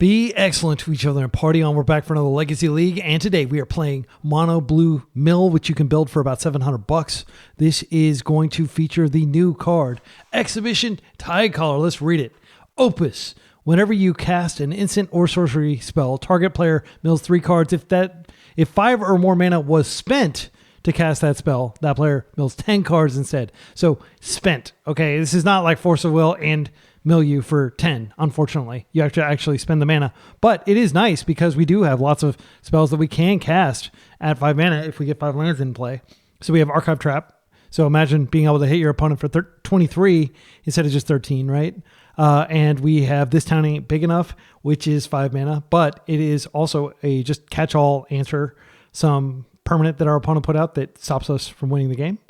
Be excellent to each other and party on. We're back for another Legacy League, and today we are playing Mono Blue Mill, which you can build for about $700. This is going to feature the new card, Exhibition Tidecaller. Let's read it. Opus. Whenever you cast an instant or sorcery spell, target player mills 3 cards. If 5 or more mana was spent to cast that spell, that player mills 10 cards instead. So spent. Okay, this is not like Force of Will and mill you for 10, unfortunately. You have to actually spend the mana. But it is nice because we do have lots of spells that we can cast at 5 mana if we get 5 lands in play. So we have Archive Trap. So imagine being able to hit your opponent for 23 instead of just 13, right? And we have This Town Ain't Big Enough, which is 5 mana, but it is also a just catch-all answer, some permanent that our opponent put out that stops us from winning the game.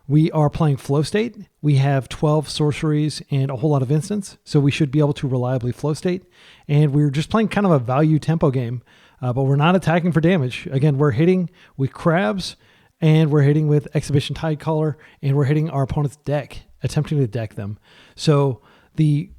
We are playing Flow State. We have 12 sorceries and a whole lot of instants, so we should be able to reliably Flow State. And we're just playing kind of a value tempo game, but we're not attacking for damage. Again, we're hitting with crabs, and we're hitting with Exhibition Tidecaller, and we're hitting our opponent's deck, attempting to deck them. So the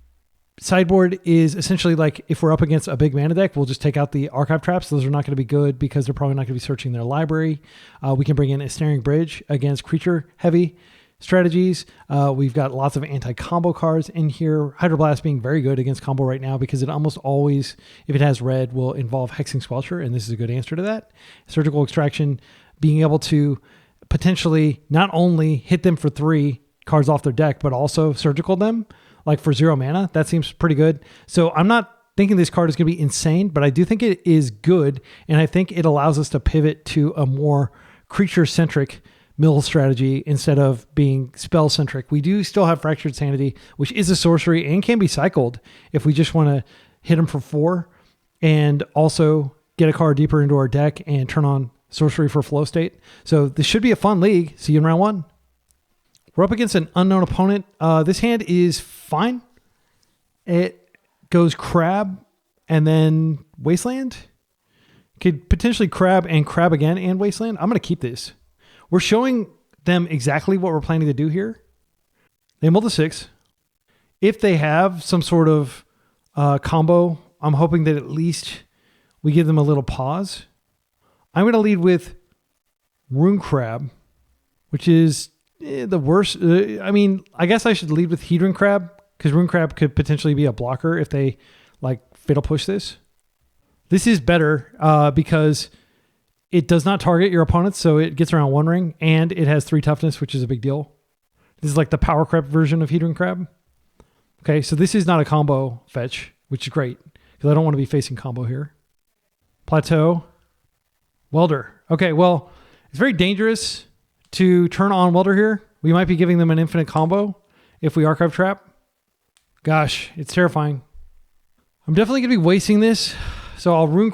sideboard is essentially like if we're up against a big mana deck, we'll just take out the Archive Traps. Those are not going to be good because they're probably not going to be searching their library. We can bring in a Snaring Bridge against creature-heavy strategies. We've got lots of anti-combo cards in here. Hydroblast being very good against combo right now because it almost always, if it has red, will involve Hexing Squelcher, and this is a good answer to that. Surgical Extraction, being able to potentially not only hit them for 3 cards off their deck, but also surgical them, like for 0 mana. That seems pretty good. So I'm not thinking this card is going to be insane, but I do think it is good, and I think it allows us to pivot to a more creature-centric mill strategy instead of being spell-centric. We do still have Fractured Sanity, which is a sorcery and can be cycled if we just want to hit them for 4 and also get a card deeper into our deck and turn on sorcery for Flow State. So this should be a fun league. See you in round 1. We're up against an unknown opponent. This hand is fine. It goes Crab and then Wasteland. Could potentially Crab and Crab again and Wasteland. I'm going to keep this. We're showing them exactly what we're planning to do here. They mull to 6. If they have some sort of combo, I'm hoping that at least we give them a little pause. I'm going to lead with Rune Crab, which is the worst. I guess I should lead with Hedron Crab because Rune Crab could potentially be a blocker if they like Fatal Push this. This is better because it does not target your opponents, so it gets around 1 ring, and it has 3 toughness, which is a big deal. This is like the power creep version of Hedron Crab. Okay, so this is not a combo fetch, which is great because I don't want to be facing combo here. Plateau. Welder. Okay, well, it's very dangerous to turn on Welder here. We might be giving them an infinite combo if we Archive Trap. Gosh, it's terrifying. I'm definitely going to be wasting this. So I'll Rune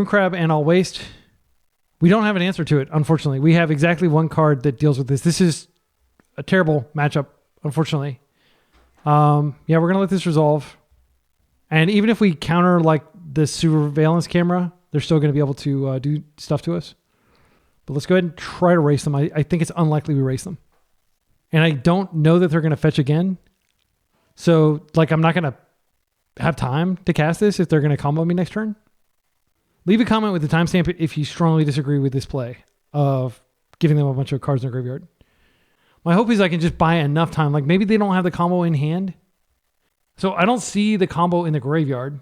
Crab and I'll waste. We don't have an answer to it, unfortunately. We have exactly 1 card that deals with this. This is a terrible matchup, unfortunately. Yeah, we're going to let this resolve. And even if we counter like the surveillance camera, they're still going to be able to do stuff to us. But let's go ahead and try to race them. I think it's unlikely we race them. And I don't know that they're going to fetch again. So, like, I'm not going to have time to cast this if they're going to combo me next turn. Leave a comment with the timestamp if you strongly disagree with this play of giving them a bunch of cards in their graveyard. My hope is I can just buy enough time. Like, maybe they don't have the combo in hand. So, I don't see the combo in the graveyard.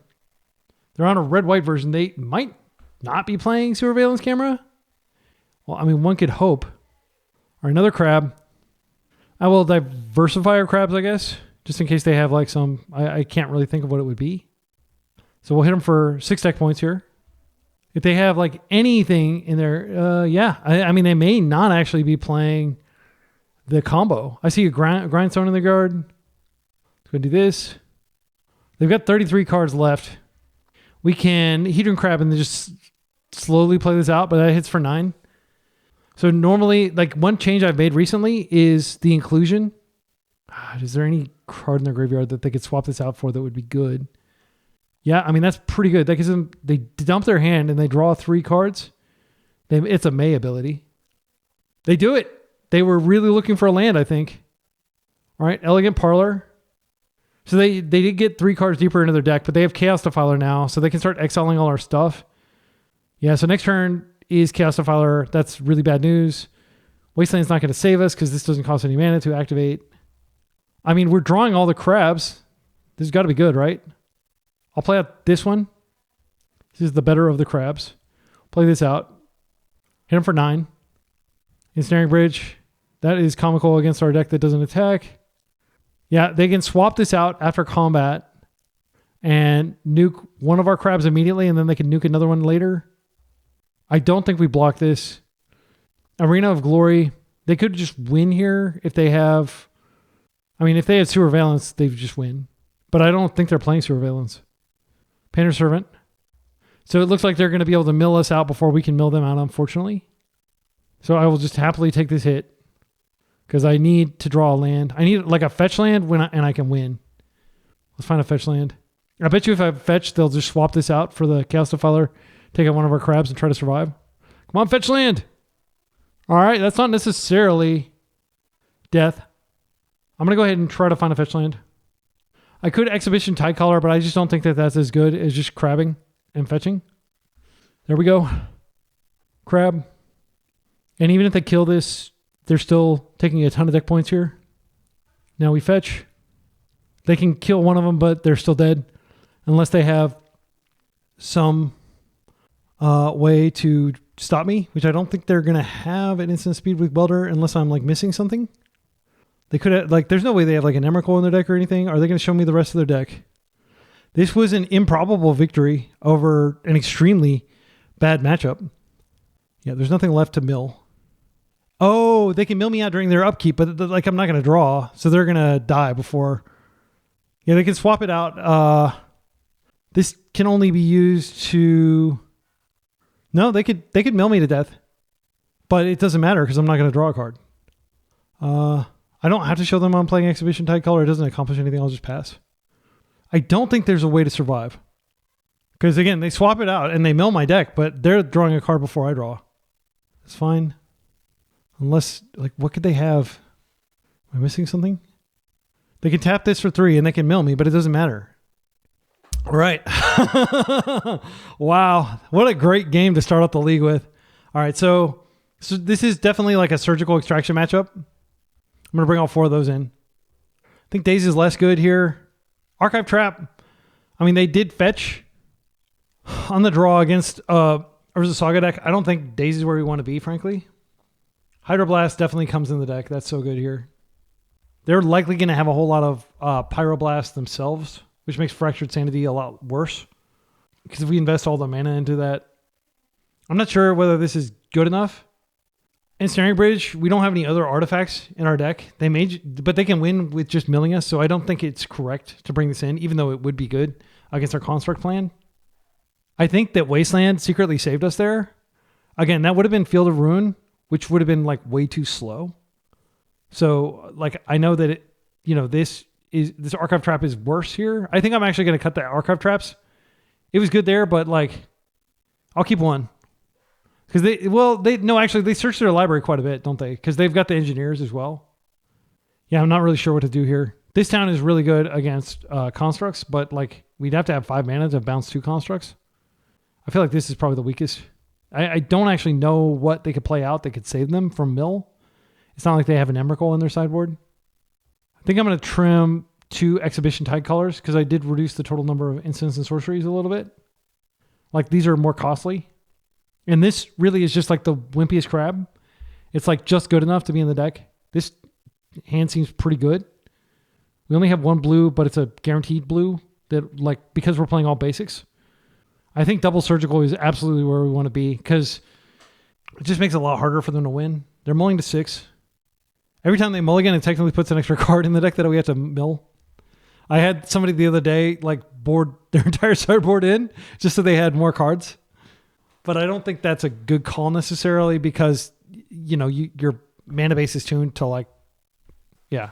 They're on a red-white version. They might not be playing Surveillance Camera. Well, I mean, one could hope. Or another crab. I will diversify our crabs, I guess, just in case they have like some. I can't really think of what it would be. So we'll hit them for 6 deck points here. If they have like anything in there, yeah. I mean, they may not actually be playing the combo. I see a grindstone in the guard. Let's go do this. They've got 33 cards left. We can Hedron Crab and then just slowly play this out, but that hits for 9. So normally, like one change I've made recently is the inclusion. Is there any card in their graveyard that they could swap this out for that would be good? Yeah, I mean, that's pretty good. That gives them, they dump their hand and they draw 3 cards. It's a May ability. They do it. They were really looking for a land, I think. All right, Elegant Parlor. So they did get 3 cards deeper into their deck, but they have Chaos Defiler now, so they can start exiling all our stuff. Yeah, so next turn is Chaos Defiler. That's really bad news. Wasteland's not going to save us because this doesn't cost any mana to activate. I mean, we're drawing all the crabs. This has got to be good, right? I'll play out this one. This is the better of the crabs. Play this out. Hit him for 9. Ensnaring Bridge. That is comical against our deck that doesn't attack. Yeah, they can swap this out after combat and nuke one of our crabs immediately, and then they can nuke another one later. I don't think we block this. Arena of Glory. They could just win here if they have... I mean, if they had Surveillance, they would just win. But I don't think they're playing Surveillance. Painter Servant. So it looks like they're going to be able to mill us out before we can mill them out, unfortunately. So I will just happily take this hit because I need to draw a land. I need like a fetch land and I can win. Let's find a fetch land. I bet you if I fetch, they'll just swap this out for the Chaos Defiler, take out one of our crabs and try to survive. Come on, fetch land. All right, that's not necessarily death. I'm going to go ahead and try to find a fetch land. I could Exhibition Tidecaller, but I just don't think that that's as good as just crabbing and fetching. There we go. Crab. And even if they kill this, they're still taking a ton of deck points here. Now we fetch. They can kill one of them, but they're still dead. Unless they have some way to stop me, which I don't think they're going to have at instant speed with Welder unless I'm like missing something. They could have, like, there's no way they have like an Emrakul in their deck or anything. Are they going to show me the rest of their deck? This was an improbable victory over an extremely bad matchup. Yeah, there's nothing left to mill. Oh, they can mill me out during their upkeep, but like I'm not going to draw, so they're going to die before. Yeah, they can swap it out. This can only be used to... No, they could mill me to death, but it doesn't matter because I'm not going to draw a card. I don't have to show them I'm playing Exhibition Tidecaller. It doesn't accomplish anything. I'll just pass. I don't think there's a way to survive. Because again, they swap it out and they mill my deck, but they're drawing a card before I draw. It's fine. Unless, like, what could they have? Am I missing something? They can tap this for 3 and they can mill me, but it doesn't matter. All right. Wow. What a great game to start out the league with. All right. So this is definitely like a surgical extraction matchup. I'm going to bring all 4 of those in. I think Daze is less good here. Archive Trap. I mean, they did fetch on the draw against Urza Saga deck. I don't think Daze is where we want to be, frankly. Hydroblast definitely comes in the deck. That's so good here. They're likely going to have a whole lot of Pyroblast themselves, which makes Fractured Sanity a lot worse. Because if we invest all the mana into that, I'm not sure whether this is good enough. Ensnaring Bridge, we don't have any other artifacts in our deck. But they can win with just milling us, so I don't think it's correct to bring this in, even though it would be good against our Construct plan. I think that Wasteland secretly saved us there. Again, that would have been Field of Ruin, which would have been like way too slow. So like I know that this Archive Trap is worse here. I think I'm actually going to cut the Archive Traps. It was good there, but like I'll keep one. Because they search their library quite a bit, don't they? Because they've got the engineers as well. Yeah, I'm not really sure what to do here. This town is really good against constructs, but like we'd have to have 5 mana to bounce 2 constructs. I feel like this is probably the weakest. I don't actually know what they could play out that could save them from mill. It's not like they have an Emrakul in their sideboard. I think I'm going to trim 2 Exhibition Tidecallers because I did reduce the total number of instants and sorceries a little bit. Like these are more costly. And this really is just like the wimpiest crab. It's like just good enough to be in the deck. This hand seems pretty good. We only have 1 blue, but it's a guaranteed blue that like because we're playing all basics. I think double surgical is absolutely where we want to be because it just makes it a lot harder for them to win. They're mulling to 6. Every time they mulligan, it technically puts an extra card in the deck that we have to mill. I had somebody the other day like board their entire sideboard in just so they had more cards. But I don't think that's a good call necessarily because, your mana base is tuned to like, yeah.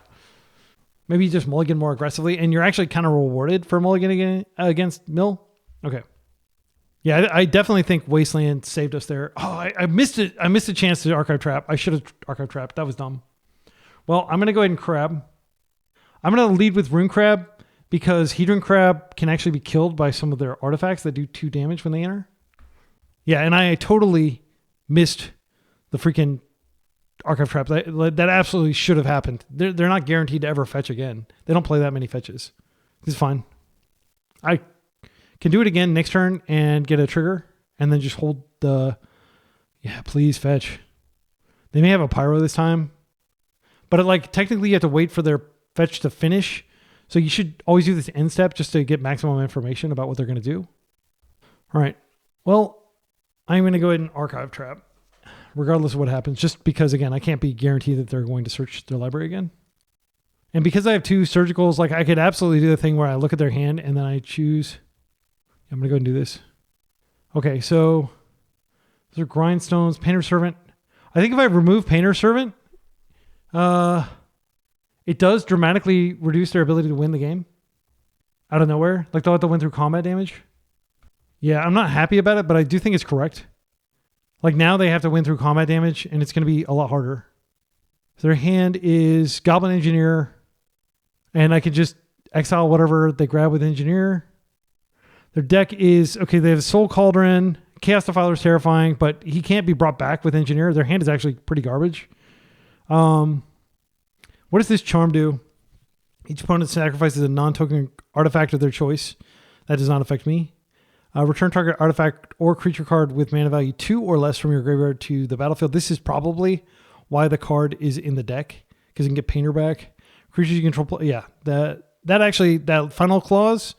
Maybe you just mulligan more aggressively and you're actually kind of rewarded for mulligan against mill. Okay. Yeah, I definitely think Wasteland saved us there. Oh, I missed it. I missed a chance to Archive Trap. I should have Archive Trapped. That was dumb. Well, I'm going to go ahead and crab. I'm going to lead with Rune Crab. because Hedron Crab can actually be killed by some of their artifacts that do 2 damage when they enter. Yeah, and I totally missed the freaking Archive Trap. That absolutely should have happened. They're not guaranteed to ever fetch again. They don't play that many fetches. It's fine. I can do it again next turn and get a trigger and then just hold the... Yeah, please fetch. They may have a Pyro this time. But technically you have to wait for their fetch to finish. So you should always do this end step just to get maximum information about what they're going to do. All right. Well, I'm going to go ahead and Archive Trap, regardless of what happens, just because, again, I can't be guaranteed that they're going to search their library again. And because I have 2 surgicals, I could absolutely do the thing where I look at their hand and then I choose... I'm going to go ahead and do this. Okay, so those are Grindstones, Painter Servant. I think if I remove Painter Servant, it does dramatically reduce their ability to win the game out of nowhere. They'll have to win through combat damage. Yeah, I'm not happy about it, but I do think it's correct. Now they have to win through combat damage, and it's going to be a lot harder. So their hand is Goblin Engineer, and I could just exile whatever they grab with Engineer. Their deck is, okay, they have Soul Cauldron. Chaos Defiler is terrifying, but he can't be brought back with Engineer. Their hand is actually pretty garbage. What does this charm do? Each opponent sacrifices a non-token artifact of their choice. That does not affect me. Return target artifact or creature card with mana value 2 or less from your graveyard to the battlefield. This is probably why the card is in the deck, because you can get Painter back. Creatures you control, yeah, that final clause,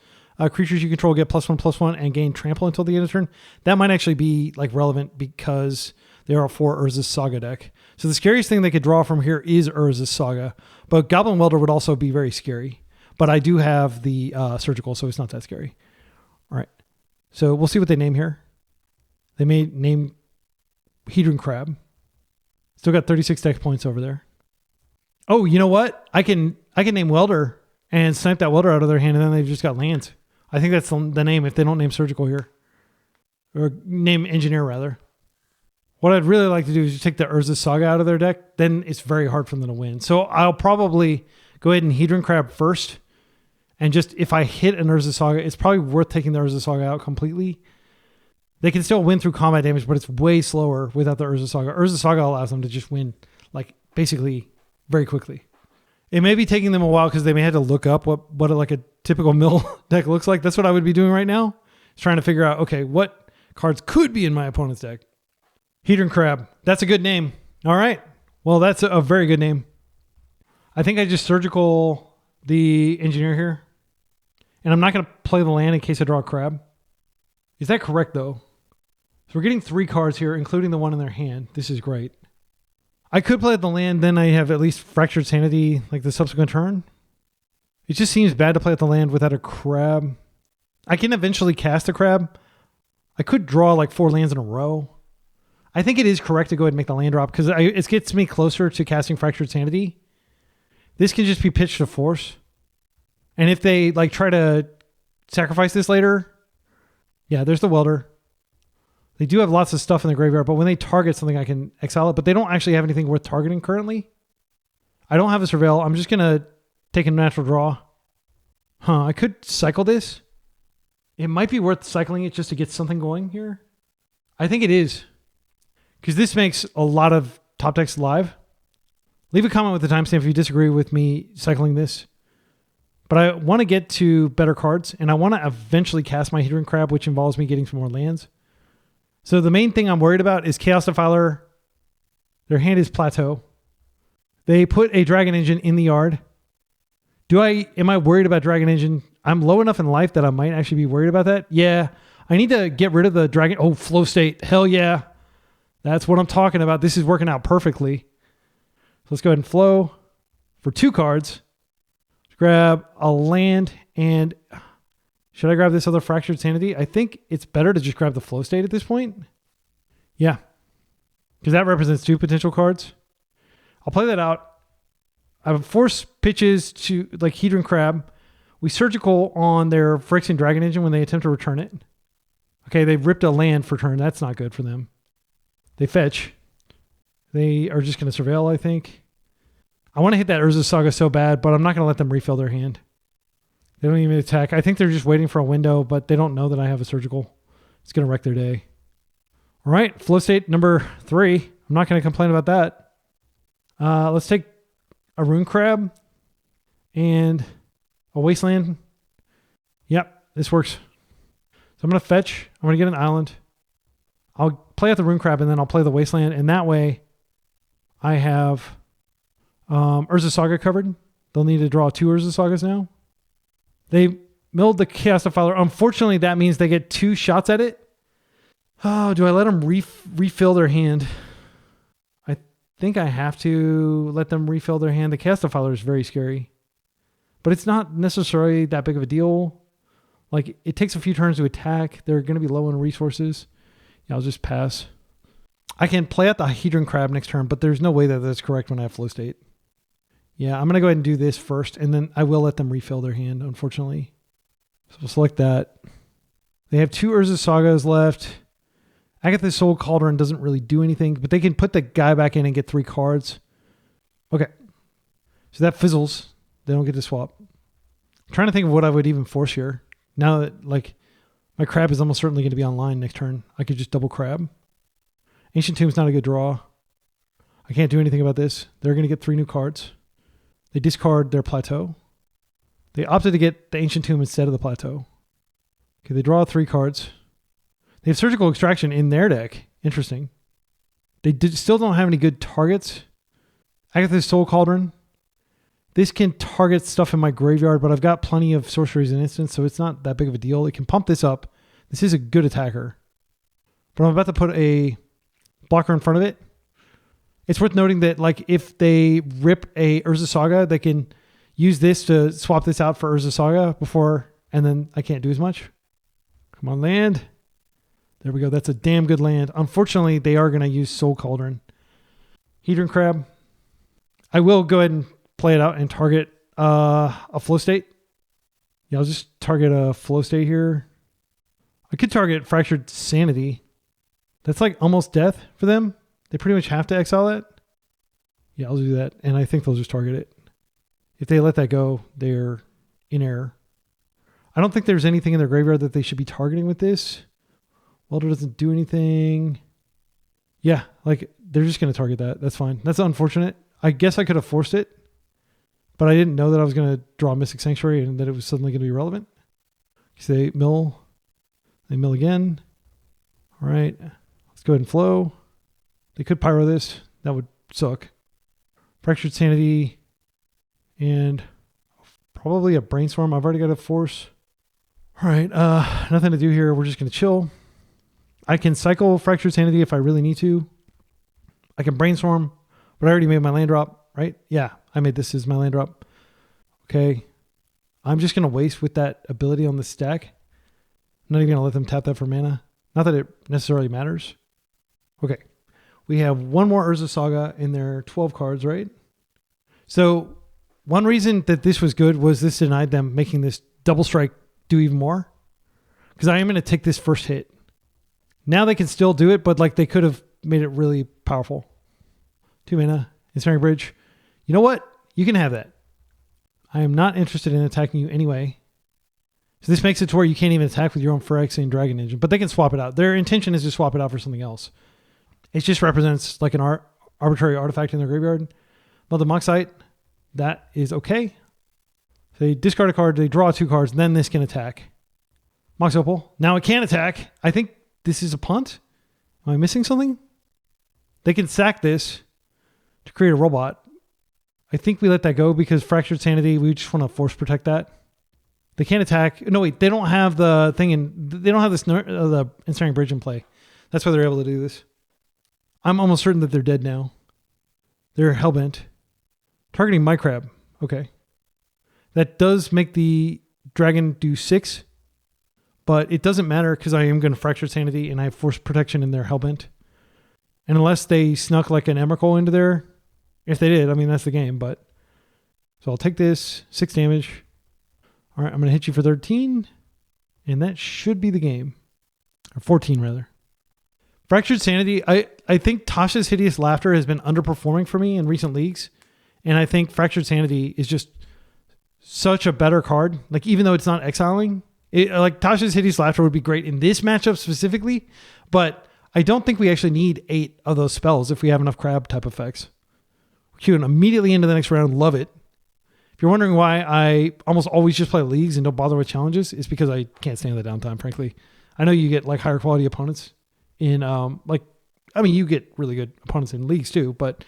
creatures you control get +1/+1 and gain trample until the end of turn. That might actually be relevant because they are for Urza's Saga deck. So the scariest thing they could draw from here is Urza's Saga, but Goblin Welder would also be very scary. But I do have the Surgical, so it's not that scary. All right. So we'll see what they name here. They may name Hedron Crab. Still got 36 deck points over there. Oh, you know what? I can name Welder and snipe that Welder out of their hand, and then they've just got lands. I think that's the name if they don't name Surgical here. Or name Engineer, rather. What I'd really like to do is just take the Urza's Saga out of their deck. Then it's very hard for them to win. So I'll probably go ahead and Hedron Crab first. And just if I hit an Urza's Saga, it's probably worth taking the Urza's Saga out completely. They can still win through combat damage, but it's way slower without the Urza's Saga. Urza's Saga allows them to just win, basically very quickly. It may be taking them a while because they may have to look up what a typical mill deck looks like. That's what I would be doing right now. Is trying to figure out, okay, what cards could be in my opponent's deck. Hedron Crab. That's a good name. All right. Well, that's a very good name. I think I just Surgical the Engineer here. And I'm not going to play the land in case I draw a crab. Is that correct, though? So we're getting 3 cards here, including the one in their hand. This is great. I could play the land, then I have at least Fractured Sanity the subsequent turn. It just seems bad to play at the land without a crab. I can eventually cast a crab. I could draw 4 lands in a row. I think it is correct to go ahead and make the land drop because it gets me closer to casting Fractured Sanity. This can just be pitched to force. And if they try to sacrifice this later, yeah, there's the Welder. They do have lots of stuff in the graveyard, but when they target something, I can exile it. But they don't actually have anything worth targeting currently. I don't have a Surveil. I'm just going to take a natural draw. I could cycle this. It might be worth cycling it just to get something going here. I think it is. Because this makes a lot of top decks live. Leave a comment with the timestamp if you disagree with me cycling this. But I want to get to better cards, and I want to eventually cast my Hedron Crab, which involves me getting some more lands. So the main thing I'm worried about is Chaos Defiler. Their hand is Plateau. They put a Dragon Engine in the yard. Am I worried about Dragon Engine? I'm low enough in life that I might actually be worried about that. Yeah, I need to get rid of the Dragon. Oh, Flow State. Hell yeah. That's what I'm talking about. This is working out perfectly. So let's go ahead and flow for 2 cards. Grab a land, and should I grab this other Fractured Sanity? I think it's better to just grab the Flow State at this point. Yeah, because that represents 2 potential cards. I'll play that out. I have force pitches to Hedron Crab. We Surgical on their Phyrexian Dragon Engine when they attempt to return it. Okay, they've ripped a land for turn. That's not good for them. They fetch. They are just going to Surveil, I think. I want to hit that Urza's Saga so bad, but I'm not going to let them refill their hand. They don't even attack. I think they're just waiting for a window, but they don't know that I have a surgical. It's going to wreck their day. All right, flow state number 3. I'm not going to complain about that. Let's take a rune crab and a wasteland. Yep, this works. So I'm going to fetch. I'm going to get an island. I'll play out the rune crab and then I'll play the wasteland. And that way I have Urza Saga covered. They'll need to draw 2 Urza Sagas now. They milled the Chaos Defiler. Unfortunately, that means they get 2 shots at it. Oh, do I let them refill their hand? I think I have to let them refill their hand. The Chaos Defiler is very scary. But it's not necessarily that big of a deal. Like, it takes a few turns to attack. They're going to be low on resources. Yeah, I'll just pass. I can play out the Hedron Crab next turn, but there's no way that that's correct when I have flow state. Yeah, I'm going to go ahead and do this first, and then I will let them refill their hand, unfortunately. So we'll select that. They have 2 Urza Sagas left. Agatha's Soul Cauldron doesn't really do anything, but they can put the guy back in and get 3 cards. Okay. So that fizzles. They don't get to swap. I'm trying to think of what I would even force here. Now that, like, my crab is almost certainly going to be online next turn, I could just double crab. Ancient Tomb's not a good draw. I can't do anything about this. They're going to get 3 new cards. They discard their plateau. They opted to get the Ancient Tomb instead of the plateau. Okay, they draw 3 cards. They have Surgical Extraction in their deck. Interesting. They still don't have any good targets. Agatha's Soul Cauldron. This can target stuff in my graveyard, but I've got plenty of sorceries and instants, so it's not that big of a deal. It can pump this up. This is a good attacker. But I'm about to put a blocker in front of it. It's worth noting that, like, if they rip a Urza Saga, they can use this to swap this out for Urza Saga before, and then I can't do as much. Come on, land. There we go. That's a damn good land. Unfortunately, they are going to use Soul Cauldron. Hedron Crab. I will go ahead and play it out and target a flow state. Yeah, I'll just target a flow state here. I could target Fractured Sanity. That's like almost death for them. They pretty much have to exile it. Yeah, I'll do that. And I think they'll just target it. If they let that go, they're in error. I don't think there's anything in their graveyard that they should be targeting with this. Welder doesn't do anything. Yeah, like, they're just going to target that. That's fine. That's unfortunate. I guess I could have forced it, but I didn't know that I was going to draw Mystic Sanctuary and that it was suddenly going to be relevant. So they mill again. All right, let's go ahead and flow. They could pyro this. That would suck. Fractured Sanity and probably a Brainstorm. I've already got a force. All right, nothing to do here. We're just going to chill. I can cycle Fractured Sanity if I really need to. I can Brainstorm, but I already made my land drop, right? Yeah, I made this as my land drop. Okay. I'm just going to waste with that ability on the stack. I'm not even going to let them tap that for mana. Not that it necessarily matters. Okay. We have 1 more Urza Saga in their 12 cards, right? So one reason that this was good was this denied them making this double strike do even more. Because I am going to take this first hit. Now they can still do it, but like they could have made it really powerful. 2 mana, Ensnaring Bridge. You know what? You can have that. I am not interested in attacking you anyway. So this makes it to where you can't even attack with your own Phyrexian Dragon Engine, but they can swap it out. Their intention is to swap it out for something else. It just represents like an arbitrary artifact in their graveyard. Well, the Moxite, that is okay. So they discard a card, they draw 2 cards, then this can attack. Mox Opal. Now it can attack. I think this is a punt. Am I missing something? They can sack this to create a robot. I think we let that go because Fractured Sanity, we just want to force protect that. They can't attack. No, wait, they don't have the thing in, they don't have the Ensnaring Bridge in play. That's why they're able to do this. I'm almost certain that they're dead now. They're hellbent. Targeting my crab. Okay. That does make the dragon do 6, but it doesn't matter because I am going to Fracture Sanity and I have Force Protection in their hellbent. And unless they snuck like an Emrakul into there, if they did, I mean, that's the game, but. So I'll take this, 6 damage. All right, I'm going to hit you for 13, and that should be the game. Or 14, rather. Fractured Sanity, I think Tasha's Hideous Laughter has been underperforming for me in recent leagues, and I think Fractured Sanity is just such a better card. Like, even though it's not exiling, like Tasha's Hideous Laughter would be great in this matchup specifically, but I don't think we actually need 8 of those spells if we have enough crab type effects. Queuing immediately into the next round. Love it. If you're wondering why I almost always just play leagues and don't bother with challenges, it's because I can't stand the downtime, frankly. I know you get like higher quality opponents in you get really good opponents in leagues too, but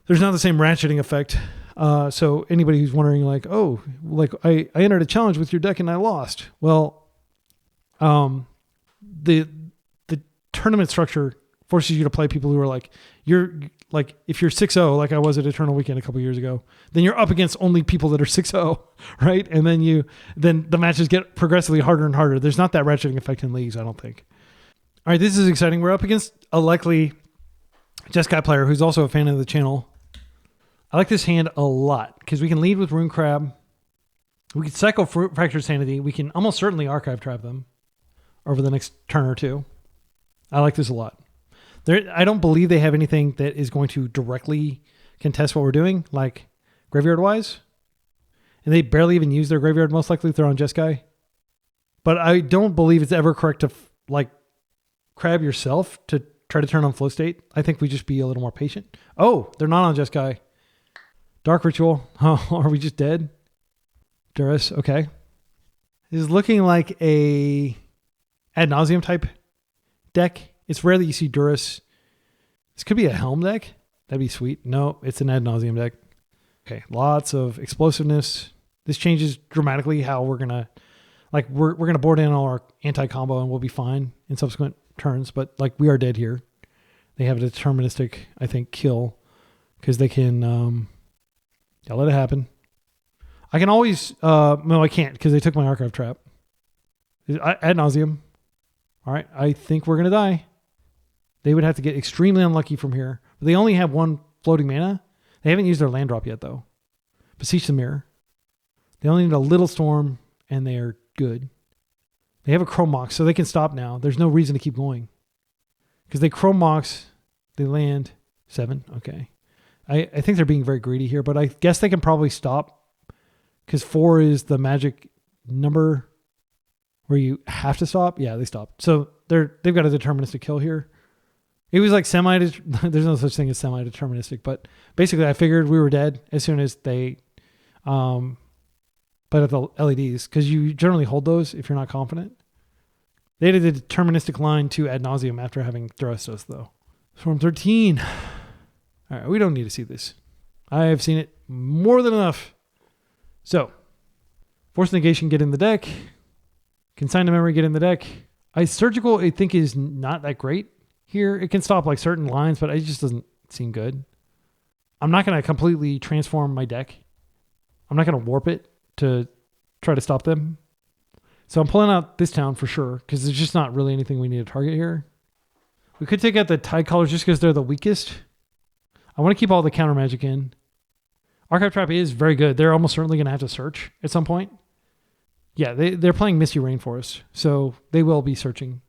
there's not the same ratcheting effect. So anybody who's wondering like, oh, like I entered a challenge with your deck and I lost. Well, the tournament structure forces you to play people who are like, you're like, if you're 6-0, like I was at Eternal Weekend a couple years ago, then you're up against only people that are 6-0, right? And then the matches get progressively harder and harder. There's not that ratcheting effect in leagues, I don't think. All right, this is exciting. We're up against a likely Jeskai player who's also a fan of the channel. I like this hand a lot because we can lead with Rune Crab. We can cycle Fractured Sanity. We can almost certainly Archive Trap them over the next turn or two. I like this a lot. I don't believe they have anything that is going to directly contest what we're doing, like graveyard-wise. And they barely even use their graveyard, most likely, if they're on Jeskai. But I don't believe it's ever correct to crab yourself to try to turn on flow state. I think we just be a little more patient. Oh, they're not on Jeskai. Dark Ritual. Oh, are we just dead? Duress, okay. This is looking like a ad nauseum type deck. It's rare that you see Duress. This could be a Helm deck. That'd be sweet. No, it's an ad nauseum deck. Okay, lots of explosiveness. This changes dramatically how we're gonna we're gonna board in all our anti-combo and we'll be fine in subsequent turns. But like we are dead here. They have a deterministic, I think, kill because they can. I'll let it happen. I can always. No, I can't because they took my Archive Trap. Ad nauseum. All right, I think we're gonna die. They would have to get extremely unlucky from here. But they only have 1 floating mana. They haven't used their land drop yet, though. Beseech the Mirror. They only need a little storm, and they are good. They have a Chrome Mox, so they can stop now. There's no reason to keep going. Because they Chrome Mox, they land 7. Okay. I think they're being very greedy here, but I guess they can probably stop. Because 4 is the magic number where you have to stop. Yeah, they stopped. So they've got a deterministic kill here. It was like there's no such thing as semi-deterministic, but basically I figured we were dead as soon as they put up the LEDs, because you generally hold those if you're not confident. They did a deterministic line to ad nauseum after having thrust us, though. Swarm 13. All right, we don't need to see this. I have seen it more than enough. So, Force Negation, get in the deck. Consign to Memory, get in the deck. Surgical, I think, is not that great here. It can stop like certain lines, but it just doesn't seem good. I'm not going to completely transform my deck. I'm not going to warp it to try to stop them. So I'm pulling out this town for sure, because there's just not really anything we need to target here. We could take out the Tidecaller just because they're the weakest. I want to keep all the counter magic in. Archive Trap is very good. They're almost certainly going to have to search at some point. Yeah, they're playing Misty Rainforest, so they will be searching.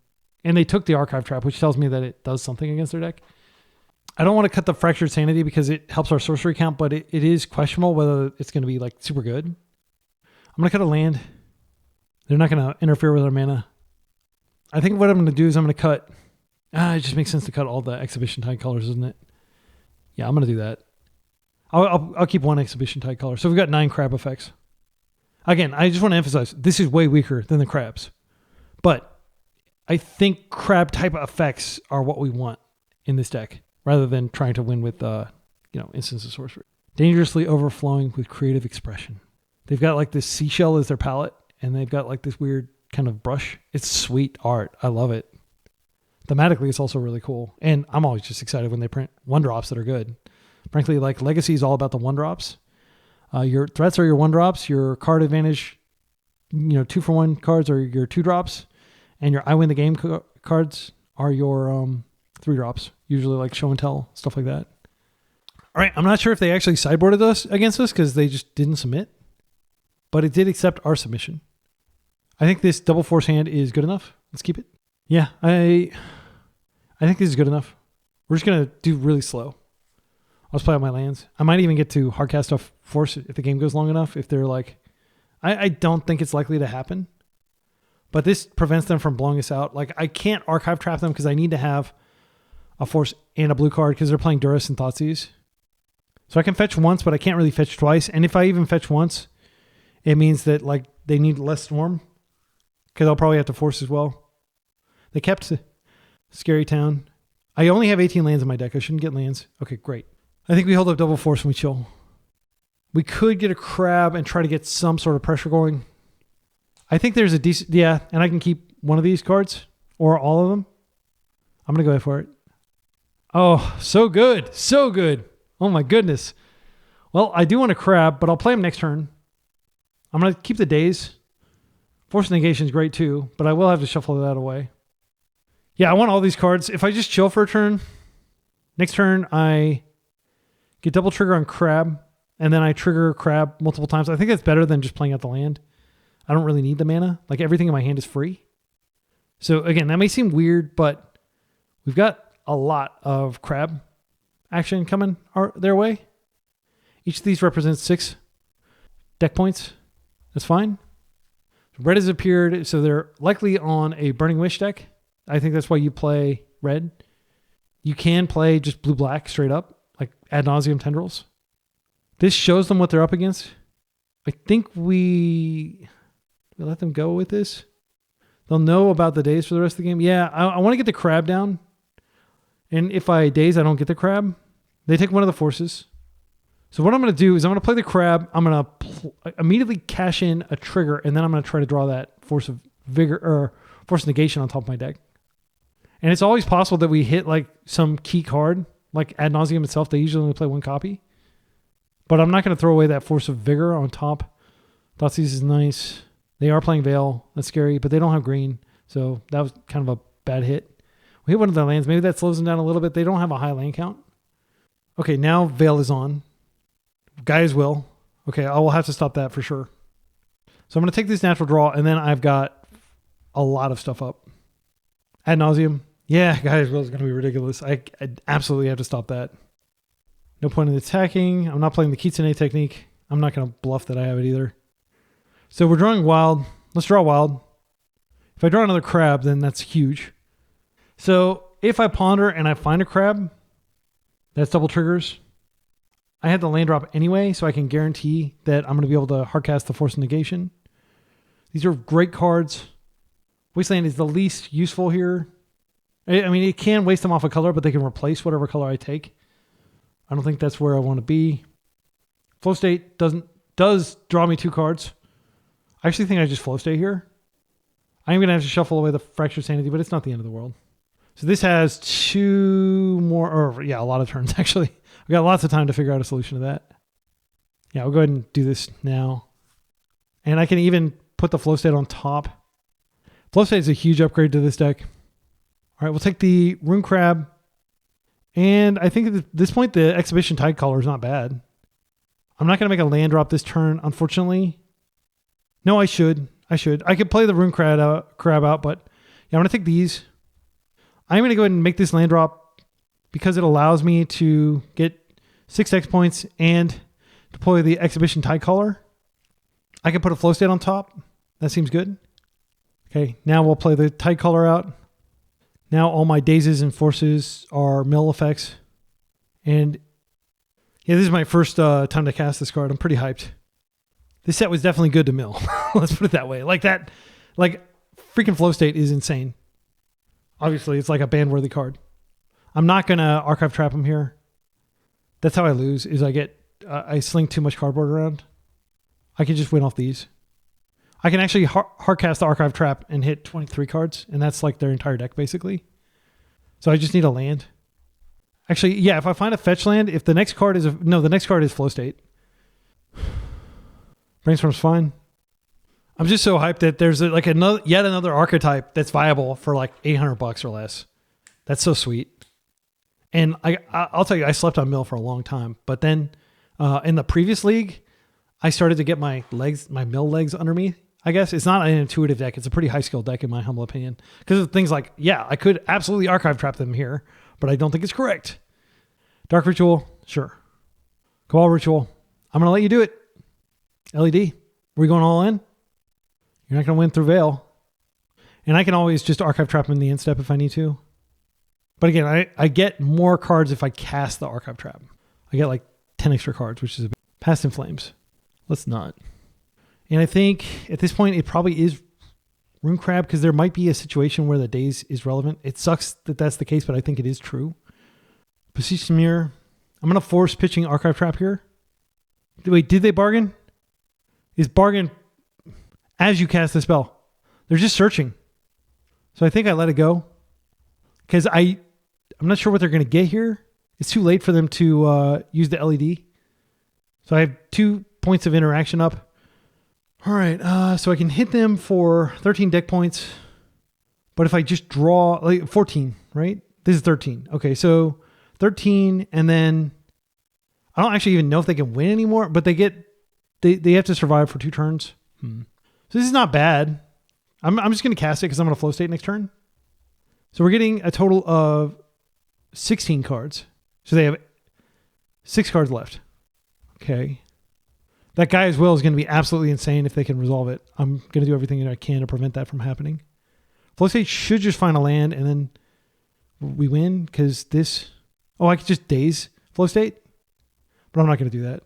And they took the Archive Trap, which tells me that it does something against their deck. I don't want to cut the Fractured Sanity because it helps our sorcery count, but it is questionable whether it's going to be like super good. I'm going to cut a land. They're not going to interfere with our mana. I think what I'm going to do is I'm going to cut... it just makes sense to cut all the Exhibition Tidecolors, doesn't it? Yeah, I'm going to do that. I'll keep 1 Exhibition Tidecolor. So we've got 9 crab effects. Again, I just want to emphasize, this is way weaker than the crabs. But I think crab type of effects are what we want in this deck, rather than trying to win with instants of sorcery. Dangerously overflowing with creative expression. They've got like this seashell as their palette, and they've got like this weird kind of brush. It's sweet art. I love it. Thematically, it's also really cool. And I'm always just excited when they print 1-drops that are good. Frankly, like Legacy is all about the 1-drops. Your threats are your 1-drops. Your card advantage, 2-for-1 cards are your 2-drops. And your I win the game cards are your 3-drops. Usually like show and tell, stuff like that. All right, I'm not sure if they actually sideboarded us against us because they just didn't submit. But it did accept our submission. I think this double force hand is good enough. Let's keep it. Yeah, I think this is good enough. We're just going to do really slow. I'll just play out my lands. I might even get to hardcast stuff force if the game goes long enough. If they're like, I don't think it's likely to happen, but this prevents them from blowing us out. Like I can't archive trap them because I need to have a force and a blue card because they're playing Duress and Thoughtseize. So I can fetch once, but I can't really fetch twice. And if I even fetch once, it means that like they need less storm because I'll probably have to force as well. They kept Scary Town. I only have 18 lands in my deck. I shouldn't get lands. Okay, great. I think we hold up double force when we chill. We could get a crab and try to get some sort of pressure going. I think there's a decent... Yeah, and I can keep one of these cards or all of them. I'm going to go for it. Oh, so good. So good. Oh my goodness. Well, I do want a crab, but I'll play him next turn. I'm going to keep the daze. Force negation is great too, but I will have to shuffle that away. Yeah, I want all these cards. If I just chill for a turn, next turn I get double trigger on crab, and then I trigger crab multiple times. I think that's better than just playing out the land. I don't really need the mana. Like everything in my hand is free. So again, that may seem weird, but we've got a lot of crab action coming their way. Each of these represents 6 deck points. That's fine. Red has appeared, so they're likely on a Burning Wish deck. I think that's why you play red. You can play just blue-black straight up, like ad nauseum tendrils. This shows them what they're up against. I think we let them go with this. They'll know about the daze for the rest of the game. Yeah, I want to get the crab down. And if I daze, I don't get the crab. They take one of the forces. So what I'm going to do is I'm going to play the crab. I'm going to immediately cash in a trigger, and then I'm going to try to draw that force of vigor or force negation on top of my deck. And it's always possible that we hit like some key card, like ad nauseum itself. They usually only play 1 copy. But I'm not going to throw away that force of vigor on top. Thoughtseize is nice. They are playing Veil. That's scary, but they don't have green. So that was kind of a bad hit. We hit one of their lands. Maybe that slows them down a little bit. They don't have a high land count. Okay, now Veil is on. Guy's Will. Okay, I will have to stop that for sure. So I'm going to take this natural draw, and then I've got a lot of stuff up. Ad nauseum. Yeah, Guy's Will is going to be ridiculous. I absolutely have to stop that. No point in attacking. I'm not playing the Kitsune technique. I'm not going to bluff that I have it either. So we're drawing wild. Let's draw wild. If I draw another crab, then that's huge. So if I ponder and I find a crab, that's double triggers. I had the land drop anyway, so I can guarantee that I'm going to be able to hardcast the Force of Negation. These are great cards. Wasteland is the least useful here. I mean, it can waste them off a color, but they can replace whatever color I take. I don't think that's where I want to be. Flow State does draw me 2 cards. I actually think I just Flow State here. I am going to have to shuffle away the Fractured Sanity, but it's not the end of the world. So this has 2 more, or yeah, a lot of turns actually. I've got lots of time to figure out a solution to that. Yeah, I'll go ahead and do this now. And I can even put the Flow State on top. Flow State is a huge upgrade to this deck. All right, we'll take the Rune Crab. And I think at this point, the Exhibition Tidecaller is not bad. I'm not going to make a land drop this turn, unfortunately. No, I should. I could play the Rune Crab out, but yeah, I'm going to take these. I'm going to go ahead and make this land drop because it allows me to get 6 X points and deploy the Exhibition Tidecaller. I can put a Flow State on top. That seems good. Okay, now we'll play the Tidecaller out. Now all my dazes and forces are mill effects. And yeah, this is my first time to cast this card. I'm pretty hyped. This set was definitely good to mill. Let's put it that way. Like that, like freaking Flow State is insane. Obviously, it's like a ban-worthy card. I'm not going to archive trap him here. That's how I lose, is I sling too much cardboard around. I can just win off these. I can actually hardcast the archive trap and hit 23 cards, and that's like their entire deck, basically. So I just need a land. Actually, yeah, if I find a fetch land, if the next card is... the next card is Flow State. Brainstorm's fine. I'm just so hyped that there's yet another archetype that's viable for like $800 or less. That's so sweet. And I'll tell you, I slept on mill for a long time. But then in the previous league, I started to get my mill legs under me. I guess it's not an intuitive deck. It's a pretty high skill deck in my humble opinion. Because of things like, yeah, I could absolutely archive trap them here, but I don't think it's correct. Dark Ritual, sure. Cabal Ritual. I'm going to let you do it. LED, we're going all in. You're not going to win through Veil. And I can always just Archive Trap him in the end step if I need to. But again, I get more cards if I cast the Archive Trap. I get like 10 extra cards, which is a bit. Past in Flames. Let's not. And I think at this point, it probably is Rune Crab because there might be a situation where the Daze is relevant. It sucks that that's the case, but I think it is true. Beseech Mirror. I'm going to force pitching Archive Trap here. Wait, did they bargain? Is bargain as you cast the spell? They're just searching. So I think I let it go. Because I'm not sure what they're going to get here. It's too late for them to use the LED. So I have 2 points of interaction up. All right, so I can hit them for 13 deck points. But if I just draw, like 14, right? This is 13. Okay, so 13, and then I don't actually even know if they can win anymore, but they have to survive for 2 turns. So this is not bad. I'm just going to cast it because I'm going to flow state next turn. So we're getting a total of 16 cards. So they have 6 cards left. Okay. That Guy's Will is going to be absolutely insane if they can resolve it. I'm going to do everything that I can to prevent that from happening. Flow state should just find a land and then we win because this... Oh, I could just daze flow state? But I'm not going to do that.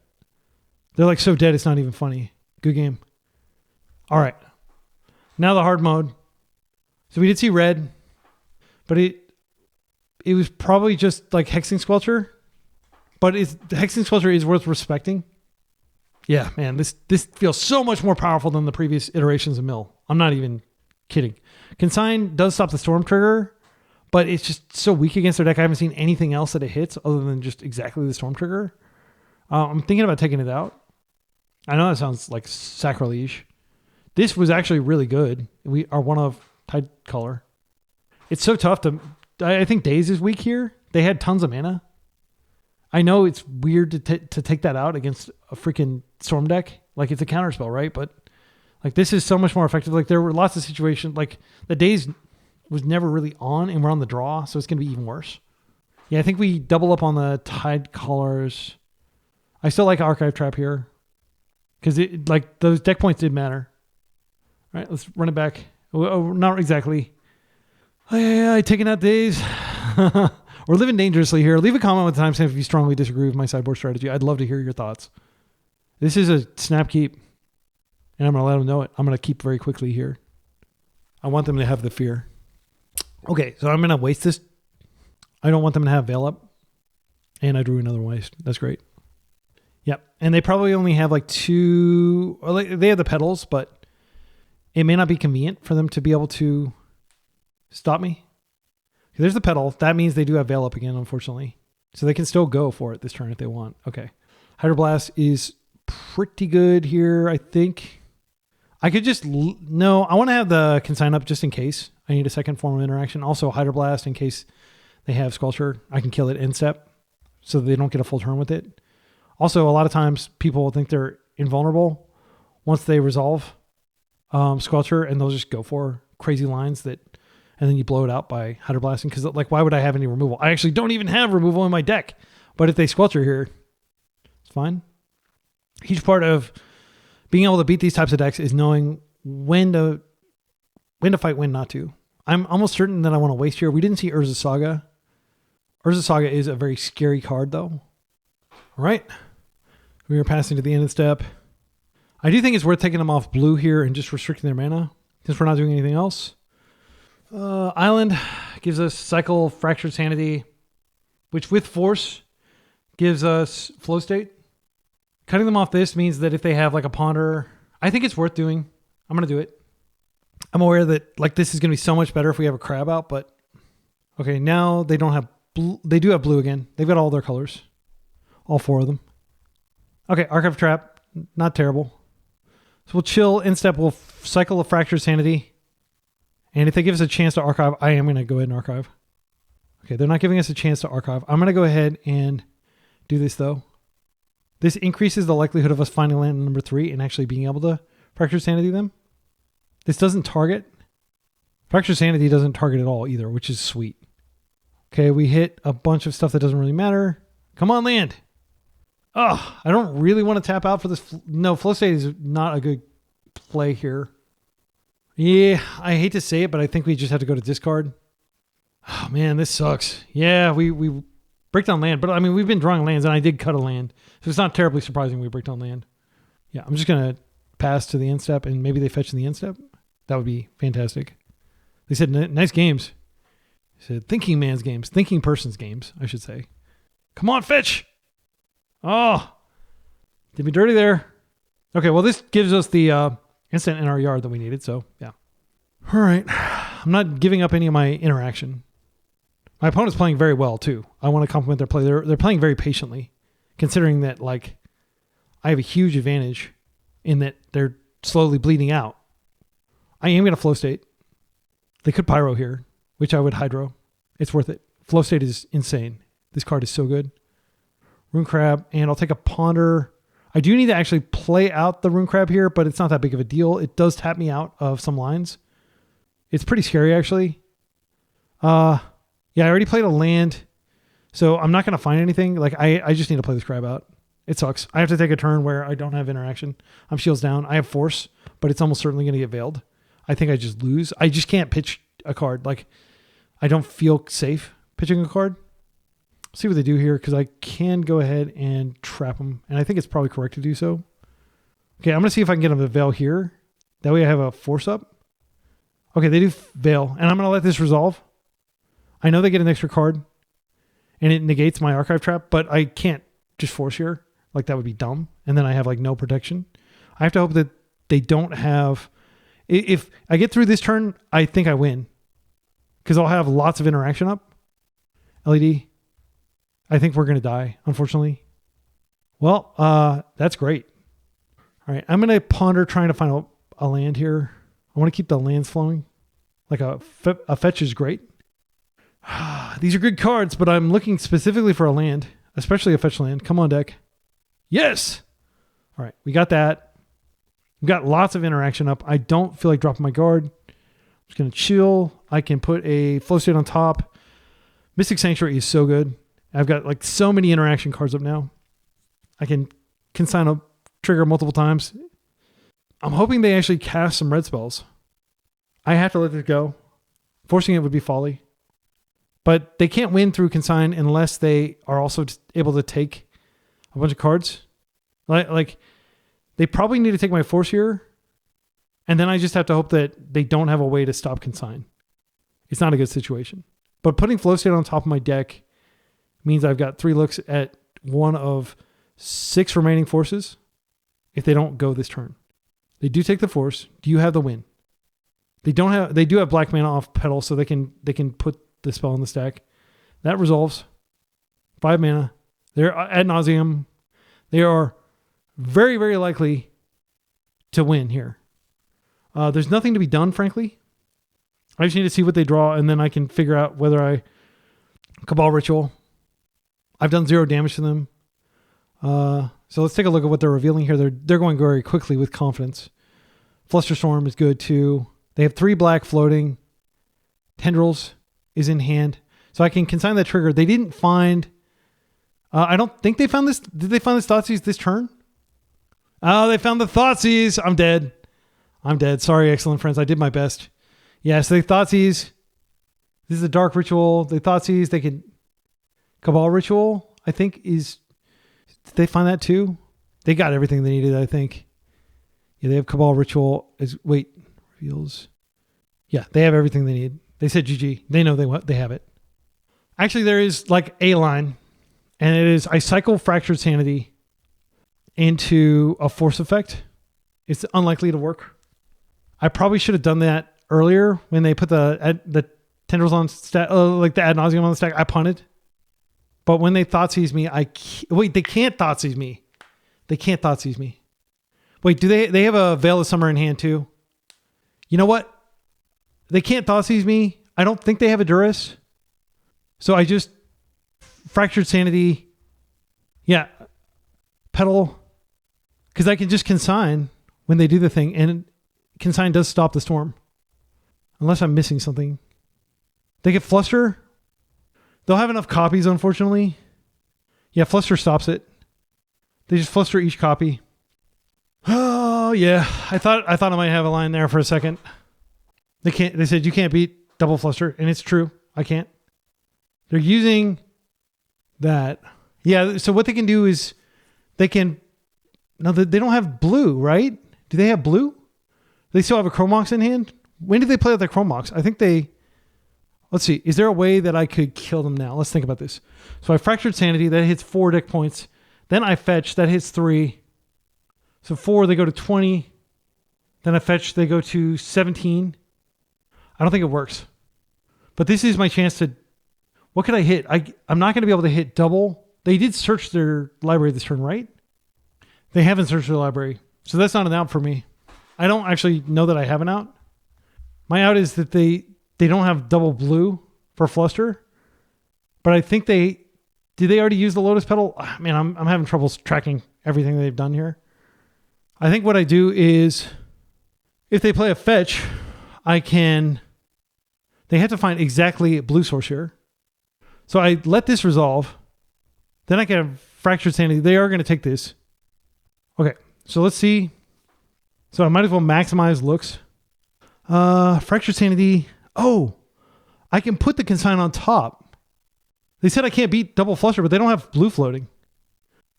They're like so dead it's not even funny. Good game. All right. Now the hard mode. So we did see red, but it was probably just like Hexing Squelcher. But the Hexing Squelcher is worth respecting. Yeah, man, this feels so much more powerful than the previous iterations of Mill. I'm not even kidding. Consign does stop the Storm trigger, but it's just so weak against their deck. I haven't seen anything else that it hits other than just exactly the Storm trigger. I'm thinking about taking it out. I know that sounds like sacrilege. This was actually really good. We are one of Tidecaller. It's so tough to... I think Daze is weak here. They had tons of mana. I know it's weird to take that out against a freaking Storm deck. Like, it's a counterspell, right? But, like, this is so much more effective. Like, there were lots of situations... Like, the Daze was never really on, and we're on the draw, so it's going to be even worse. Yeah, I think we double up on the Tidecallers. I still like Archive Trap here. Because, like, those deck points did matter. All right, let's run it back. Oh, not exactly. I taking out Daze. We're living dangerously here. Leave a comment with the timestamp if you strongly disagree with my sideboard strategy. I'd love to hear your thoughts. This is a snap keep, and I'm going to let them know it. I'm going to keep very quickly here. I want them to have the fear. Okay, so I'm going to waste this. I don't want them to have Veil up, and I drew another waste. That's great. Yep, and they probably only have like 2... They have the petals, but it may not be convenient for them to be able to stop me. There's the petal. That means they do have Veil up again, unfortunately. So they can still go for it this turn if they want. Okay. Hydroblast is pretty good here, I think. I could just... No, I want to have the Consign up just in case. I need a second form of interaction. Also, Hydroblast in case they have Sculpture. I can kill it end step so they don't get a full turn with it. Also, a lot of times people will think they're invulnerable once they resolve Sculpture, and they'll just go for crazy lines that... And then you blow it out by Hydroblasting. Because, like, why would I have any removal? I actually don't even have removal in my deck. But if they Squelcher here, it's fine. A huge part of being able to beat these types of decks is knowing when to fight, when not to. I'm almost certain that I want to waste here. We didn't see Urza Saga. Urza Saga is a very scary card, though. All right. We are passing to the end of the step. I do think it's worth taking them off blue here and just restricting their mana since we're not doing anything else. Island gives us Cycle Fractured Sanity, which with Force gives us Flow State. Cutting them off this means that if they have like a Ponder, I think it's worth doing. I'm going to do it. I'm aware that like this is going to be so much better if we have a Crab out, but okay, now they don't have blue. They do have blue again. They've got all their colors. All 4 of them. Okay, Archive Trap, not terrible. So we'll chill, end step, we'll cycle a Fractured Sanity. And if they give us a chance to archive, I am going to go ahead and archive. Okay, they're not giving us a chance to archive. I'm going to go ahead and do this, though. This increases the likelihood of us finding land number 3 and actually being able to Fracture Sanity them. This doesn't target. Fracture Sanity doesn't target at all either, which is sweet. Okay, we hit a bunch of stuff that doesn't really matter. Come on, land. Oh, I don't really want to tap out for this. No, flow state is not a good play here. Yeah, I hate to say it, but I think we just have to go to discard. Oh man, this sucks. Yeah, we break down land, but I mean, we've been drawing lands and I did cut a land. So it's not terribly surprising we break down land. Yeah, I'm just going to pass to the end step and maybe they fetch in the end step. That would be fantastic. They said, nice games. They said, thinking man's games. Thinking person's games, I should say. Come on, fetch. Oh, did me dirty there. Okay, well, this gives us the instant in our yard that we needed, so yeah. All right. I'm not giving up any of my interaction. My opponent's playing very well, too. I want to compliment their play. They're playing very patiently, considering that, like, I have a huge advantage in that they're slowly bleeding out. I am going to flow state. They could pyro here, which I would hydro. It's worth it. Flow state is insane. This card is so good. Rune Crab, and I'll take a Ponder. I do need to actually play out the Rune Crab here, but it's not that big of a deal. It does tap me out of some lines. It's pretty scary, actually. Yeah, I already played a land, so I'm not going to find anything. Like, I just need to play this Crab out. It sucks. I have to take a turn where I don't have interaction. I'm shields down. I have force, but it's almost certainly going to get veiled. I think I just lose. I just can't pitch a card. Like, I don't feel safe pitching a card. See what they do here, because I can go ahead and trap them, and I think it's probably correct to do so. Okay, I'm going to see if I can get them to veil here. That way I have a force up. Okay, they do veil, and I'm going to let this resolve. I know they get an extra card, and it negates my archive trap, but I can't just force here. Like, that would be dumb, and then I have, like, no protection. I have to hope that they don't have... If I get through this turn, I think I win, because I'll have lots of interaction up. LED... I think we're going to die, unfortunately. Well, that's great. All right, I'm going to ponder trying to find a land here. I want to keep the lands flowing. Like a fetch is great. These are good cards, but I'm looking specifically for a land, especially a fetch land. Come on, deck. Yes! All right, we got that. We've got lots of interaction up. I don't feel like dropping my guard. I'm just going to chill. I can put a flow state on top. Mystic Sanctuary is so good. I've got like so many interaction cards up now. I can consign a trigger multiple times. I'm hoping they actually cast some red spells. I have to let this go. Forcing it would be folly. But they can't win through consign unless they are also able to take a bunch of cards. Like they probably need to take my force here. And then I just have to hope that they don't have a way to stop consign. It's not a good situation. But putting flow state on top of my deck means I've got 3 looks at one of 6 remaining forces if they don't go this turn. They do take the force. Do you have the win? They do have black mana off pedal, so they can put the spell in the stack. That resolves. 5 mana. They're ad nauseum. They are very, very likely to win here. There's nothing to be done, frankly. I just need to see what they draw, and then I can figure out whether I Cabal Ritual. I've done 0 damage to them. So let's take a look at what they're revealing here. They're going very quickly with confidence. Flusterstorm is good too. They have 3 black floating. Tendrils is in hand. So I can consign that trigger. They didn't find... I don't think they found this. Did they find the Thoughtseize this turn? Oh, they found the Thoughtseize. I'm dead. Sorry, excellent friends. I did my best. Yeah, so they Thoughtseize. This is a dark ritual. They Thoughtseize. They could... Cabal Ritual, I think, is... Did they find that too? They got everything they needed, I think. Yeah, they have Cabal Ritual. Reveals. Yeah, they have everything they need. They said GG. They know they have it. Actually, there is like a line, and it is I cycle Fractured Sanity into a force effect. It's unlikely to work. I probably should have done that earlier when they put the tendrils on stack, like the ad nauseum on the stack. I punted. But when they Thoughtseize me, they can't Thoughtseize me. They can't Thoughtseize me. Wait, do they have a Veil of Summer in hand too? You know what? They can't Thoughtseize me. I don't think they have a Duress. So I just Fractured Sanity. Yeah. Pedal. Because I can just consign when they do the thing. And consign does stop the storm. Unless I'm missing something. They get Fluster. They'll have enough copies, unfortunately. Yeah, Fluster stops it. They just fluster each copy. Oh yeah, I thought I might have a line there for a second. They said you can't beat double fluster, and it's true. I can't. They're using that. Yeah, so what they can do is they can... No, they don't have blue, right? Do they have blue? They still have a Chromox in hand? When did they play with their Chromox? I think they... Let's see. Is there a way that I could kill them now? Let's think about this. So I Fractured Sanity. That hits 4 deck points. Then I fetch. That hits 3. So 4, they go to 20. Then I fetch. They go to 17. I don't think it works. But this is my chance to... What could I hit? I'm not going to be able to hit double. They did search their library this turn, right? They haven't searched their library. So that's not an out for me. I don't actually know that I have an out. My out is that they don't have double blue for fluster. But I think did they already use the Lotus Petal? Man, I'm having trouble tracking everything they've done here. I think what I do is if they play a fetch, they have to find exactly blue source here. So I let this resolve. Then I can have Fractured Sanity. They are going to take this. Okay, so let's see. So I might as well maximize looks. Fractured Sanity. Oh, I can put the consign on top. They said I can't beat double fluster, but they don't have blue floating.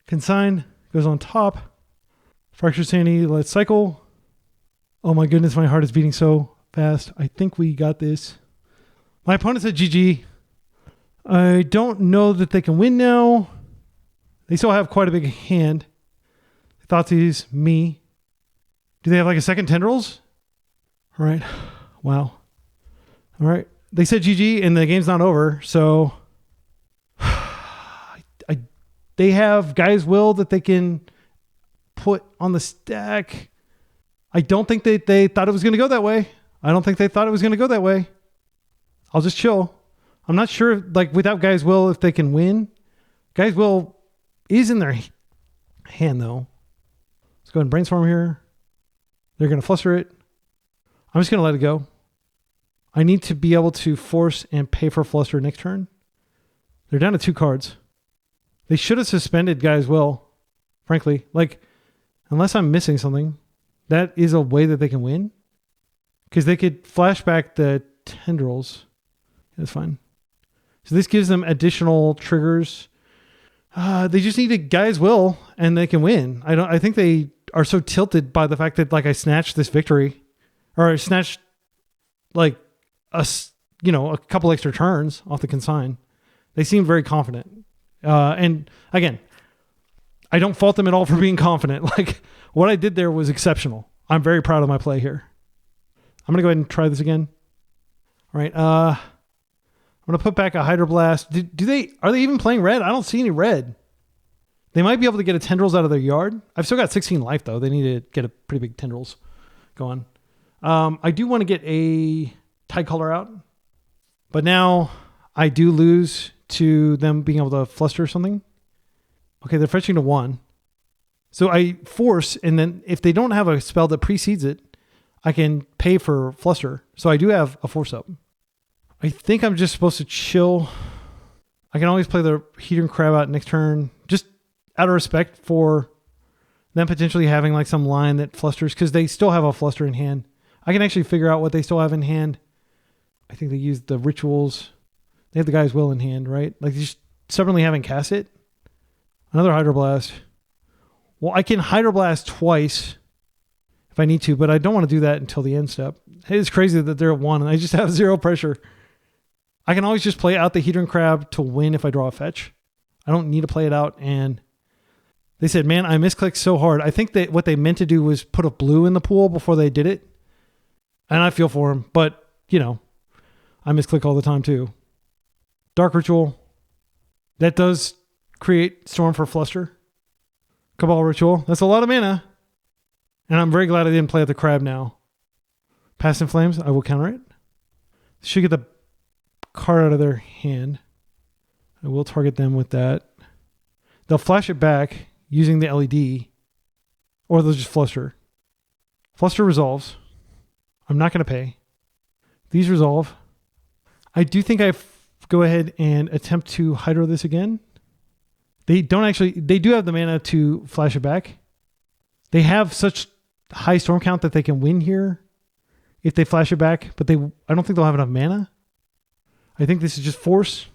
Consign goes on top. Fractured Sanity, let's cycle. Oh my goodness, my heart is beating so fast. I think we got this. My opponent said GG. I don't know that they can win now. They still have quite a big hand. Thoughtseize, me. Do they have like a second Tendrils? All right. Wow. All right. They said GG and the game's not over. So they have Guy's Will that they can put on the stack. I don't think they thought it was going to go that way. I don't think they thought it was going to go that way. I'll just chill. I'm not sure, like, without Guy's Will, if they can win. Guy's Will is in their hand, though. Let's go ahead and brainstorm here. They're going to fluster it. I'm just going to let it go. I need to be able to force and pay for fluster next turn. They're down to 2 cards. They should have suspended Guy's Will, frankly. Like, unless I'm missing something, that is a way that they can win. Because they could flash back the Tendrils. That's fine. So this gives them additional triggers. They just need a Guy's Will and they can win. I think they are so tilted by the fact that, like, I snatched this victory, or I snatched like a couple extra turns off the consign. They seem very confident. And again, I don't fault them at all for being confident. Like, what I did there was exceptional. I'm very proud of my play here. I'm going to go ahead and try this again. All right. I'm going to put back a Hydroblast. Are they even playing red? I don't see any red. They might be able to get a Tendrils out of their yard. I've still got 16 life, though. They need to get a pretty big Tendrils going. I do want to get a Tidecaller out. But now I do lose to them being able to fluster something. Okay, they're fetching to 1. So I force, and then if they don't have a spell that precedes it, I can pay for fluster. So I do have a force up. I think I'm just supposed to chill. I can always play the Hedron Crab out next turn, just out of respect for them potentially having like some line that flusters, because they still have a fluster in hand. I can actually figure out what they still have in hand. I think they used the rituals. They have the Guy's Will in hand, right? Like, just stubbornly haven't cast it. Another Hydroblast. Well, I can Hydroblast twice if I need to, but I don't want to do that until the end step. It's crazy that they're at 1 and I just have 0 pressure. I can always just play out the Hedron Crab to win if I draw a fetch. I don't need to play it out. And they said, man, I misclicked so hard. I think that what they meant to do was put a blue in the pool before they did it. And I feel for them, but I misclick all the time too. Dark Ritual. That does create Storm for fluster. Cabal Ritual. That's a lot of mana. And I'm very glad I didn't play at the crab now. Past in Flames. I will counter it. Should get the card out of their hand. I will target them with that. They'll flash it back using the LED. Or they'll just fluster. Fluster resolves. I'm not going to pay. These resolve. I do think I go ahead and attempt to Hydro this again. They don't actually, they do have the mana to flash it back. They have such high storm count that they can win here if they flash it back, but I don't think they'll have enough mana. I think this is just force.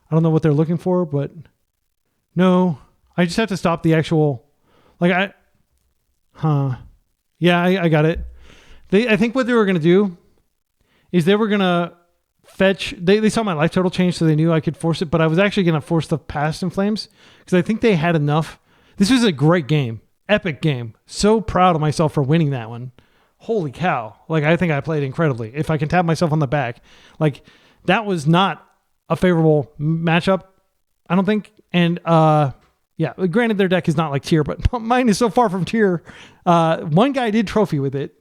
I don't know what they're looking for, but no, I just have to stop the actual, like yeah, I got it. I think what they were going to do is they were going to fetch, they saw my life total change, so they knew I could force it, but I was actually going to force the Past in Flames because I think they had enough. This was a great game. Epic game. So proud of myself for winning that one. Holy cow. Like, I think I played incredibly. If I can tap myself on the back. Like, that was not a favorable matchup, I don't think. And, yeah, granted their deck is not like tier, but mine is so far from tier. One guy did trophy with it.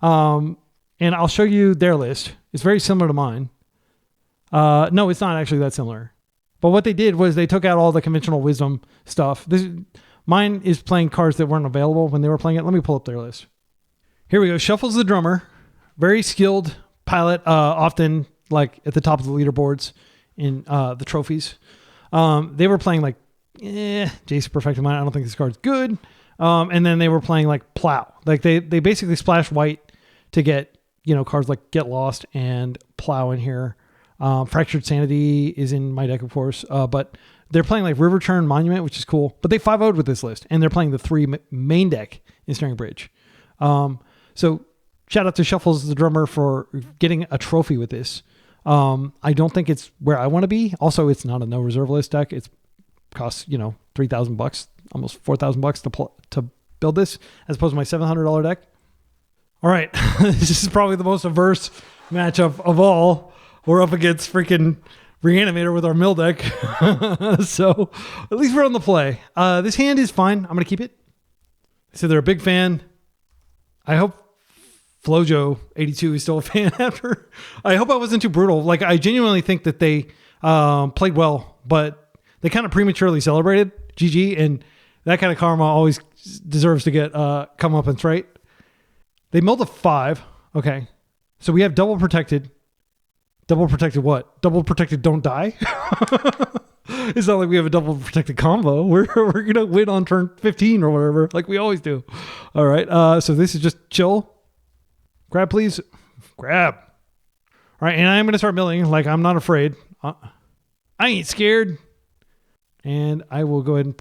And I'll show you their list. It's very similar to mine. No, it's not actually that similar. But what they did was they took out all the conventional wisdom stuff. Mine is playing cards that weren't available when they were playing it. Let me pull up their list. Here we go. Shuffles the drummer. Very skilled pilot, often like at the top of the leaderboards in the trophies. They were playing like, Jason Perfected Mine. I don't think this card's good. And then they were playing like Plow. Like they basically splash white to get, cards like Get Lost and Plow in here. Fractured Sanity is in my deck, of course. But they're playing like River Churn Monument, which is cool. But they 5-0'd with this list. And they're playing the 3 main deck in Snaring Bridge. So shout out to Shuffles the Drummer for getting a trophy with this. I don't think it's where I want to be. Also, it's not a no reserve list deck. It costs, $3,000, almost $4,000 to build this, as opposed to my $700 deck. All right. This is probably the most averse matchup of all. We're up against freaking Reanimator with our mill deck. So at least we're on the play. This hand is fine. I'm going to keep it. So they're a big fan. I hope Flojo82 is still a fan after. I hope I wasn't too brutal. Like, I genuinely think that they played well, but they kind of prematurely celebrated GG, and that kind of karma always deserves to get comeuppance, right? They milled a 5. Okay. So we have double protected. Double protected what? Double protected don't die? It's not like we have a double protected combo. We're going to win on turn 15 or whatever, like we always do. All right. So this is just chill. Grab, please. Grab. All right. And I'm going to start milling. Like, I'm not afraid. I ain't scared. And I will go ahead and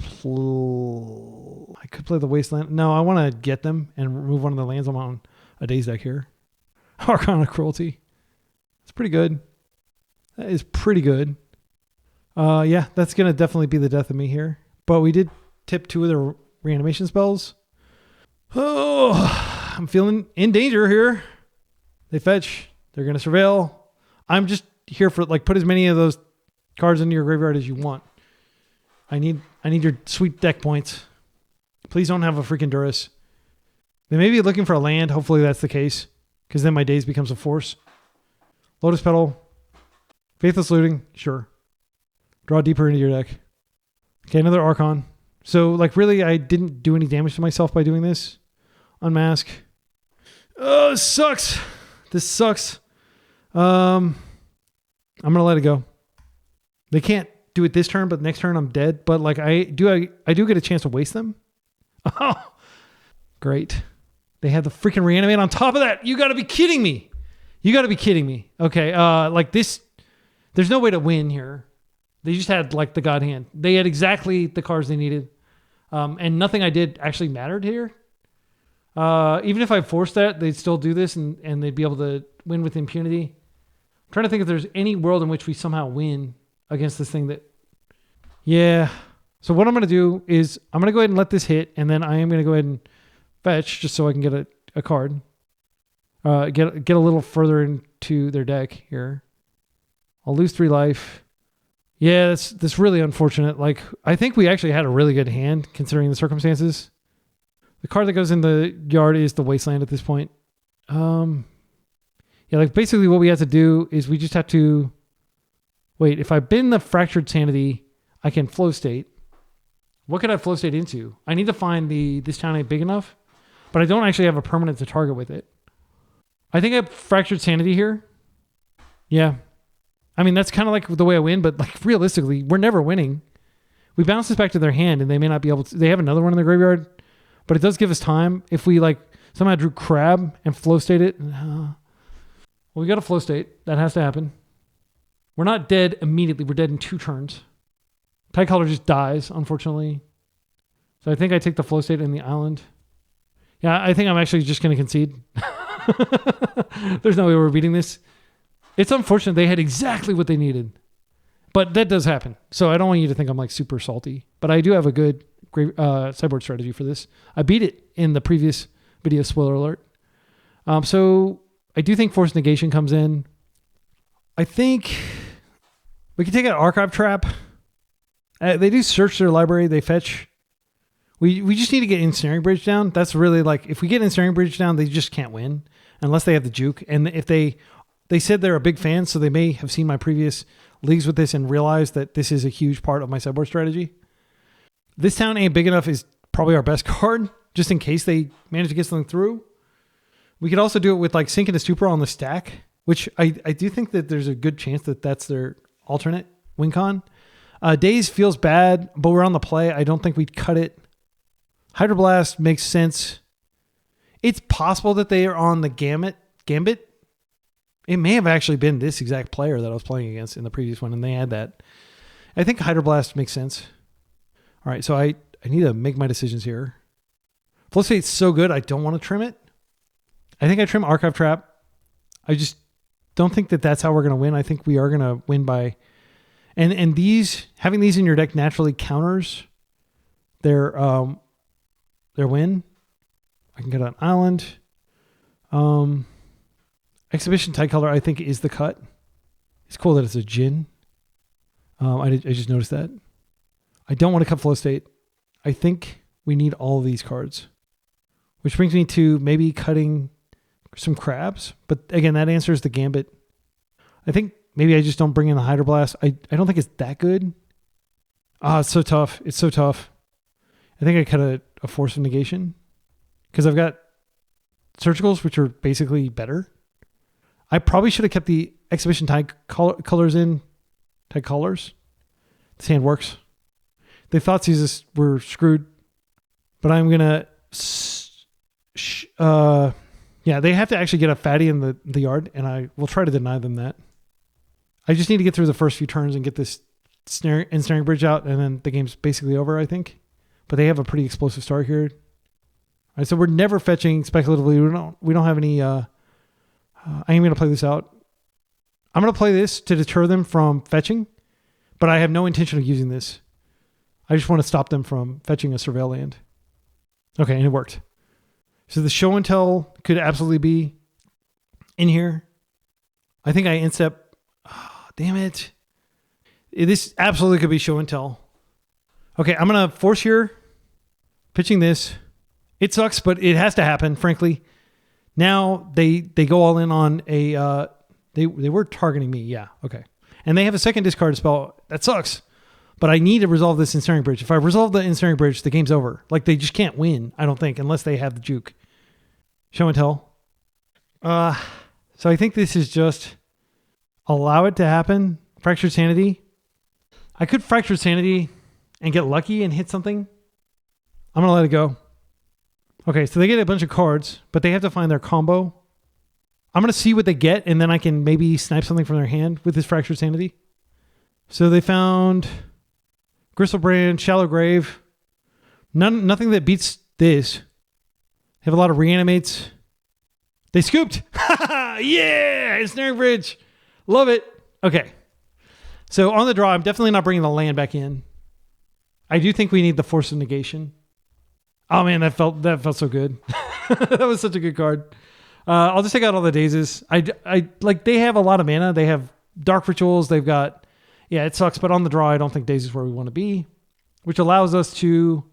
I could play the Wasteland. No, I want to get them and remove one of the lands. I'm on a Daze deck here. Arcana Cruelty. It's pretty good. That is pretty good. Yeah, that's going to definitely be the death of me here. But we did tip 2 of the reanimation spells. Oh, I'm feeling in danger here. They fetch. They're going to surveil. I'm just here for, like, put as many of those cards into your graveyard as you want. I need your sweet deck points. Please don't have a freaking Durus. They may be looking for a land. Hopefully that's the case, because then my Daze becomes a force. Lotus Petal. Faithless Looting. Sure. Draw deeper into your deck. Okay, another Archon. So, like, really, I didn't do any damage to myself by doing this. Unmask. Oh, this sucks. This sucks. I'm going to let it go. They can't do it this turn, but next turn I'm dead. But, like, I do get a chance to waste them. Oh, great. They had the freaking Reanimate on top of that. You got to be kidding me. You got to be kidding me. Okay, like this, there's no way to win here. They just had, like, the God Hand. They had exactly the cards they needed. And nothing I did actually mattered here. Even if I forced that, they'd still do this and they'd be able to win with impunity. I'm trying to think if there's any world in which we somehow win against this thing that... Yeah. So what I'm going to do is I'm going to go ahead and let this hit, and then I am going to go ahead and fetch just so I can get a card. Get a little further into their deck here. I'll lose 3 life. Yeah, that's really unfortunate. Like, I think we actually had a really good hand considering the circumstances. The card that goes in the yard is the Wasteland at this point. Yeah, like basically what we have to do is we just have to wait. If I bin the Fractured Sanity, I can flow state. What could I flow state into? I need to find this town ain't big enough, but I don't actually have a permanent to target with it. I think I have Fractured Sanity here. Yeah. I mean, that's kind of like the way I win, but, like, realistically, we're never winning. We bounce this back to their hand, and they may not be able to. They have another one in their graveyard, but it does give us time. If we like somehow drew crab and flow state it, well, we got a flow state. That has to happen. We're not dead immediately. We're dead in 2 turns. Tidecaller just dies, unfortunately. So I think I take the flow state in the island. Yeah, I think I'm actually just going to concede. There's no way we're beating this. It's unfortunate. They had exactly what they needed. But that does happen. So I don't want you to think I'm like super salty. But I do have a good sideboard strategy for this. I beat it in the previous video, spoiler alert. So I do think Force Negation comes in. I think we can take out Archive Trap. They do search their library. They fetch. We just need to get Ensnaring Bridge down. That's really like, if we get Ensnaring Bridge down, they just can't win unless they have the juke. And if they said they're a big fan, so they may have seen my previous leagues with this and realized that this is a huge part of my sideboard strategy. This town ain't big enough is probably our best card, just in case they manage to get something through. We could also do it with like Sink into Stupor on the stack, which I do think that there's a good chance that that's their alternate win con. Daze feels bad, but we're on the play. I don't think we'd cut it. Hydroblast makes sense. It's possible that they are on the Gambit. It may have actually been this exact player that I was playing against in the previous one, and they had that. I think Hydroblast makes sense. All right, so I need to make my decisions here. Flow State's so good, I don't want to trim it. I think I trim Archive Trap. I just don't think that that's how we're going to win. I think we are going to win by... And having these in your deck naturally counters their win. I can get an island. Exhibition Tidecaller, I think, is the cut. It's cool that it's a Djinn. I just noticed that. I don't want to cut Flow State. I think we need all of these cards. Which brings me to maybe cutting some crabs. But again, that answers the Gambit. I think maybe I just don't bring in the Hydroblast. I don't think it's that good. It's so tough. It's so tough. I think I cut a Force of Negation. Because I've got Surgicals, which are basically better. I probably should have kept the Exhibition Tidecolors in. Tidecolors. This hand works. They thought Caesars were screwed. But I'm going to... yeah, they have to actually get a fatty in the yard. And I will try to deny them that. I just need to get through the first few turns and get this Ensnaring Bridge out. And then the game's basically over, I think. But they have a pretty explosive start here. All right, so we're never fetching speculatively. We don't have any... I am going to play this out. I'm going to play this to deter them from fetching, but I have no intention of using this. I just want to stop them from fetching a Surveil land. Okay, and it worked. So the Show and Tell could absolutely be in here. I think I instep... Oh, damn it. This absolutely could be Show and Tell. Okay, I'm going to force here. Pitching this. It sucks, but it has to happen, frankly. Now they go all in on a... They were targeting me, yeah, okay. And they have a second discard spell. That sucks. But I need to resolve this Ensnaring Bridge. If I resolve the Ensnaring Bridge, the game's over. Like, they just can't win, I don't think, unless they have the juke. Show and Tell. So I think this is just... Allow it to happen. Fractured Sanity. I could Fractured Sanity and get lucky and hit something. I'm going to let it go. Okay, so they get a bunch of cards, but they have to find their combo. I'm going to see what they get, and then I can maybe snipe something from their hand with this Fractured Sanity. So they found Gristlebrand, Shallow Grave. Nothing that beats this. They have a lot of reanimates. They scooped. Yeah! Ensnaring Bridge. Love it. Okay. So on the draw, I'm definitely not bringing the land back in. I do think we need the Force of Negation. Oh man, that felt so good. That was such a good card. I'll just take out all the dazes. I like, they have a lot of mana. They have Dark Rituals. They've got, yeah, it sucks, but on the draw, I don't think dazes is where we want to be, which allows us to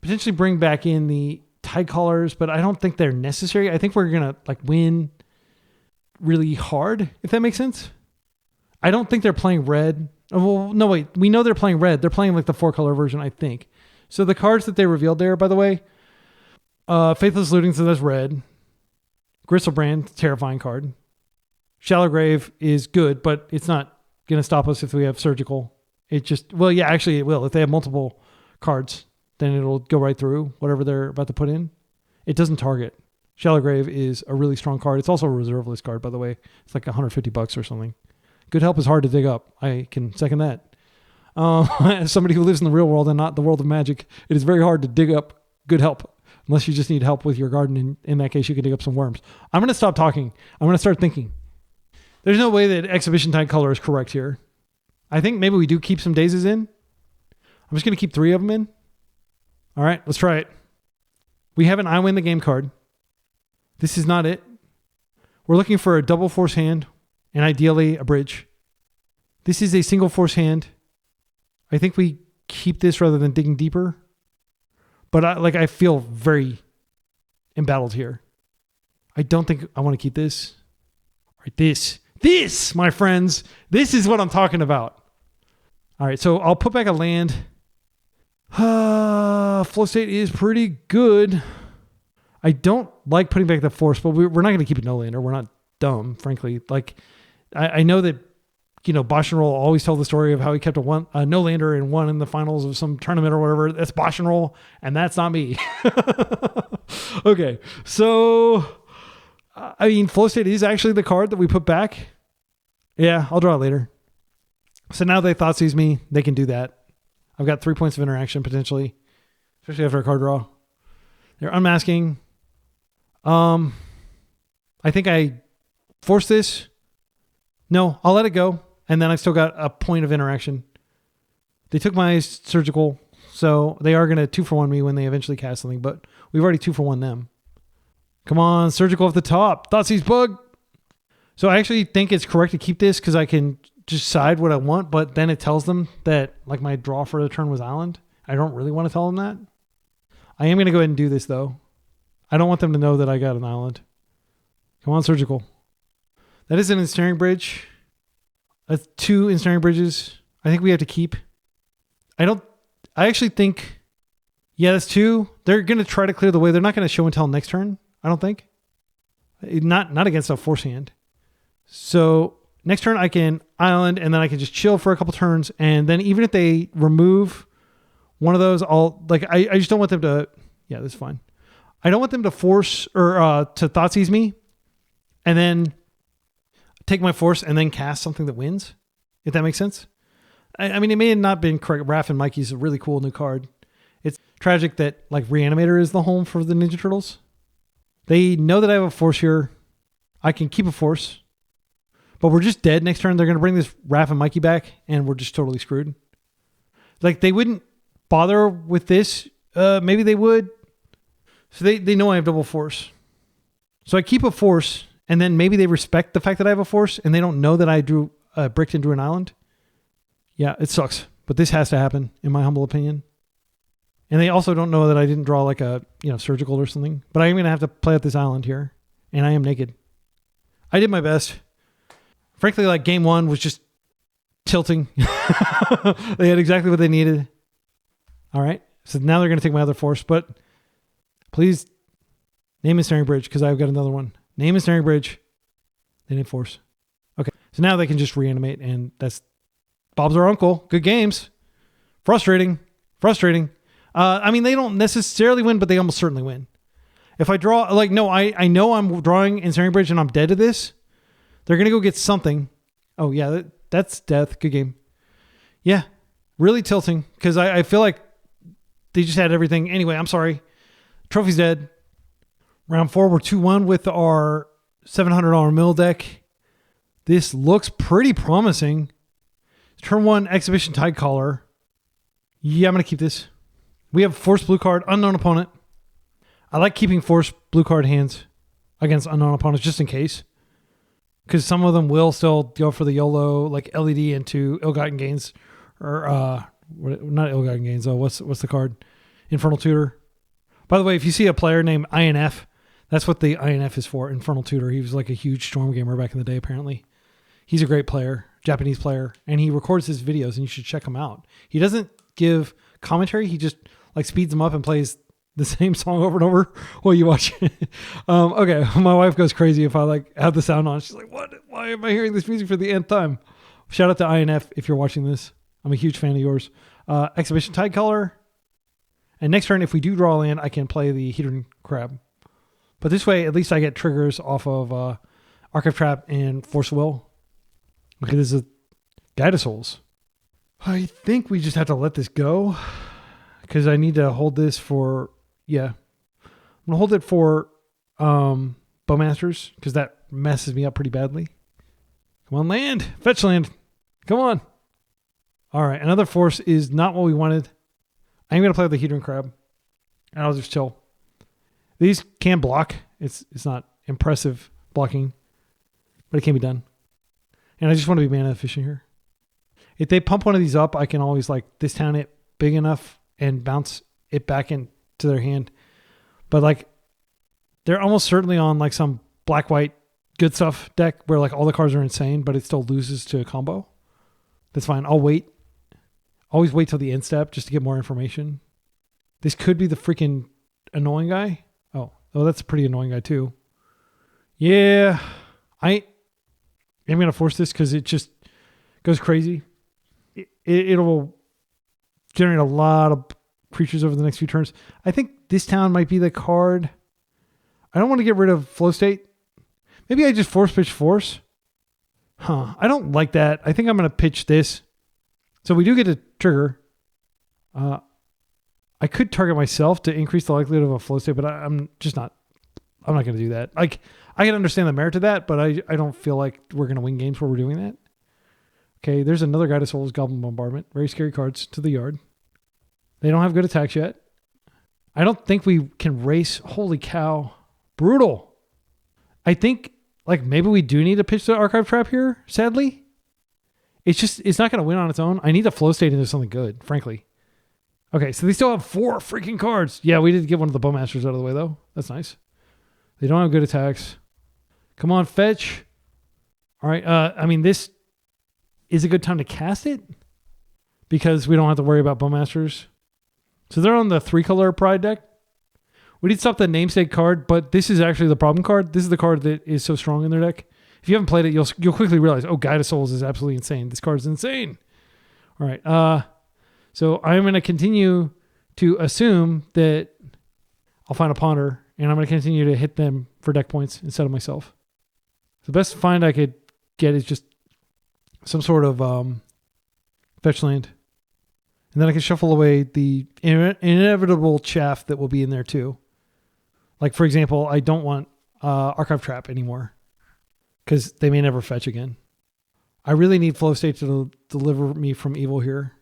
potentially bring back in the Tidecallers, but I don't think they're necessary. I think we're going to like win really hard, if that makes sense. I don't think they're playing red. Oh, well, no, wait. We know they're playing red. They're playing like the 4-color version, I think. So the cards that they revealed there, by the way, Faithless Looting, so that's red. Gristlebrand, terrifying card. Shallow Grave is good, but it's not going to stop us if we have Surgical. It just, well, yeah, actually it will. If they have multiple cards, then it'll go right through whatever they're about to put in. It doesn't target. Shallow Grave is a really strong card. It's also a reserve list card, by the way. It's like $150 or something. Good Help is hard to dig up. I can second that. As somebody who lives in the real world and not the world of Magic, it is very hard to dig up Good Help unless you just need help with your garden. In that case, you can dig up some worms. I'm going to stop talking. I'm going to start thinking. There's no way that Exhibition Tidecaller is correct here. I think maybe we do keep some dazes in. I'm just going to keep 3 of them in. All right, let's try it. We have an I Win the Game card. This is not it. We're looking for a double force hand and ideally a bridge. This is a single force hand. I think we keep this rather than digging deeper. But I feel very embattled here. I don't think I want to keep this. All right, this, my friends, this is what I'm talking about. All right, so I'll put back a land. Flow state is pretty good. I don't like putting back the force, but we're not going to keep a no-lander. We're not dumb, frankly. Like, I know that, Bosch and Roll always tell the story of how he kept a no-lander and won in the finals of some tournament or whatever. That's Bosch and Roll, and that's not me. Okay, so, Flow State is actually the card that we put back. Yeah, I'll draw it later. So now they Thoughtseize me. They can do that. I've got 3 points of interaction, potentially, especially after a card draw. They're unmasking. I think I force this. No, I'll let it go. And then I've still got a point of interaction. They took my surgical, so they are going to 2-for-1 me when they eventually cast something, but we've already 2-for-1 them. Come on, surgical off the top. Thoughtseize bug. So I actually think it's correct to keep this because I can just decide what I want, but then it tells them that my draw for the turn was island. I don't really want to tell them that. I am going to go ahead and do this, though. I don't want them to know that I got an island. Come on, surgical. That is an ensnaring bridge. That's 2 ensnaring bridges. I think we have to keep. I actually think, yeah, that's 2. They're going to try to clear the way. They're not going to show and tell next turn, I don't think. Not against a force hand. So next turn I can island, and then I can just chill for a couple turns. And then even if they remove one of those, I just don't want them to, yeah, that's fine. I don't want them to force or to Thoughtseize me and then take my force and then cast something that wins, if that makes sense. It may have not been correct. Raph and Mikey's a really cool new card. It's tragic that Reanimator is the home for the Ninja Turtles. They know that I have a force here. I can keep a force, but we're just dead next turn. They're going to bring this Raph and Mikey back, and we're just totally screwed. They wouldn't bother with this. Maybe they would. So they know I have double force. So I keep a force, and then maybe they respect the fact that I have a force, and they don't know that I drew bricked into an island. Yeah, it sucks, but this has to happen, in my humble opinion. And they also don't know that I didn't draw a surgical or something. But I am going to have to play out this island here, and I am naked. I did my best. Frankly, game 1 was just tilting. They had exactly what they needed. All right, so now they're going to take my other force, but please name Ensnaring Bridge, because I've got another one. Name Ensnaring Bridge. They need force. Okay, so now they can just reanimate, and that's Bob's our uncle. Good games. Frustrating. They don't necessarily win, but they almost certainly win. If I draw, I know I'm drawing Ensnaring Bridge and I'm dead to this. They're going to go get something. Oh, yeah, that's death. Good game. Yeah, really tilting, because I feel like they just had everything. Anyway, I'm sorry. Trophy's dead. Round 4, we're 2-1 with our $700 mill deck. This looks pretty promising. Turn 1, Exhibition Tidecaller. Yeah, I'm going to keep this. We have Force blue card, unknown opponent. I like keeping Force blue card hands against unknown opponents just in case. Because some of them will still go for the YOLO, like LED into ill-gotten gains. Or, not ill-gotten gains, though. What's the card? Infernal Tutor. By the way, if you see a player named INF, that's what the INF is for, Infernal Tutor. He was a huge Storm gamer back in the day, apparently. He's a great player, Japanese player, and he records his videos, and you should check him out. He doesn't give commentary. He just speeds them up and plays the same song over and over while you watch it. Okay, my wife goes crazy if I have the sound on. She's like, "What? Why am I hearing this music for the nth time?" Shout out to INF if you're watching this. I'm a huge fan of yours. Exhibition Tidecaller. And next turn, if we do draw land, I can play the Hedron Crab. But this way, at least I get triggers off of Archive Trap and Force Will. Okay, this is a Guide of Souls. I think we just have to let this go because I need to hold this for, yeah. I'm going to hold it for Bowmasters because that messes me up pretty badly. Come on, land. Fetch land. Come on. All right, another force is not what we wanted. I'm going to play with the Hedron Crab and I'll just chill. These can block. It's not impressive blocking, but it can be done. And I just want to be mana efficient here. If they pump one of these up, I can always like discount it big enough and bounce it back into their hand. But like they're almost certainly on like some black-white good stuff deck where like all the cards are insane, but it still loses to a combo. That's fine. I'll wait. Always wait till the end step just to get more information. This could be the freaking annoying guy. Oh, that's a pretty annoying guy too. Yeah, I am going to force this because it just goes crazy. It'll generate a lot of creatures over the next few turns. I think this town might be the card. I don't want to get rid of flow state. Maybe I just pitch force. I don't like that. I think I'm going to pitch this. So we do get a trigger. I could target myself to increase the likelihood of a flow state, but I'm not going to do that. Like I can understand the merit of that, but I don't feel like we're going to win games where we're doing that. Okay, there's another Guide of Souls, Goblin Bombardment. Very scary cards to the yard. They don't have good attacks yet. I don't think we can race. Holy cow. Brutal. I think like maybe we do need to pitch the Archive Trap here, sadly. It's not going to win on its own. I need to flow state into something good, frankly. Okay, so they still have 4 freaking cards. Yeah, we did get one of the Bowmasters out of the way, though. That's nice. They don't have good attacks. Come on, fetch. All right, I mean, this is a good time to cast it because we don't have to worry about Bowmasters. So they're on the 3-color Pride deck. We did stop the namesake card, but this is actually the problem card. This is the card that is so strong in their deck. If you haven't played it, you'll quickly realize, oh, Guide of Souls is absolutely insane. This card is insane. All right, so I'm going to continue to assume that I'll find a Ponder, and I'm going to continue to hit them for deck points instead of myself. The best find I could get is just some sort of fetch land. And then I can shuffle away the inevitable chaff that will be in there too. Like, for example, I don't want Archive Trap anymore because they may never fetch again. I really need flow state to deliver me from evil here.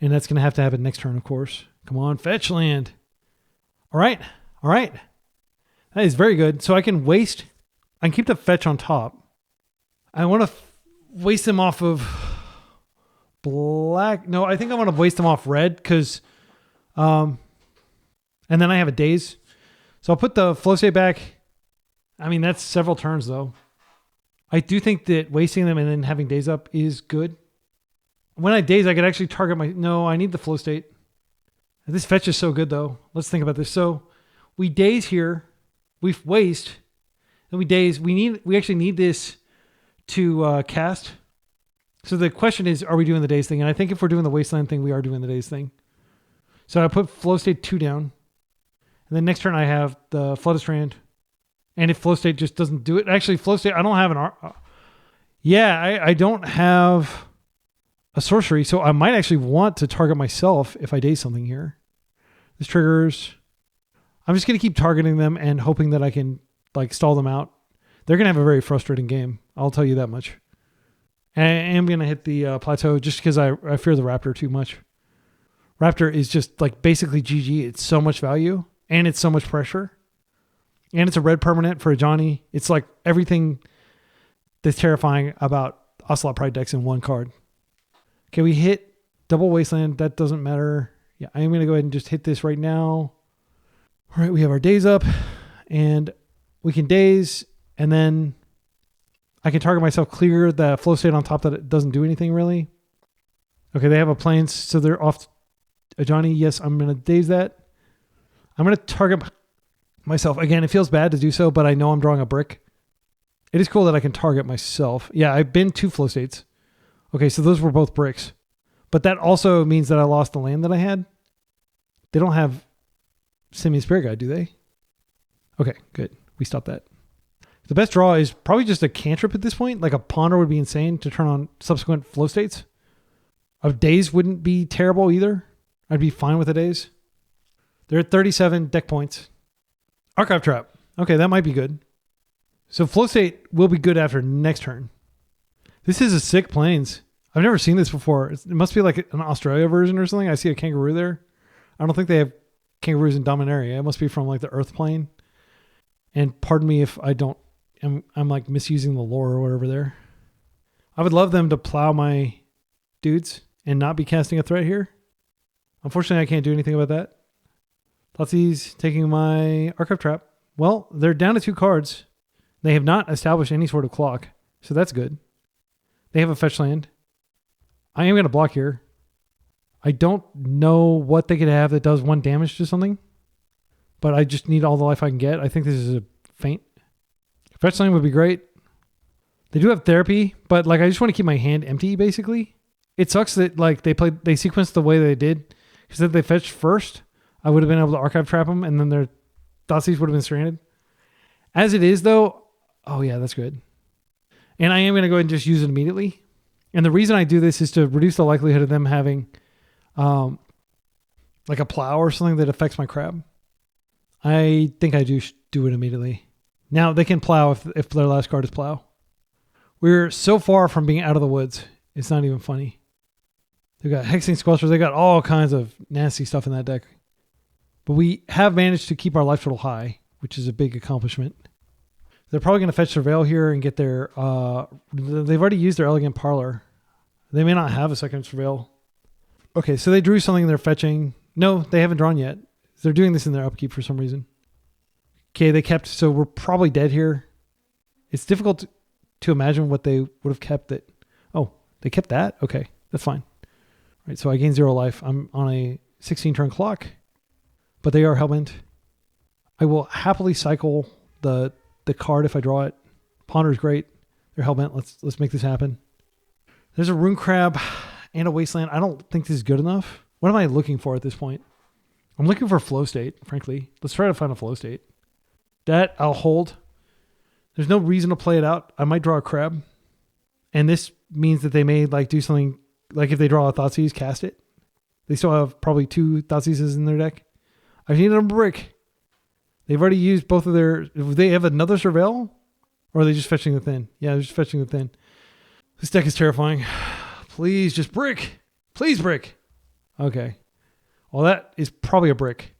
And that's going to happen next turn, of course. Come on, fetch land. All right. That is very good. So I can keep the fetch on top. I want to waste them off of black. No, I think I want to waste them off red because, and then I have a daze. So I'll put the flow state back. I mean, that's several turns though. I do think that wasting them and then having daze up is good. When I daze, I could actually target no, I need the flow state. This fetch is so good though. Let's think about this. So we daze here, we waste, then we daze. We actually need this to cast. So the question is, are we doing the daze thing? And I think if we're doing the Wasteland thing, we are doing the daze thing. So I put flow state 2 down. And then next turn I have the Flooded Strand. And if flow state just doesn't do it, actually flow state, I don't have I don't have a sorcery. So I might actually want to target myself if I daze something here. This triggers. I'm just going to keep targeting them and hoping that I can like stall them out. They're going to have a very frustrating game. I'll tell you that much. And I am going to hit the plateau just because I fear the Raptor too much. Raptor is just like basically GG. It's so much value and it's so much pressure. And it's a red permanent for a Johnny. It's like everything that's terrifying about Ocelot Pride decks in one card. Okay, we hit double Wasteland. That doesn't matter. Yeah, I am going to go ahead and just hit this right now. All right, we have our daze up. And we can daze. And then I can target myself, clear the flow state on top that it doesn't do anything really. Okay, they have a plains, so they're off a Johnny. Yes, I'm going to daze that. I'm going to target myself. Again, it feels bad to do so, but I know I'm drawing a brick. It is cool that I can target myself. Yeah, I've been 2 flow states. Okay, so those were both bricks. But that also means that I lost the land that I had. They don't have Simian Spirit Guide, do they? Okay, good. We stopped that. The best draw is probably just a cantrip at this point. Like a Ponder would be insane to turn on subsequent flow states. A Daze wouldn't be terrible either. I'd be fine with a Daze. They're at 37 deck points. Archive Trap. Okay, that might be good. So flow state will be good after next turn. This is a sick plains. I've never seen this before. It must be like an Australia version or something. I see a kangaroo there. I don't think they have kangaroos in Dominaria. It must be from like the Earth plane. And pardon me if I don't, I'm like misusing the lore or whatever there. I would love them to plow my dudes and not be casting a threat here. Unfortunately, I can't do anything about that. Thoughtseize taking my Archive Trap. Well, they're down to 2 cards. They have not established any sort of clock, so that's good. They have a fetch land. I am going to block here. I don't know what they could have that does 1 damage to something, but I just need all the life I can get. I think this is a feint. Fetch land would be great. They do have therapy, but like I just want to keep my hand empty, basically. It sucks that like they sequenced the way they did, because if they fetched first, I would have been able to Archive Trap them, and then their Thoughtseize would have been stranded. As it is, though, oh yeah, that's good. And I am going to go ahead and just use it immediately. And the reason I do this is to reduce the likelihood of them having like a plow or something that affects my crab. I think I do it immediately. Now, they can plow if their last card is plow. We're so far from being out of the woods, it's not even funny. They've got Hexing Squelchers. They got all kinds of nasty stuff in that deck. But we have managed to keep our life total high, which is a big accomplishment. They're probably going to fetch Surveil here and get their... they've already used their Elegant Parlor. They may not have a second Surveil. Okay, so they drew something they're fetching. No, they haven't drawn yet. They're doing this in their upkeep for some reason. Okay, they kept... So we're probably dead here. It's difficult to imagine what they would have kept that... Oh, they kept that? Okay, that's fine. All right, so I gain 0 life. I'm on a 16-turn clock, but they are Hellbent. I will happily cycle the card if I draw it. Ponder is great. They're Hellbent. Let's make this happen. There's a Rune Crab and a Wasteland. I don't think this is good enough. What am I looking for at this point? I'm looking for a flow state, frankly. Let's try to find a flow state. That I'll hold. There's no reason to play it out. I might draw a crab. And this means that they may like do something, like if they draw a Thoughtseize, cast it. They still have probably 2 Thoughtseizes in their deck. I need a brick. They've already used both of their... Do they have another Surveil? Or are they just fetching the thin? Yeah, they're just fetching the thin. This deck is terrifying. Please, just brick. Please, brick. Okay. Well, that is probably a brick.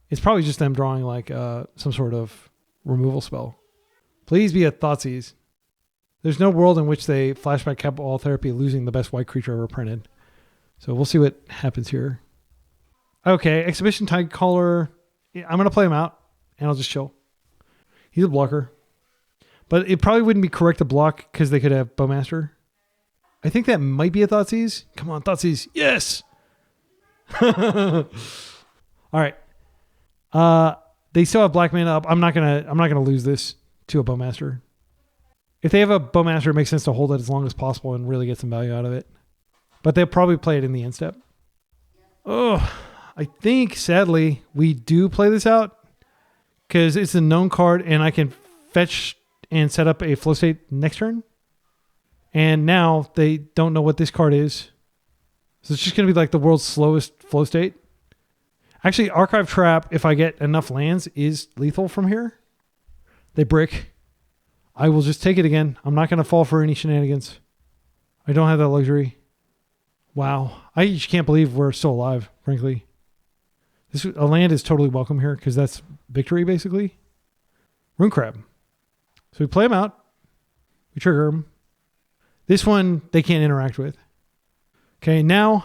It's probably just them drawing like some sort of removal spell. Please be a Thoughtseize. There's no world in which they flashback Capital Therapy losing the best white creature ever printed. So we'll see what happens here. Okay, Exhibition Tidecaller. I'm going to play him out, and I'll just chill. He's a blocker. But it probably wouldn't be correct to block because they could have Bowmaster. I think that might be a Thoughtseize. Come on, Thoughtseize. Yes! All right. They still have black mana up. I'm not gonna lose this to a Bowmaster. If they have a Bowmaster, it makes sense to hold it as long as possible and really get some value out of it. But they'll probably play it in the end step. Oh, I think, sadly, we do play this out because it's a known card and I can fetch and set up a flow state next turn. And now they don't know what this card is. So it's just going to be like the world's slowest flow state. Actually, Archive Trap, if I get enough lands, is lethal from here. They brick. I will just take it again. I'm not going to fall for any shenanigans. I don't have that luxury. Wow. I just can't believe we're still alive, frankly. A land is totally welcome here because that's victory, basically. Rune Crab. So we play them out. We trigger them. This one, they can't interact with. Okay, now,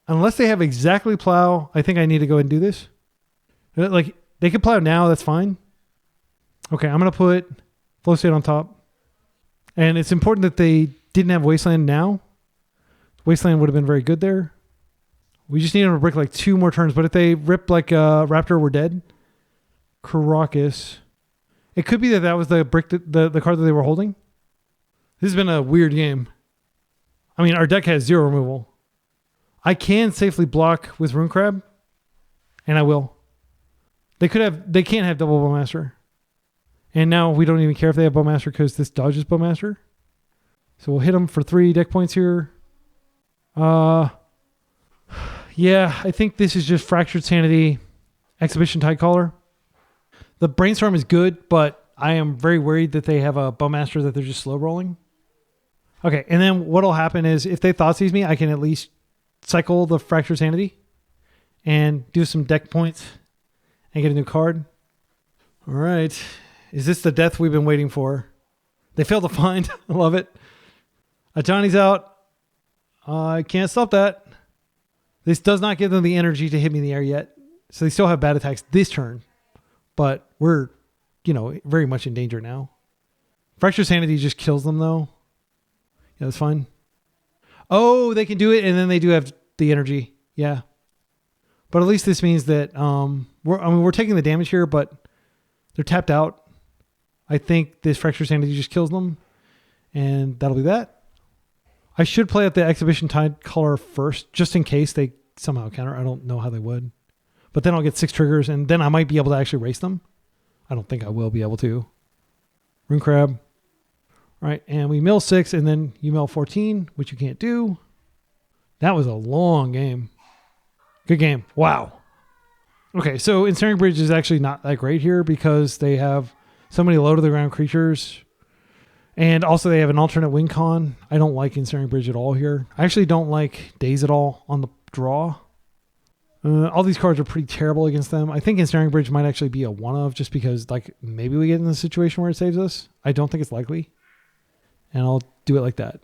unless they have exactly plow, I think I need to go ahead and do this. Like, they can plow now, that's fine. Okay, I'm going to put flow state on top. And it's important that they didn't have Wasteland now. Wasteland would have been very good there. We just need them to brick like 2 more turns. But if they rip like Raptor, we're dead. Caracas. It could be that was the brick, the card that they were holding. This has been a weird game. I mean, our deck has 0 removal. I can safely block with Rune Crab, and I will. They can't have double Bowmaster. And now we don't even care if they have Bowmaster because this dodges Bowmaster. So we'll hit them for 3 deck points here. Yeah, I think this is just Fractured Sanity, Exhibition Tidecaller. The Brainstorm is good, but I am very worried that they have a Bowmaster that they're just slow rolling. Okay, and then what'll happen is if they Thoughtseize me, I can at least cycle the Fractured Sanity and do some deck points and get a new card. All right. Is this the death we've been waiting for? They failed to find. I love it. Ajani's out. I can't stop that. This does not give them the energy to hit me in the air yet. So they still have bad attacks this turn. But we're, very much in danger now. Fractured Sanity just kills them though. Yeah, that's fine. Oh, they can do it and then they do have the energy. Yeah. But at least this means that we're taking the damage here, but they're tapped out. I think this Fractured Sanity just kills them. And that'll be that. I should play out the Exhibition Tidecaller first, just in case they somehow counter. I don't know how they would. But then I'll get 6 triggers, and then I might be able to actually race them. I don't think I will be able to. Rune Crab. All right, and we mill 6, and then you mill 14, which you can't do. That was a long game. Good game. Wow. Okay, so Ensnaring Bridge is actually not that great here because they have so many low-to-the-ground creatures. And also they have an alternate win con. I don't like Ensnaring Bridge at all here. I actually don't like Daze at all on the draw. All these cards are pretty terrible against them. I think Ensnaring Bridge might actually be a one-of just because maybe we get in a situation where it saves us. I don't think it's likely. And I'll do it like that.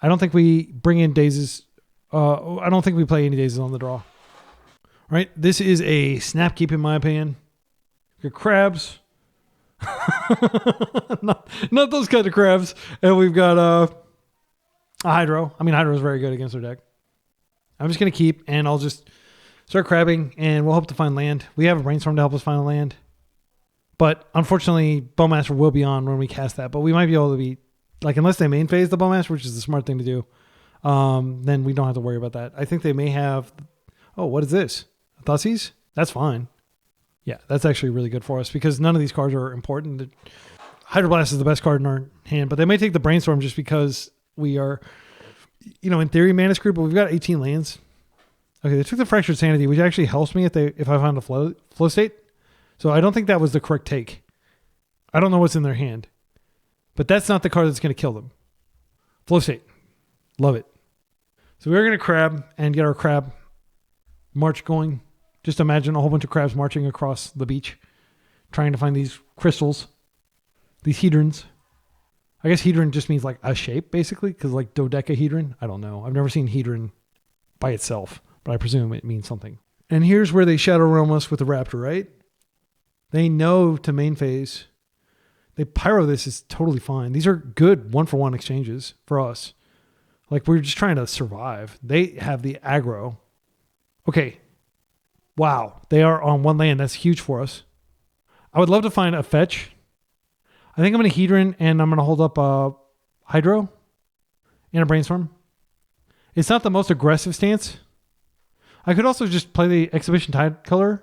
I don't think we bring in Dazes. I don't think we play any Dazes on the draw. All right, this is a snap keep in my opinion. Your crabs. not those kind of crabs. And we've got a Hydro. I mean, Hydro is very good against their deck. I'm just going to keep, and I'll just start crabbing, and we'll hope to find land. We have a Brainstorm to help us find a land. But unfortunately, Bowmaster will be on when we cast that. But we might be able to be, unless they main phase the Bowmaster, which is the smart thing to do, then we don't have to worry about that. I think they may have... Oh, what is this? Thoughtseize? That's fine. Yeah, that's actually really good for us because none of these cards are important. Hydroblast is the best card in our hand, but they may take the Brainstorm just because we are, in theory, mana screwed, but we've got 18 lands. Okay, they took the Fractured Sanity, which actually helps me if I find a flow state. So I don't think that was the correct take. I don't know what's in their hand, but that's not the card that's going to kill them. Flow state. Love it. So we're going to crab and get our crab march going. Just imagine a whole bunch of crabs marching across the beach, trying to find these crystals, these hedrons. I guess hedron just means a shape, basically, because dodecahedron. I don't know. I've never seen hedron by itself, but I presume it means something. And here's where they Shadow Realm us with the Raptor, right? They know to main phase. They Pyro this is totally fine. These are good 1-for-1 exchanges for us. We're just trying to survive. They have the aggro. Okay. Wow, they are on 1 land. That's huge for us. I would love to find a fetch. I think I'm going to Hedron and I'm going to hold up a Hydro and a Brainstorm. It's not the most aggressive stance. I could also just play the Exhibition Tidecaller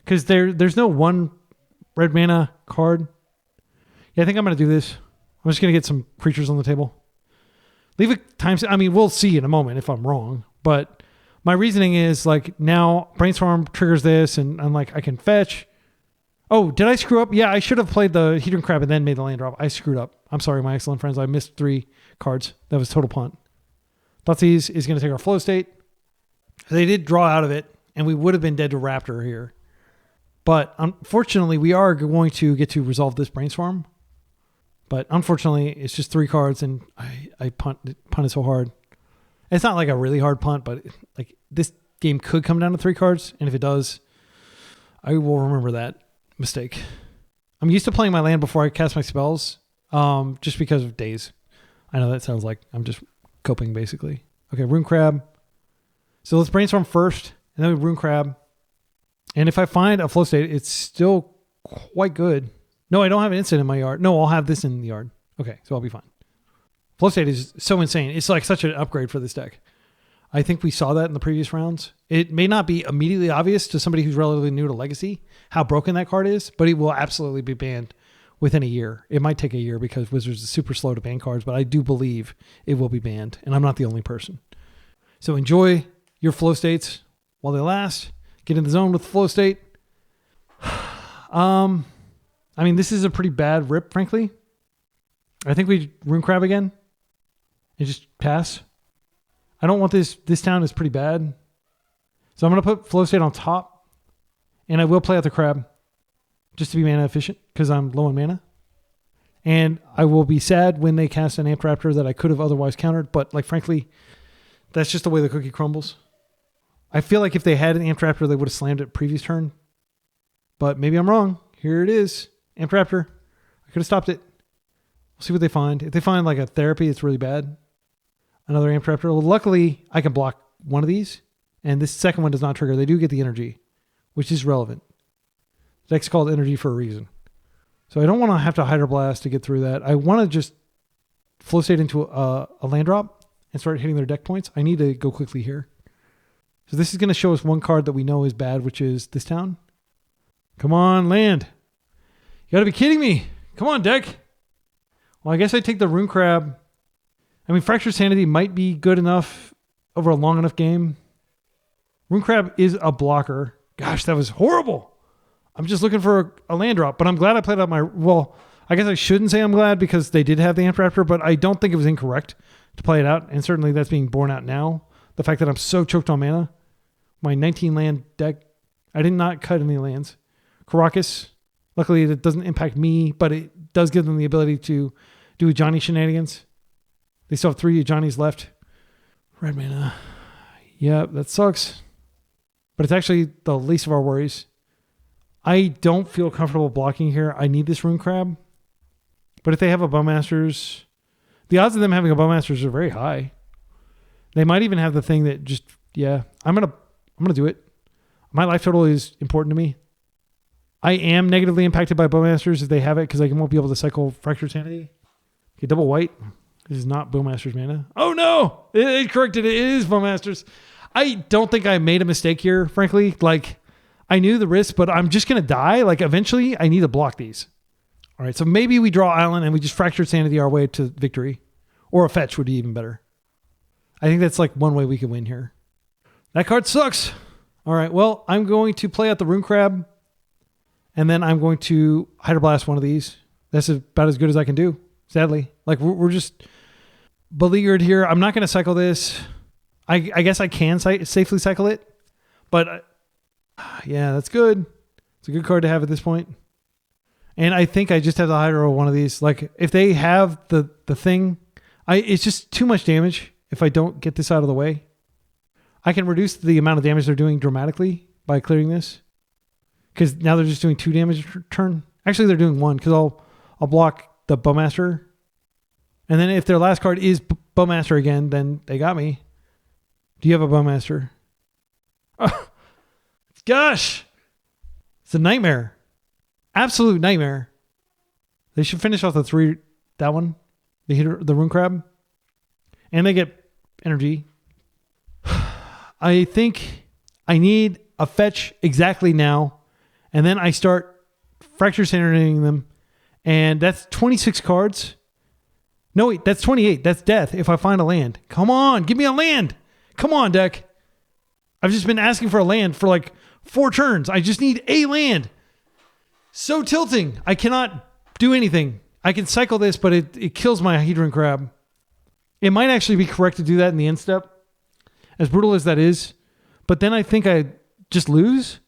because there's no 1 red mana card. Yeah, I think I'm going to do this. I'm just going to get some creatures on the table. Leave a time. I mean, we'll see in a moment if I'm wrong, but my reasoning is now Brainstorm triggers this and I'm I can fetch. Oh, did I screw up? Yeah, I should have played the Hedron Crab and then made the land drop. I screwed up. I'm sorry, my excellent friends. I missed 3 cards. That was total punt. Thoughtseize is going to take our flow state. They did draw out of it and we would have been dead to Raptor here. But unfortunately, we are going to get to resolve this Brainstorm. But unfortunately, it's just 3 cards and I punted so hard. It's not a really hard punt, but this game could come down to 3 cards. And if it does, I will remember that mistake. I'm used to playing my land before I cast my spells, just because of days. I know that sounds like I'm just coping basically. Okay, Rune Crab. So let's Brainstorm first and then we Rune Crab. And if I find a flow state, it's still quite good. No, I don't have an instant in my yard. No, I'll have this in the yard. Okay, so I'll be fine. Flow State is so insane. It's like such an upgrade for this deck. I think we saw that in the previous rounds. It may not be immediately obvious to somebody who's relatively new to Legacy how broken that card is, but it will absolutely be banned within a year. It might take a year because Wizards is super slow to ban cards, but I do believe it will be banned, and I'm not the only person. So enjoy your Flow States while they last. Get in the zone with Flow State. I mean, this is a pretty bad rip, frankly. I think we Rune Crab again and just pass. I don't want this. This town is pretty bad. So I'm going to put Flow State on top. And I will play out the crab just to be mana efficient because I'm low on mana. And I will be sad when they cast an Amped Raptor that I could have otherwise countered. But like, frankly, that's just the way the cookie crumbles. I feel like if they had an Amped Raptor, they would have slammed it previous turn. But maybe I'm wrong. Here it is. Amped Raptor. I could have stopped it. We'll see what they find. If they find like a therapy, it's really bad. Another Amped Raptor. Well, luckily, I can block one of these. And this second one does not trigger. They do get the energy, which is relevant. The deck's called energy for a reason. So I don't want to have to Hydro Blast to get through that. I want to just Flow State into a land drop and start hitting their deck points. I need to go quickly here. So this is going to show us one card that we know is bad, which is this town. Come on, land. You got to be kidding me. Come on, deck. Well, I guess I take the Rune Crab. I mean, Fractured Sanity might be good enough over a long enough game. Rune Crab is a blocker. Gosh, that was horrible. I'm just looking for a land drop, but I'm glad I played out my... Well, I guess I shouldn't say I'm glad because they did have the Amped Raptor, but I don't think it was incorrect to play it out, and certainly that's being borne out now. The fact that I'm so choked on mana. My 19 land deck, I did not cut any lands. Caracas, luckily it doesn't impact me, but it does give them the ability to do a Johnny shenanigans. They still have 3 Johnnies left. Red mana. Yeah, that sucks. But it's actually the least of our worries. I don't feel comfortable blocking here. I need this Rune Crab. But if they have a Bowmasters, the odds of them having a Bowmasters are very high. They might even have the thing that just, yeah, I'm gonna do it. My life total is important to me. I am negatively impacted by Bowmasters if they have it because I won't be able to cycle Fractured Sanity. Okay, double white. This is not Bowmasters mana. Oh no! It corrected it. It is Bowmasters. I don't think I made a mistake here, frankly. Like, I knew the risk, but I'm just going to die. Like, eventually, I need to block these. All right, so maybe we draw Island and we just Fractured Sanity our way to victory. Or a fetch would be even better. I think that's like one way we could win here. That card sucks. All right, well, I'm going to play out the Rune Crab. And then I'm going to Hydroblast one of these. That's about as good as I can do, sadly. Like, we're just beleaguered here. I'm not going to cycle this. I guess I can safely cycle it. But, yeah, that's good. It's a good card to have at this point. And I think I just have to Hydro one of these. Like, if they have the thing, it's just too much damage if I don't get this out of the way. I can reduce the amount of damage they're doing dramatically by clearing this. Because now they're just doing 2 damage per turn. Actually, they're doing 1 because I'll block the Bowmaster. And then if their last card is Bowmaster again, then they got me. Do you have a Bowmaster? Oh, gosh. It's a nightmare. Absolute nightmare. They should finish off the 3, that one. They hit the Rune Crab. And they get energy. I think I need a fetch exactly now. And then I start Fracture Sanitating them. And that's 26 cards. No, wait, that's 28. That's death if I find a land. Come on, give me a land. Come on, deck. I've just been asking for a land for like 4 turns. I just need a land. So tilting. I cannot do anything. I can cycle this, but it kills my Hedron Crab. It might actually be correct to do that in the end step, as brutal as that is. But then I think I just lose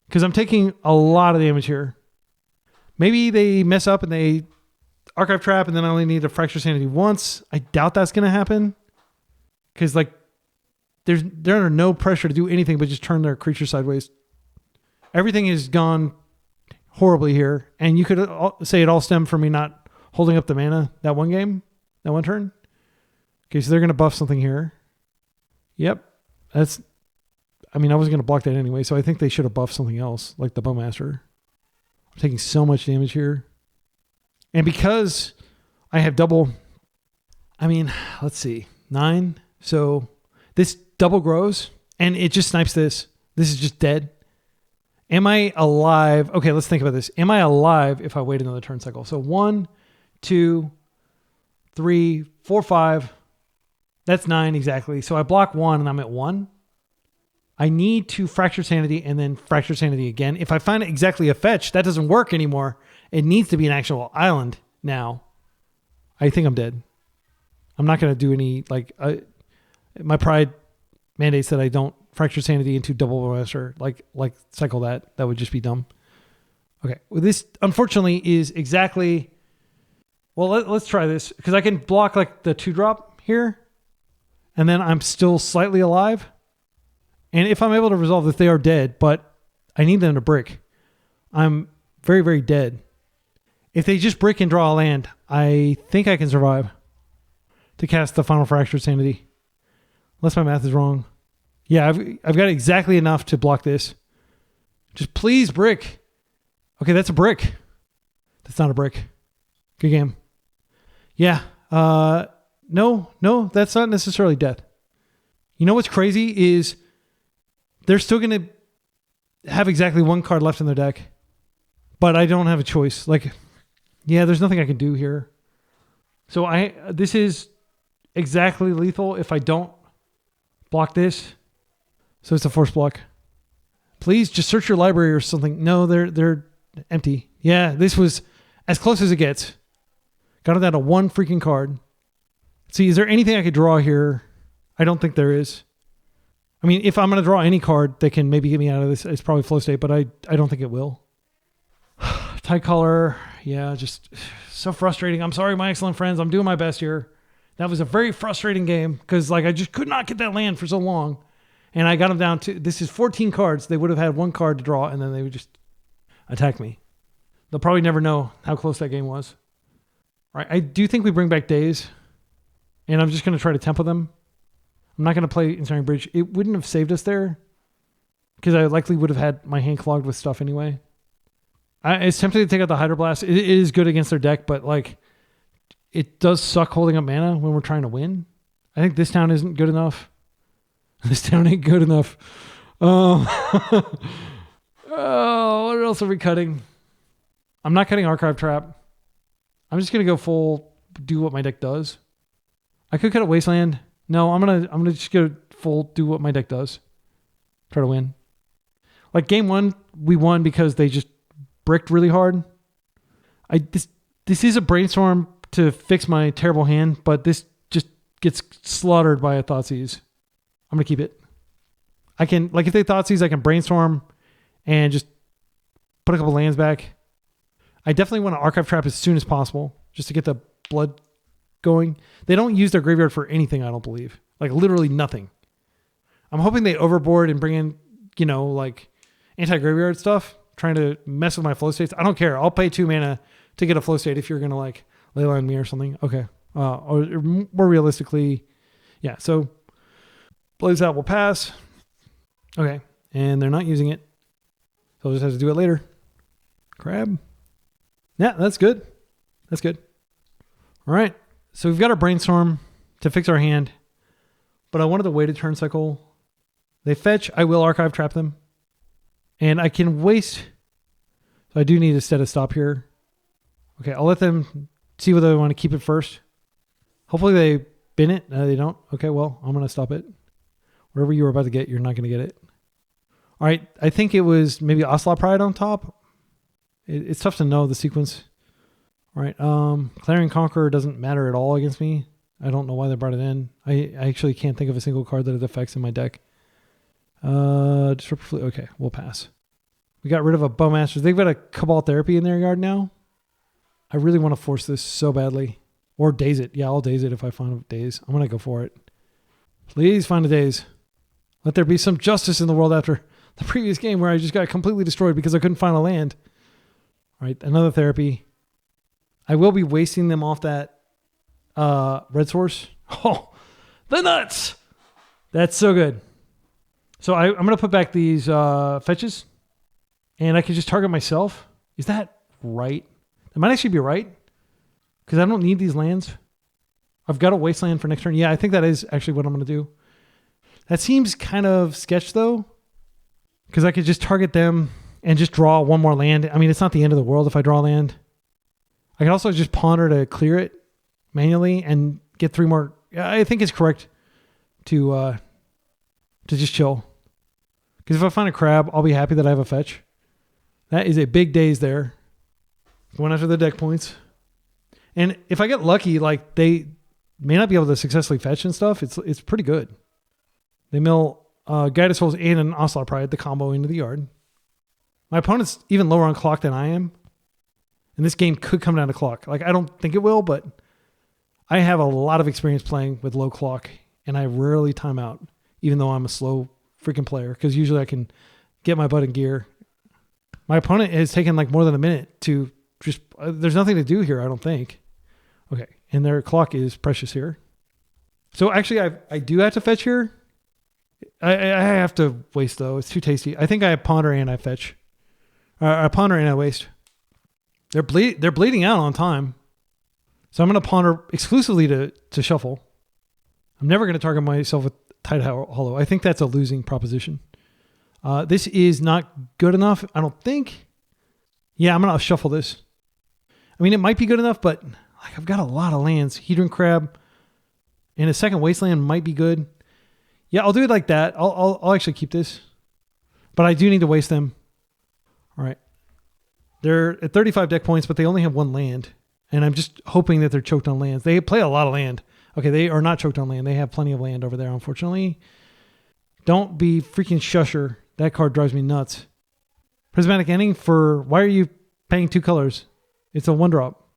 because I'm taking a lot of damage here. Maybe they mess up and they Archive Trap and then I only need to Fracture Sanity once. I doubt that's going to happen because like they're under no pressure to do anything but just turn their creature sideways. Everything has gone horribly here, and you could say it all stemmed from me not holding up the mana that one game, that one turn. Okay, so they're going to buff something here. Yep. I was going to block that anyway, so I think they should have buffed something else, like the Bowmaster. I'm taking so much damage here. And because I have double I mean, let's see. 9. So this double grows and it just snipes this. This is just dead. Am I alive? Okay, let's think about this. Am I alive if I wait another turn cycle? So 1, 2, 3, 4, 5. That's 9 exactly. So I block 1 and I'm at 1. I need to Fracture Sanity and then Fracture Sanity again. If I find exactly a fetch, that doesn't work anymore. It needs to be an actual island now. I think I'm dead. I'm not going to do any, like, my pride mandates that I don't Fracture Sanity into double master, like cycle that. That would just be dumb. Okay. Well, this, unfortunately, is exactly, well, let's try this, because I can block, like, the 2-drop here, and then I'm still slightly alive. And if I'm able to resolve this, they are dead, but I need them to brick. I'm very, very dead. If they just brick and draw a land, I think I can survive to cast the final Fracture Sanity. Unless my math is wrong. Yeah, I've got exactly enough to block this. Just please brick. Okay, that's a brick. That's not a brick. Good game. Yeah. No, that's not necessarily death. You know what's crazy is they're still going to have exactly 1 card left in their deck, but I don't have a choice. Like, yeah, there's nothing I can do here. So this is exactly lethal if I don't block this. So it's a force block. Please just search your library or something. No, they're empty. Yeah, this was as close as it gets. Got it down to 1 freaking card. See, is there anything I could draw here? I don't think there is. I mean, if I'm going to draw any card that can maybe get me out of this, it's probably Flow State, but I don't think it will. Tidecaller, yeah, just so frustrating. I'm sorry, my excellent friends. I'm doing my best here. That was a very frustrating game because, like, I just could not get that land for so long. And I got them down to, this is 14 cards. They would have had 1 card to draw, and then they would just attack me. They'll probably never know how close that game was. All right, I do think we bring back Daze, and I'm just going to try to tempo them. I'm not going to play Ensnaring Bridge. It wouldn't have saved us there because I likely would have had my hand clogged with stuff anyway. It's tempting to take out the Hydroblast. It is good against their deck, but, like, it does suck holding up mana when we're trying to win. I think this town isn't good enough. This town ain't good enough. Oh, what else are we cutting? I'm not cutting Archive Trap. I'm just gonna go full do what my deck does. I could cut a Wasteland. No, I'm gonna just go full do what my deck does. Try to win. Like game 1, we won because they just bricked really hard. This is a brainstorm to fix my terrible hand, but this just gets slaughtered by a Thoughtseize. I'm going to keep it. I can, like, if they Thoughtseize, I can brainstorm and just put a couple lands back. I definitely want to Archive Trap as soon as possible just to get the blood going. They don't use their graveyard for anything, I don't believe. Like, literally nothing. I'm hoping they overboard and bring in, you know, like, anti-graveyard stuff, trying to mess with my flow states. I don't care. I'll pay 2 mana to get a flow state if you're going to, like, Leyline me or something. Okay. Or more realistically, yeah, so Blaze Out will pass. Okay. And they're not using it. So I'll just have to do it later. Crab. Yeah, that's good. That's good. All right. So we've got our Brainstorm to fix our hand. But I wanted to wait a turn cycle. They fetch. I will Archive Trap them. And I can waste. So I do need to set a stop here. Okay, I'll let them see whether they want to keep it first. Hopefully they bin it. No, they don't. Okay, well, I'm going to stop it. Whatever you were about to get, you're not going to get it. All right, I think it was maybe Ocelot Pride on top. It's tough to know the sequence. All right, Clarion Conqueror doesn't matter at all against me. I don't know why they brought it in. I actually can't think of a single card that it affects in my deck. Disruptor Fleet. Okay, we'll pass. We got rid of a Bowmasters. They've got a Cabal Therapy in their yard now. I really want to force this so badly. Or daze it. Yeah, I'll daze it if I find a daze. I'm going to go for it. Please find a daze. Let there be some justice in the world after the previous game where I just got completely destroyed because I couldn't find a land. All right, another therapy. I will be wasting them off that red source. Oh, the nuts! That's so good. So I'm going to put back these fetches, and I can just target myself. Is that right? That might actually be right, because I don't need these lands. I've got a Wasteland for next turn. Yeah, I think that is actually what I'm going to do. That seems kind of sketch though, because I could just target them and just draw one more land. I mean, it's not the end of the world if I draw land. I can also just ponder to clear it manually and get 3 more. I think it's correct to just chill. Because if I find a crab, I'll be happy that I have a fetch. That is a big daze there. Going after the deck points. And if I get lucky, like they may not be able to successfully fetch and stuff, it's pretty good. They mill Guided Souls and an Ocelot Pride, the combo into the yard. My opponent's even lower on clock than I am. And this game could come down to clock. Like, I don't think it will, but I have a lot of experience playing with low clock, and I rarely time out, even though I'm a slow freaking player, because usually I can get my butt in gear. My opponent has taken like more than a minute to just, there's nothing to do here, I don't think. Okay, and their clock is precious here. So actually, I do have to fetch here. I have to waste, though. It's too tasty. I think I ponder and I fetch. I ponder and I waste. They're bleeding out on time. So I'm going to ponder exclusively to shuffle. I'm never going to target myself with Tide Hollow. I think that's a losing proposition. This is not good enough, I don't think. Yeah, I'm going to shuffle this. I mean, it might be good enough, but like, I've got a lot of lands. Hedron Crab and a second Wasteland might be good. Yeah, I'll do it like that. I'll actually keep this. But I do need to waste them. All right. They're at 35 deck points, but they only have 1 land. And I'm just hoping that they're choked on lands. They play a lot of land. Okay, they are not choked on land. They have plenty of land over there, unfortunately. Don't be freaking Shusher. That card drives me nuts. Prismatic Ending for... Why are you paying 2 colors? It's a 1-drop.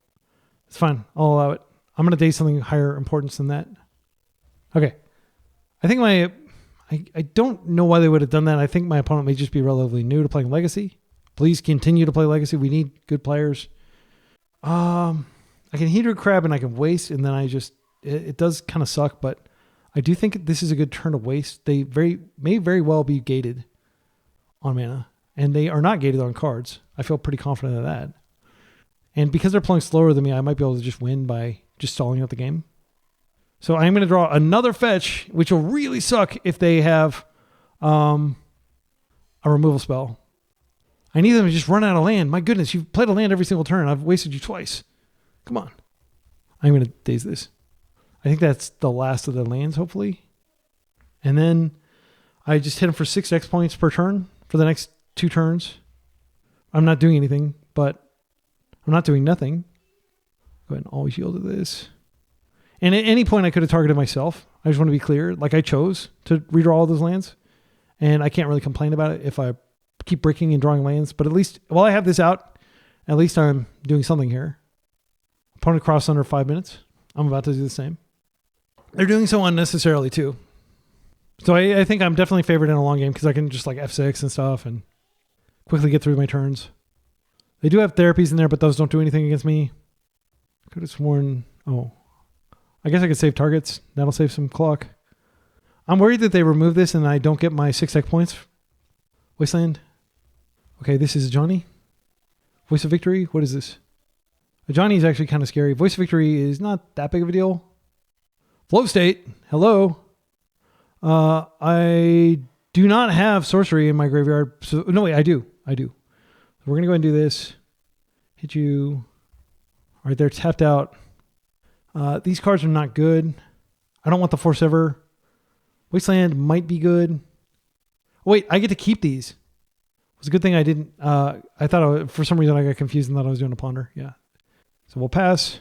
It's fine. I'll allow it. I'm going to daze something higher importance than that. Okay. I think I don't know why they would have done that. I think my opponent may just be relatively new to playing Legacy. Please continue to play Legacy. We need good players. I can Hedron Crab and I can waste, and then it does kind of suck, but I do think this is a good turn to waste. They may very well be gated on mana, and they are not gated on cards. I feel pretty confident of that. And because they're playing slower than me, I might be able to just win by just stalling out the game. So I'm going to draw another fetch, which will really suck if they have a removal spell. I need them to just run out of land. My goodness, you've played a land every single turn. I've wasted you twice. Come on. I'm going to daze this. I think that's the last of the lands, hopefully. And then I just hit them for 6 X points per turn for the next 2 turns. I'm not doing anything, but I'm not doing nothing. Go ahead and always yield to this. And at any point, I could have targeted myself. I just want to be clear. Like, I chose to redraw all those lands. And I can't really complain about it if I keep breaking and drawing lands. But at least, while I have this out, at least I'm doing something here. Opponent cross under 5 minutes. I'm about to do the same. They're doing so unnecessarily, too. So I think I'm definitely favored in a long game because I can just like F6 and stuff and quickly get through my turns. They do have therapies in there, but those don't do anything against me. Could have sworn... Oh. I guess I could save targets. That'll save some clock. I'm worried that they remove this and I don't get my 6 deck points. Wasteland. Okay, this is Johnny. Voice of Victory. What is this? Johnny is actually kind of scary. Voice of Victory is not that big of a deal. Flow State. Hello. I do not have sorcery in my graveyard. So, no, wait, I do. So we're going to go ahead and do this. Hit you. All right, they're tapped out. These cards are not good. I don't want the Force Ever. Wasteland might be good. Wait, I get to keep these. It was a good thing I didn't. I thought for some reason I got confused and thought I was doing a ponder. Yeah. So we'll pass.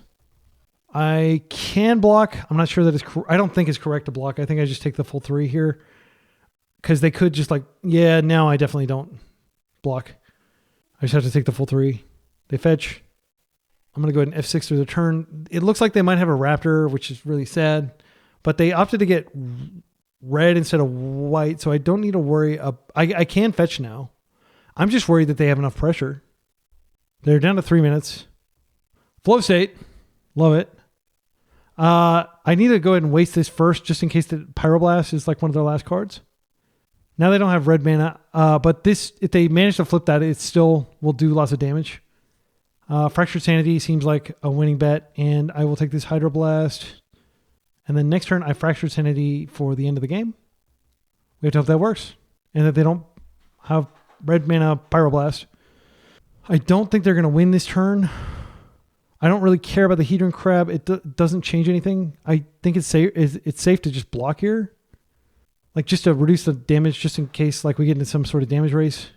I can block. I'm not sure that it's. I don't think it's correct to block. I think I just take the full 3 here because they could just like. Yeah. Now I definitely don't block. I just have to take the full 3. They fetch. I'm going to go ahead and F6 through the turn. It looks like they might have a Raptor, which is really sad. But they opted to get red instead of white, so I don't need to worry. I can fetch now. I'm just worried that they have enough pressure. They're down to 3 minutes. Flow State. Love it. I need to go ahead and waste this first, just in case the Pyroblast is like one of their last cards. Now they don't have red mana, but this, if they manage to flip that, it still will do lots of damage. Fractured Sanity seems like a winning bet, and I will take this Hydroblast. And then next turn, I Fractured Sanity for the end of the game. We have to hope that works. And that they don't have red mana Pyroblast. I don't think they're going to win this turn. I don't really care about the Hedron Crab. It doesn't change anything. I think it's safe to just block here. Like just to reduce the damage just in case like we get into some sort of damage race.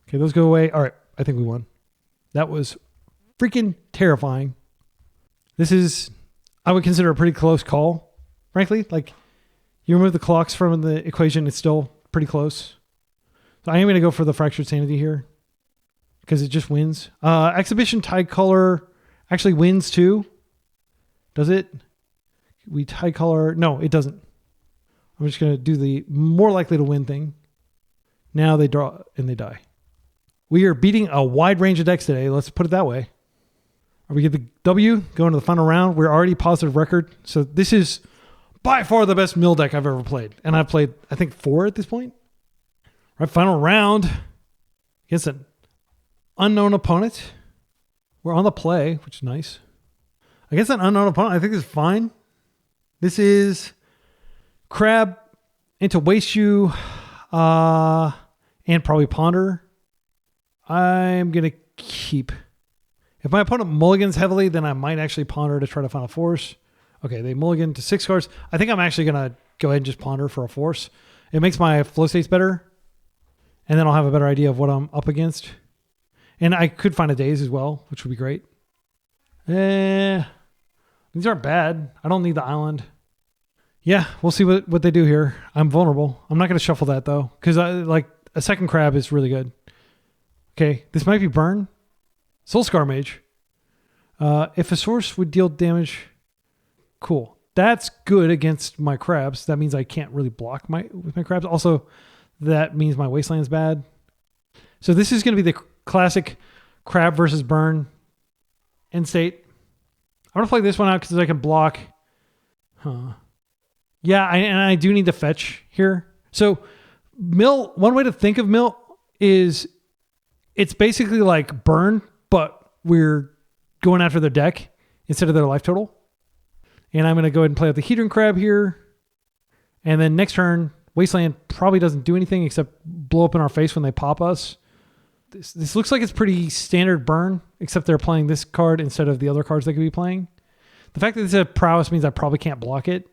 Okay, those go away. All right, I think we won. That was freaking terrifying. This is, I would consider a pretty close call, frankly. Like you remove the clocks from the equation, it's still pretty close. So I am going to go for the Fractured Sanity here because it just wins. Exhibition Tidecaller actually wins too. Does it? We Tidecaller. No, it doesn't. I'm just going to do the more likely to win thing. Now they draw and they die. We are beating a wide range of decks today. Let's put it that way. We get the W going to the final round. We're already positive record. So this is by far the best mill deck I've ever played. And I've played, I think, 4 at this point. All right, final round against an unknown opponent. We're on the play, which is nice. Against an unknown opponent, I think this is fine. This is Crab into Waste You and probably Ponder. I'm going to keep. If my opponent mulligans heavily, then I might actually Ponder to try to find a force. Okay, they mulligan to 6 cards. I think I'm actually going to go ahead and just Ponder for a force. It makes my flow states better. And then I'll have a better idea of what I'm up against. And I could find a daze as well, which would be great. These aren't bad. I don't need the island. Yeah, we'll see what they do here. I'm vulnerable. I'm not going to shuffle that though, because like a second crab is really good. Okay, this might be burn. Soulscar Mage. If a source would deal damage, cool. That's good against my crabs. That means I can't really block with my crabs. Also, that means my Wasteland's bad. So this is going to be the classic crab versus burn end state. I'm going to play this one out because I can block. Yeah, and I do need to fetch here. So mill, one way to think of mill is it's basically like burn, but we're going after their deck instead of their life total. And I'm going to go ahead and play out the Hedron Crab here. And then next turn, Wasteland probably doesn't do anything except blow up in our face when they pop us. This looks like it's pretty standard burn, except they're playing this card instead of the other cards they could be playing. The fact that it's a Prowess means I probably can't block it.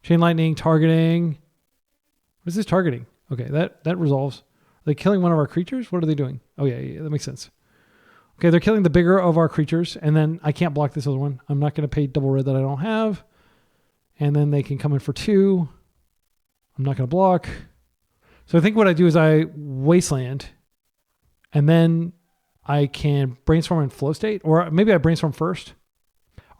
Chain Lightning, targeting. What is this targeting? Okay, that resolves. Are they killing one of our creatures? What are they doing? Oh, yeah, that makes sense. Okay, they're killing the bigger of our creatures, and then I can't block this other one. I'm not going to pay double red that I don't have. And then they can come in for 2. I'm not going to block. So I think what I do is I Wasteland, and then I can Brainstorm and Flow State, or maybe I Brainstorm first.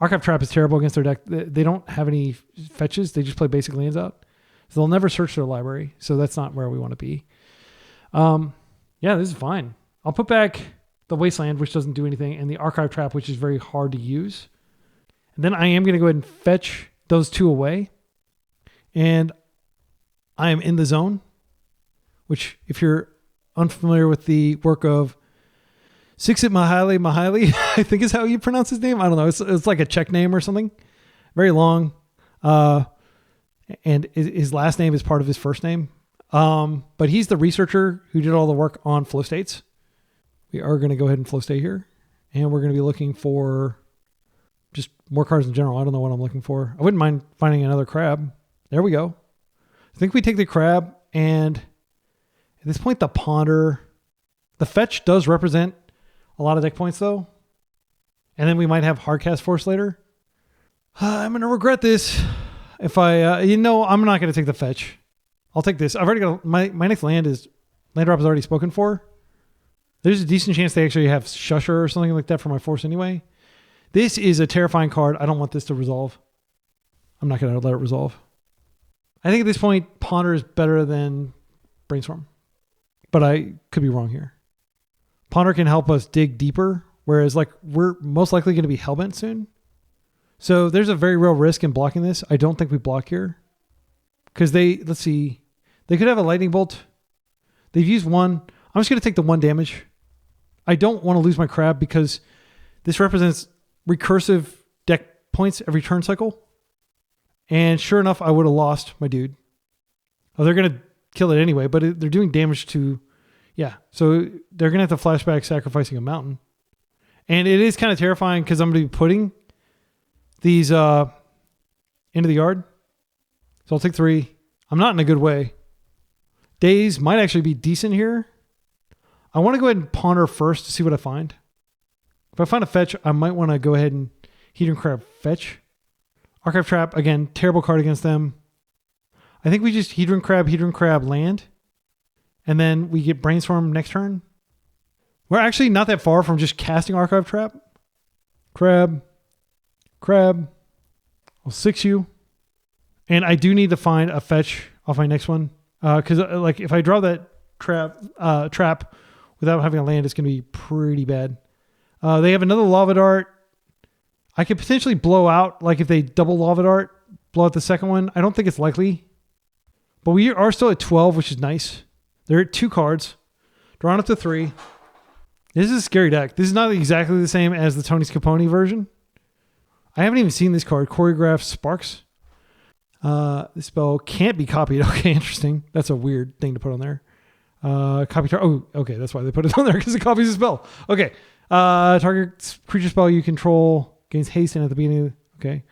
Archive Trap is terrible against their deck. They don't have any fetches. They just play basic lands out. So they'll never search their library. So that's not where we want to be. Yeah, this is fine. I'll put back the Wasteland, which doesn't do anything, and the Archive Trap, which is very hard to use. And then I am going to go ahead and fetch those 2 away. And I am in the zone, which if you're unfamiliar with the work of Sixit Mihaly, I think is how you pronounce his name. I don't know. It's like a Czech name or something. Very long. And his last name is part of his first name. But he's the researcher who did all the work on flow states. We are going to go ahead and flow state here. And we're going to be looking for just more cards in general. I don't know what I'm looking for. I wouldn't mind finding another crab. There we go. I think we take the crab, and at this point, the Ponder. The fetch does represent a lot of deck points, though. And then we might have Hardcast Force later. I'm going to regret this. If I, I'm not going to take the fetch. I'll take this. I've already got, my next land drop is already spoken for. There's a decent chance they actually have Shusher or something like that for my force anyway. This is a terrifying card. I don't want this to resolve. I'm not going to let it resolve. I think at this point, Ponder is better than Brainstorm. But I could be wrong here. Ponder can help us dig deeper, whereas like we're most likely going to be Hellbent soon. So there's a very real risk in blocking this. I don't think we block here. Because let's see, they could have a Lightning Bolt. They've used 1. I'm just going to take the 1 damage. I don't want to lose my crab because this represents recursive deck points every turn cycle. And sure enough, I would have lost my dude. Oh, they're going to kill it anyway, but they're doing damage to... Yeah, so they're going to have to flashback sacrificing a mountain. And it is kind of terrifying because I'm going to be putting these into the yard. So I'll take 3. I'm not in a good way. Daze might actually be decent here. I want to go ahead and ponder first to see what I find. If I find a fetch, I might want to go ahead and Hedron Crab fetch. Archive Trap, again, terrible card against them. I think we just Hedron Crab land. And then we get Brainstorm next turn. We're actually not that far from just casting Archive Trap. Crab. I'll 6 you. And I do need to find a fetch off my next one. Because like if I draw that trap without having a land, it's going to be pretty bad. They have another Lava Dart. I could potentially blow out, like if they double Lava Dart, blow out the second one. I don't think it's likely. But we are still at 12, which is nice. They're at 2 cards. Drawn up to 3. This is a scary deck. This is not exactly the same as the Tony Scapone version. I haven't even seen this card. Choreograph Sparks. This spell can't be copied. Okay, interesting. That's a weird thing to put on there. Copy target. Oh, okay. That's why they put it on there, because it copies the spell. Okay. Target creature spell you control gains haste and at the beginning. Okay.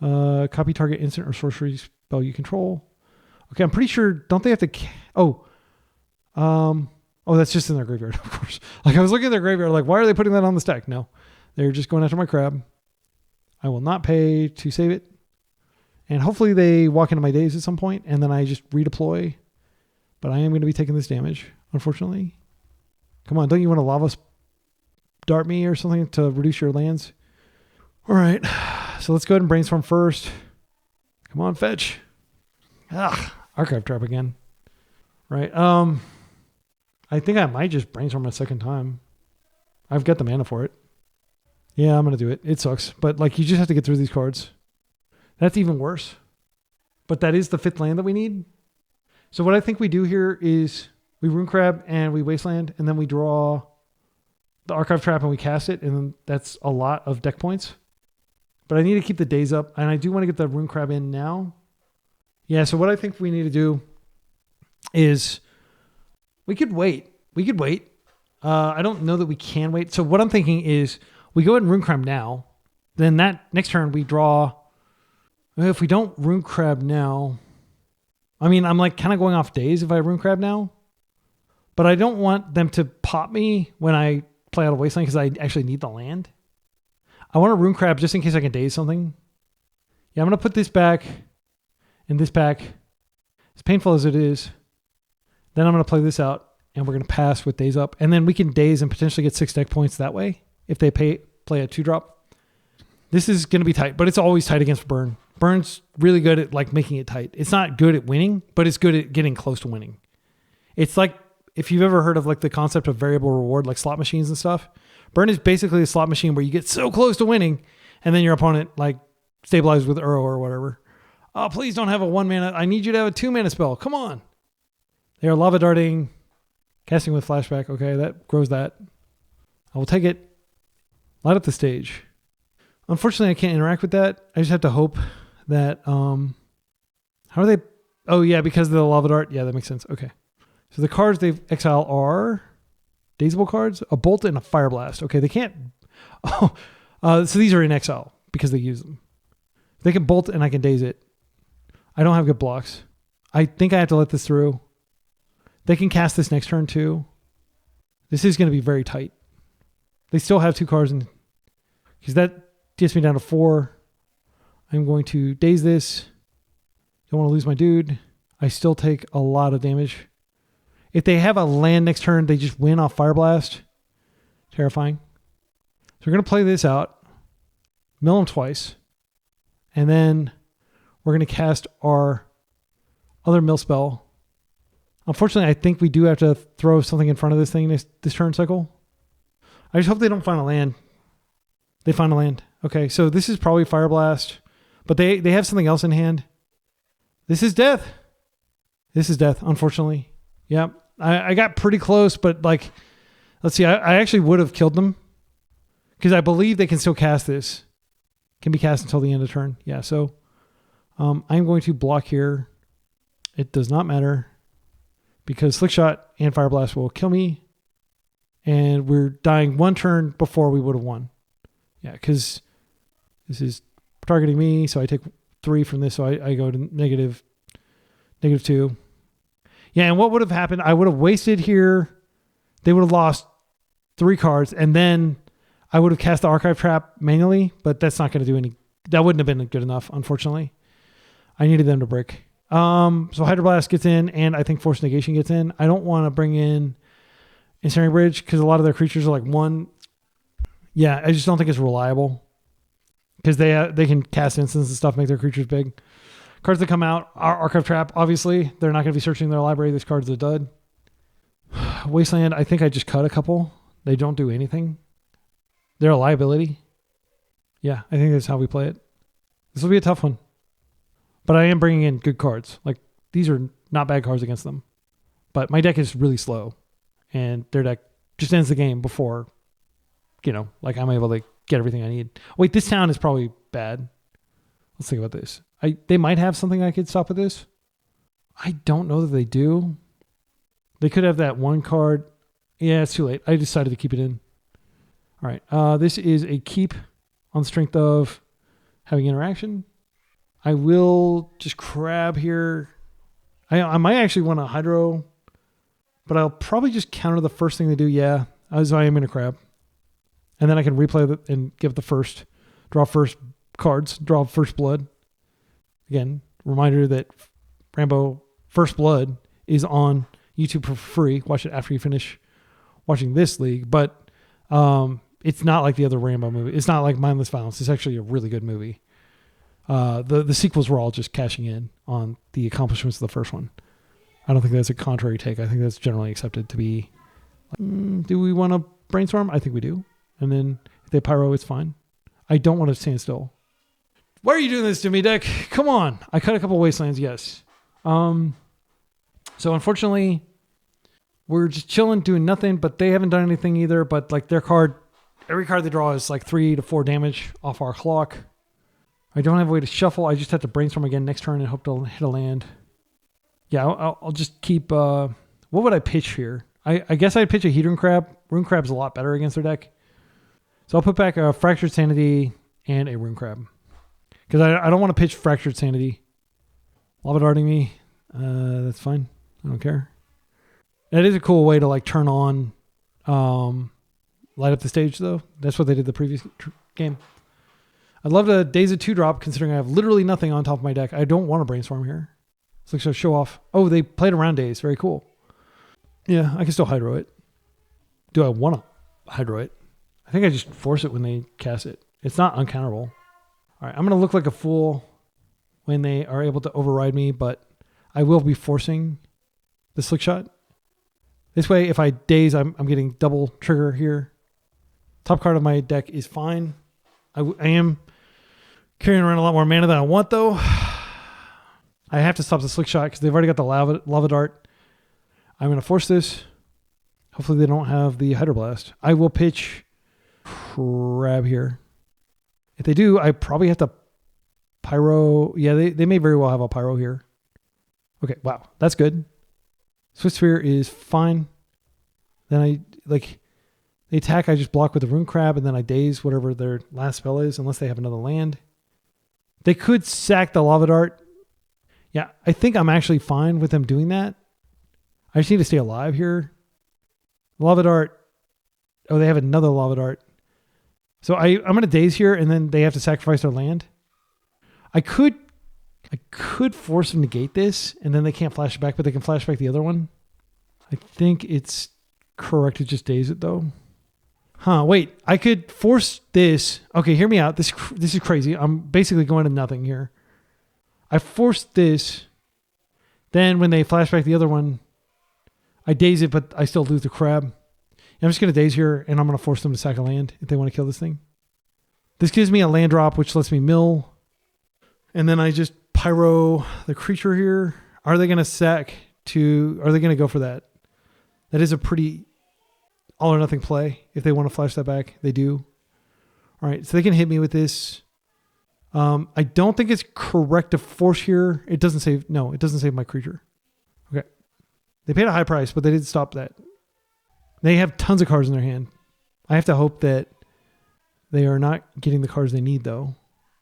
Copy target instant or sorcery spell you control. Okay, I'm pretty sure. Don't they have to? That's just in their graveyard, of course. Like I was looking at their graveyard, like why are they putting that on the stack? No, they're just going after my crab. I will not pay to save it, and hopefully they walk into my days at some point, and then I just redeploy. But I am going to be taking this damage, unfortunately. Come on, don't you want to lava dart me or something to reduce your lands? All right, so let's go ahead and brainstorm first. Come on, fetch. Archive Trap again. Right. I think I might just brainstorm a second time. I've got the mana for it. Yeah, I'm going to do it. It sucks. But like you just have to get through these cards. That's even worse. But that is the 5th land that we need. So what I think we do here is we Rune Crab and we Wasteland, and then we draw the Archive Trap and we cast it, and then that's a lot of deck points. But I need to keep the days up, and I do want to get the Rune Crab in now. Yeah, so what I think we need to do is we could wait. I don't know that we can wait. So what I'm thinking is we go ahead and Rune Crab now. Then that next turn we draw. If we don't Rune Crab now, I mean, I'm like kind of going off days if I Rune Crab now. But I don't want them to pop me when I play out of Wasteland because I actually need the land. I want to Rune Crab just in case I can daze something. Yeah, I'm going to put this back and this back. As painful as it is. Then I'm going to play this out, and we're going to pass with days up. And then we can daze and potentially get 6 deck points that way if they play a 2-drop. This is going to be tight, but it's always tight against Burn. Burn's really good at like making it tight. It's not good at winning, but it's good at getting close to winning. It's like if you've ever heard of like the concept of variable reward, like slot machines and stuff. Burn is basically a slot machine where you get so close to winning, and then your opponent like stabilizes with Uro or whatever. Oh, please don't have a 1 mana. I need you to have a 2 mana spell. Come on. They are lava darting, casting with flashback. Okay, that grows that. I will take it. Light up the stage. Unfortunately, I can't interact with that. I just have to hope that... how are they... Oh, yeah, because of the lava dart. Yeah, that makes sense. Okay. So the cards they exile are... Dazeable cards? A Bolt and a Fire Blast. Okay, they can't... Oh, so these are in exile because they use them. They can Bolt and I can Daze it. I don't have good blocks. I think I have to let this through. They can cast this next turn too. This is going to be very tight. They still have 2 cards in, because that gets me down to 4. I'm going to daze this. Don't want to lose my dude. I still take a lot of damage. If they have a land next turn, they just win off Fire Blast. Terrifying. So we're going to play this out. Mill them twice. And then we're going to cast our other mill spell. Unfortunately, I think we do have to throw something in front of this thing this turn cycle. I just hope they don't find a land. They find a land. Okay, so this is probably Fire Blast, but they have something else in hand. This is death. This is death, unfortunately. Yeah, I got pretty close, but like, let's see. I actually would have killed them because I believe they can still cast this. Can be cast until the end of turn. Yeah, so I'm going to block here. It does not matter because Slick Shot and Fire Blast will kill me. And we're dying one turn before we would have won. Yeah, because this is targeting me. So I take 3 from this. So I go to negative 2. Yeah, and what would have happened? I would have wasted here. They would have lost 3 cards. And then I would have cast the Archive Trap manually. But that's not going to do any... That wouldn't have been good enough, unfortunately. I needed them to brick. So Hydroblast gets in. And I think Force Negation gets in. I don't want to bring in Ensnaring Bridge because a lot of their creatures are like 1. Yeah, I just don't think it's reliable because they can cast instants and stuff, make their creatures big. Cards that come out are Archive Trap. Obviously, they're not going to be searching their library. This card's a dud. Wasteland, I think I just cut a couple. They don't do anything. They're a liability. Yeah, I think that's how we play it. This will be a tough one. But I am bringing in good cards. Like, these are not bad cards against them. But my deck is really slow. And their deck just ends the game before, like I'm able to get everything I need. Wait, this town is probably bad. Let's think about this. They might have something I could stop with this. I don't know that they do. They could have that one card. Yeah, it's too late. I decided to keep it in. All right. This is a keep on the strength of having interaction. I will just crab here. I might actually want to hydro, but I'll probably just counter the first thing they do. Yeah, as I am in a crab. And then I can replay it and give the first, draw first cards, draw first blood. Again, reminder that Rambo First Blood is on YouTube for free. Watch it after you finish watching this league. But it's not like the other Rambo movie. It's not like Mindless Violence. It's actually a really good movie. The sequels were all just cashing in on the accomplishments of the first one. I don't think that's a contrary take. I think that's generally accepted to be, do we want to brainstorm? I think we do. And then if they pyro, it's fine. I don't want to stand still. Why are you doing this to me, deck? Come on. I cut a couple wastelands, yes. So unfortunately, we're just chilling, doing nothing, but they haven't done anything either. But like their card, every card they draw is like 3 to 4 damage off our clock. I don't have a way to shuffle. I just have to brainstorm again next turn and hope to hit a land. Yeah, I'll just keep... what would I pitch here? I guess I'd pitch a Hedron Crab. Rune Crab's a lot better against their deck. So I'll put back a Fractured Sanity and a Rune Crab. Because I don't want to pitch Fractured Sanity. Lava Darting me. That's fine. I don't care. That is a cool way to like turn on... light up the stage, though. That's what they did the previous game. I'd love to daze a 2-drop, considering I have literally nothing on top of my deck. I don't want to brainstorm here. It's like, so show off. Oh, they played around daze. Very cool. Yeah, I can still hydro it. Do I want to hydro it? I think I just force it when they cast it. It's not uncounterable. All right, I'm going to look like a fool when they are able to override me, but I will be forcing the Slick Shot. This way, if I daze, I'm getting double trigger here. Top card of my deck is fine. I am carrying around a lot more mana than I want, though. I have to stop the Slick Shot because they've already got the lava Dart. I'm going to force this. Hopefully they don't have the Hydroblast. I will pitch Crab here. If they do, I probably have to Pyro. Yeah, they may very well have a Pyro here. Okay, wow. That's good. Swift Sphere is fine. Then they attack, I just block with the Rune Crab, and then I daze whatever their last spell is, unless they have another land. They could sack the Lava Dart. Yeah, I think I'm actually fine with them doing that. I just need to stay alive here. Lava Dart. Oh, they have another Lava Dart. So I'm going to daze here, and then they have to sacrifice their land. I could force them to negate this, and then they can't flash it back, but they can flash back the other one. I think it's correct to just daze it, though. Huh, wait. I could force this. Okay, hear me out. This is crazy. I'm basically going to nothing here. I forced this. Then when they flash back the other one, I daze it, but I still lose the crab. I'm just going to daze here, and I'm going to force them to sack a land if they want to kill this thing. This gives me a land drop, which lets me mill. And then I just pyro the creature here. Are they going to sack to... Are they going to go for that? That is a pretty all or nothing play. If they want to flash that back, they do. All right, so they can hit me with this. I don't think it's correct to force here. It doesn't save. No, it doesn't save my creature. Okay. They paid a high price, but they didn't stop that. They have tons of cards in their hand. I have to hope that they are not getting the cards they need, though.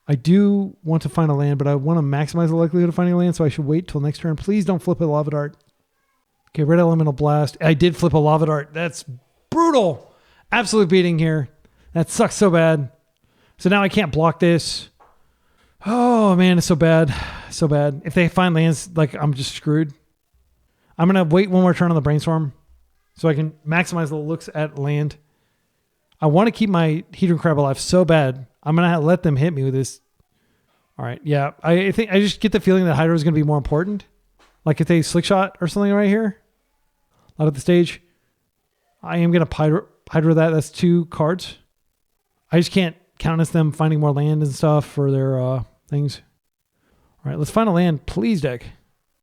I do want to find a land, but I want to maximize the likelihood of finding a land, so I should wait till next turn. Please don't flip a Lava Dart. Okay, Red Elemental Blast. I did flip a Lava Dart. That's brutal. Absolute beating here. That sucks so bad. So now I can't block this. Oh, man, it's so bad. So bad. If they find lands, like, I'm just screwed. I'm going to wait one more turn on the Brainstorm so I can maximize the looks at land. I want to keep my Hedron Crab alive so bad. I'm going to let them hit me with this. All right. Yeah. I think I just get the feeling that Hydra is going to be more important. Like if they Slick Shot or something right here. Out of the stage. I am going to Hydra that. That's 2 cards. I just can't countenance them finding more land and stuff for their things. All right. Let's find a land, please, deck.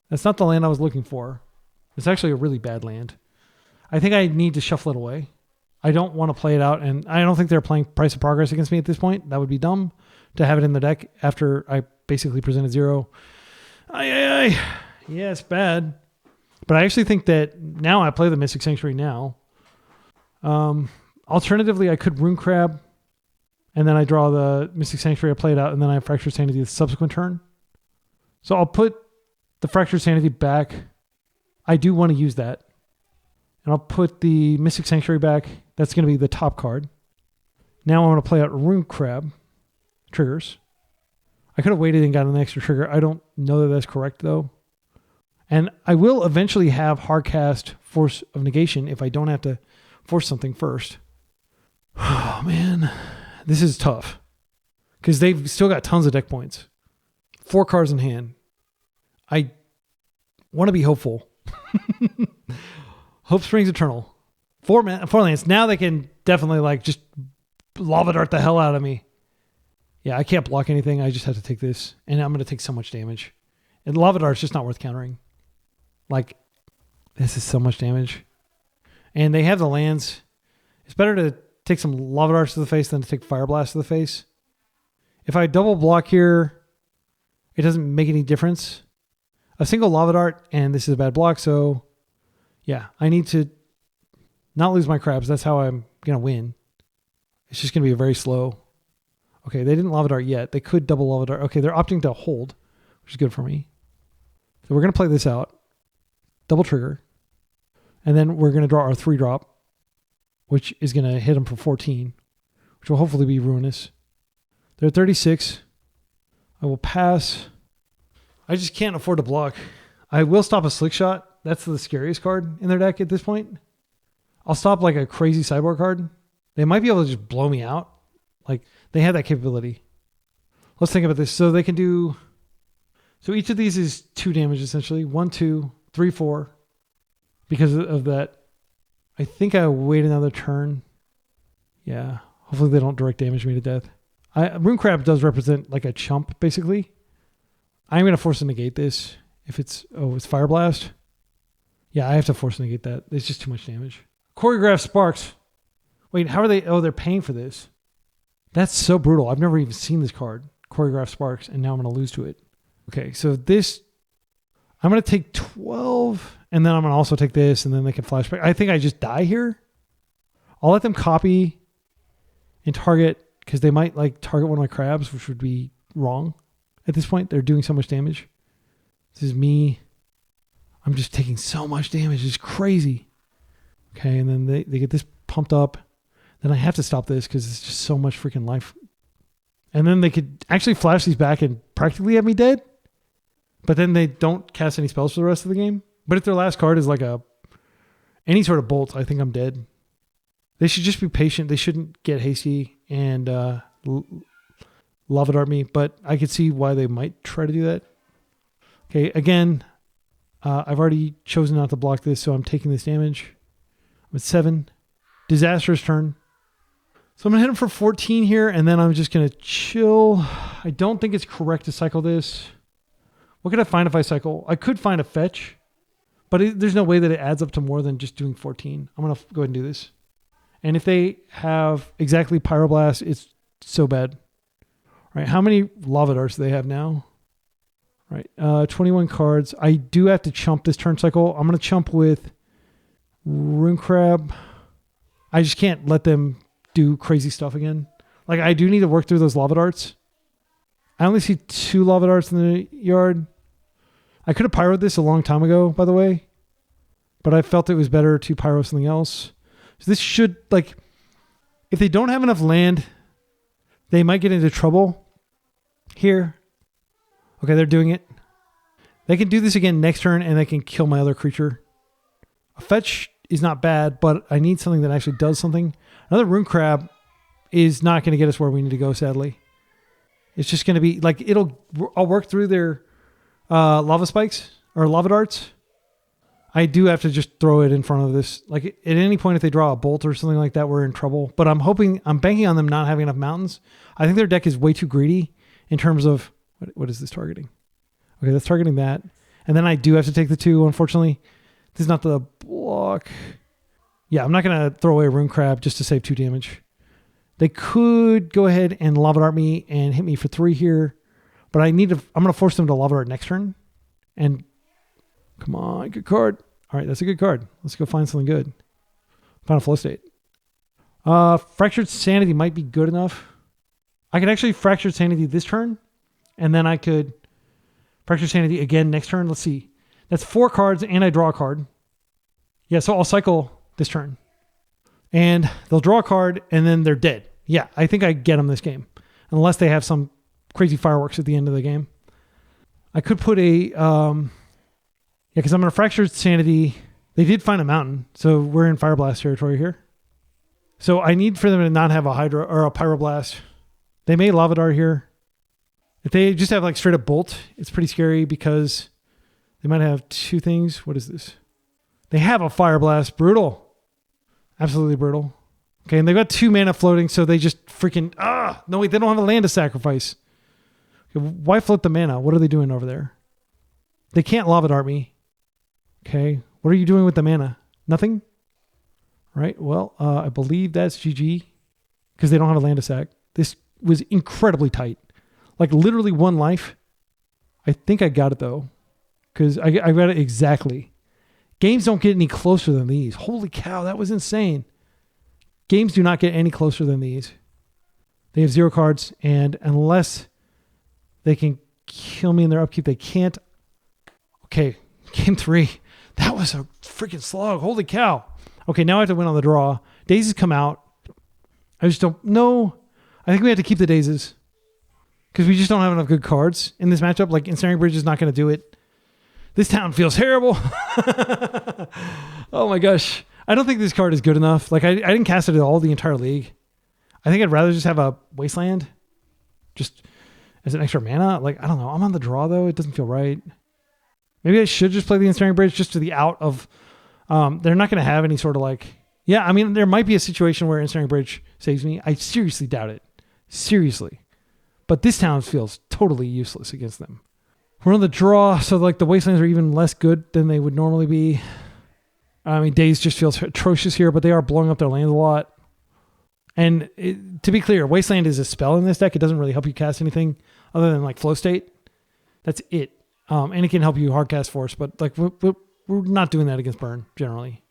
That's not the land I was looking for. It's actually a really bad land. I think I need to shuffle it away. I don't want to play it out, and I don't think they're playing Price of Progress against me at this point. That would be dumb to have it in the deck after I basically presented 0. Yeah, it's bad. But I actually think that now I play the Mystic Sanctuary now. Alternatively, I could Rune Crab, and then I draw the Mystic Sanctuary, I play it out, and then I have Fractured Sanity the subsequent turn. So I'll put the Fractured Sanity back. I do want to use that. And I'll put the Mystic Sanctuary back. That's going to be the top card. Now I'm going to play out Rune Crab. Triggers. I could have waited and got an extra trigger. I don't know that that's correct, though. And I will eventually have Hardcast Force of Negation if I don't have to force something first. Oh, man. This is tough. Because they've still got tons of deck points. 4 cards in hand. I want to be hopeful. Hope Springs Eternal. 4 lands. Now they can definitely like just Lava Dart the hell out of me. Yeah, I can't block anything. I just have to take this. And I'm going to take so much damage. And Lava Dart's just not worth countering. Like, this is so much damage. And they have the lands. It's better to take some Lava Darts to the face than to take Fire Blast to the face. If I double block here, it doesn't make any difference. A single Lava Dart, and this is a bad block, so yeah, I need to not lose my crabs. That's how I'm going to win. It's just going to be very slow. Okay, they didn't Lava Dart yet. They could double Lava Dart. Okay, they're opting to hold, which is good for me. So we're going to play this out. Double trigger. And then we're going to draw our 3-drop, which is going to hit them for 14, which will hopefully be ruinous. They're 36. I will pass. I just can't afford to block. I will stop a Slick Shot. That's the scariest card in their deck at this point. I'll stop like a crazy sideboard card. They might be able to just blow me out. Like, they have that capability. Let's think about this. So they can do... So each of these is 2 damage, essentially. 1, 2, 3, 4. Because of that. I think I wait another turn. Yeah. Hopefully they don't direct damage me to death. Rune Crab does represent like a chump, basically. I'm going to force to negate this. If it's... Oh, it's Fire Blast. Yeah, I have to force to negate that. It's just too much damage. Choreographed Sparks. Wait, how are they... Oh, they're paying for this. That's so brutal. I've never even seen this card. Choreographed Sparks, and now I'm going to lose to it. Okay, so this... I'm going to take 12, and then I'm going to also take this, and then they can flashback. I think I just die here. I'll let them copy and target, because they might like target one of my crabs, which would be wrong at this point. They're doing so much damage. This is me. I'm just taking so much damage. It's crazy. Okay, and then they get this pumped up. Then I have to stop this because it's just so much freaking life. And then they could actually flash these back and practically have me dead. But then they don't cast any spells for the rest of the game. But if their last card is like any sort of bolt, I think I'm dead. They should just be patient. They shouldn't get hasty and Lava Dart me. But I could see why they might try to do that. Okay, again, I've already chosen not to block this, so I'm taking this damage. I'm at 7. Disastrous turn. So I'm going to hit him for 14 here, and then I'm just going to chill. I don't think it's correct to cycle this. What could I find if I cycle? I could find a fetch, but there's no way that it adds up to more than just doing 14. I'm going to go ahead and do this. And if they have exactly Pyroblast, it's so bad. Right, how many lava darts do they have now? Right, 21 cards. I do have to chump this turn cycle. I'm going to chump with Rune Crab. I just can't let them do crazy stuff again. Like, I do need to work through those lava darts. I only see 2 lava darts in the yard. I could have pyroed this a long time ago, by the way. But I felt it was better to pyro something else. So this should, like, if they don't have enough land, they might get into trouble here. Okay, they're doing it. They can do this again next turn, and they can kill my other creature. A fetch is not bad, but I need something that actually does something. Another Rune Crab is not going to get us where we need to go, sadly. It's just going to be, like, I'll work through their lava spikes, or lava darts. I do have to just throw it in front of this. Like, at any point, if they draw a bolt or something like that, we're in trouble. But I'm banking on them not having enough mountains. I think their deck is way too greedy in terms of, what is this targeting? Okay, that's targeting that. And then I do have to take the 2, unfortunately. This is not the block. Yeah, I'm not going to throw away a Rune Crab just to save 2 damage. They could go ahead and lava dart me and hit me for 3 here. But I'm going to force them to lava dart next turn. And come on, good card. All right, that's a good card. Let's go find something good. Final flow state. Fractured Sanity might be good enough. I could actually Fractured Sanity this turn. And then I could Fractured Sanity again next turn. Let's see. That's 4 cards and I draw a card. Yeah, so I'll cycle this turn. And they'll draw a card and then they're dead. Yeah, I think I get them this game. Unless they have some crazy fireworks at the end of the game. I could put a... because I'm going to Fractured Sanity. They did find a mountain. So we're in Fire Blast territory here. So I need for them to not have a Hydra or a Pyroblast. They may Lava Dart here. If they just have like straight up Bolt, it's pretty scary because they might have 2 things. What is this? They have a Fire Blast. Brutal. Absolutely brutal. Okay, and they've got 2 mana floating, so they just freaking... No, wait, they don't have a land to sacrifice. Okay, why float the mana? What are they doing over there? They can't Lava Dart me. Okay, what are you doing with the mana? Nothing? Right, well, I believe that's GG because they don't have a land to sack. This was incredibly tight. Like literally 1 life. I think I got it though because I got it exactly. Games don't get any closer than these. Holy cow, that was insane. Games do not get any closer than these. They have 0 cards, and unless they can kill me in their upkeep, they can't. Okay, game 3. That was a freaking slog. Holy cow. Okay, now I have to win on the draw. Dazes come out. I just don't know. I think we have to keep the Dazes because we just don't have enough good cards in this matchup. Like, Ensnaring Bridge is not going to do it. This town feels terrible. Oh my gosh. I don't think this card is good enough. Like, I didn't cast it at all the entire league. I think I'd rather just have a Wasteland just as an extra mana. Like, I don't know. I'm on the draw, though. It doesn't feel right. Maybe I should just play the Ensnaring Bridge just to the out of... they're not going to have any sort of like... Yeah, I mean, there might be a situation where Ensnaring Bridge saves me. I seriously doubt it. Seriously. But this town feels totally useless against them. We're on the draw, so like the Wastelands are even less good than they would normally be. I mean, Daze just feels atrocious here, but they are blowing up their lands a lot. And to be clear, Wasteland is a spell in this deck. It doesn't really help you cast anything other than like Flow State. That's it. And it can help you hardcast Force, but like we're not doing that against Burn generally.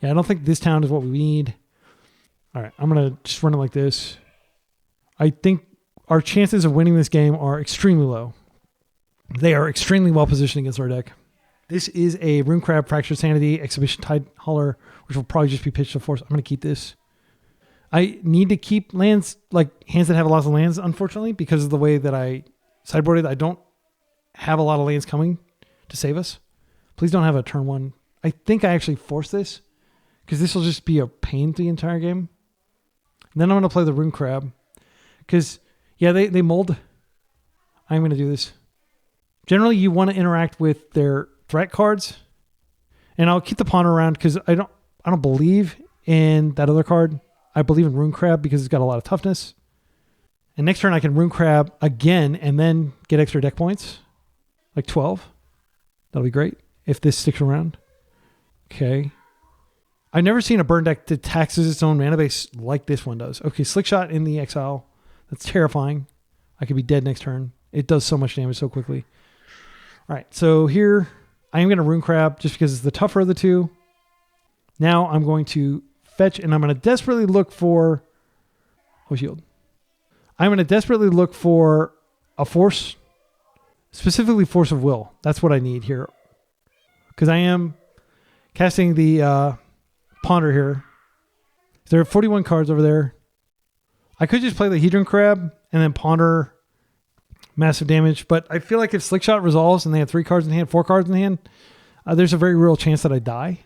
Yeah, I don't think this town is what we need. All right, I'm going to just run it like this. I think our chances of winning this game are extremely low. They are extremely well positioned against our deck. This is a Rune Crab, Fractured Sanity, Exhibition Tidecaller, which will probably just be pitched to Force. I'm going to keep this. I need to keep lands, like hands that have lots of lands, unfortunately, because of the way that I sideboarded. I don't have a lot of lands coming to save us. Please don't have a turn 1. I think I actually force this because this will just be a pain the entire game. And then I'm going to play the Rune Crab because, yeah, they mold. I'm going to do this. Generally, you want to interact with their threat cards. And I'll keep the Ponder around because I don't believe in that other card. I believe in Rune Crab because it's got a lot of toughness. And next turn I can Rune Crab again and then get extra deck points. Like 12. That'll be great if this sticks around. Okay. I've never seen a burn deck that taxes its own mana base like this one does. Okay, Slick Shot in the exile. That's terrifying. I could be dead next turn. It does so much damage so quickly. All right, so here I am going to Rune Crab just because it's the tougher of the two. Now I'm going to fetch, and I'm going to desperately look for... Oh, shield. I'm going to desperately look for a force, specifically Force of Will. That's what I need here. Because I am casting the Ponder here. There are 41 cards over there. I could just play the Hedron Crab and then Ponder massive damage, but I feel like if Slickshot resolves and they have 3 cards in hand, 4 cards in hand, there's a very real chance that I die.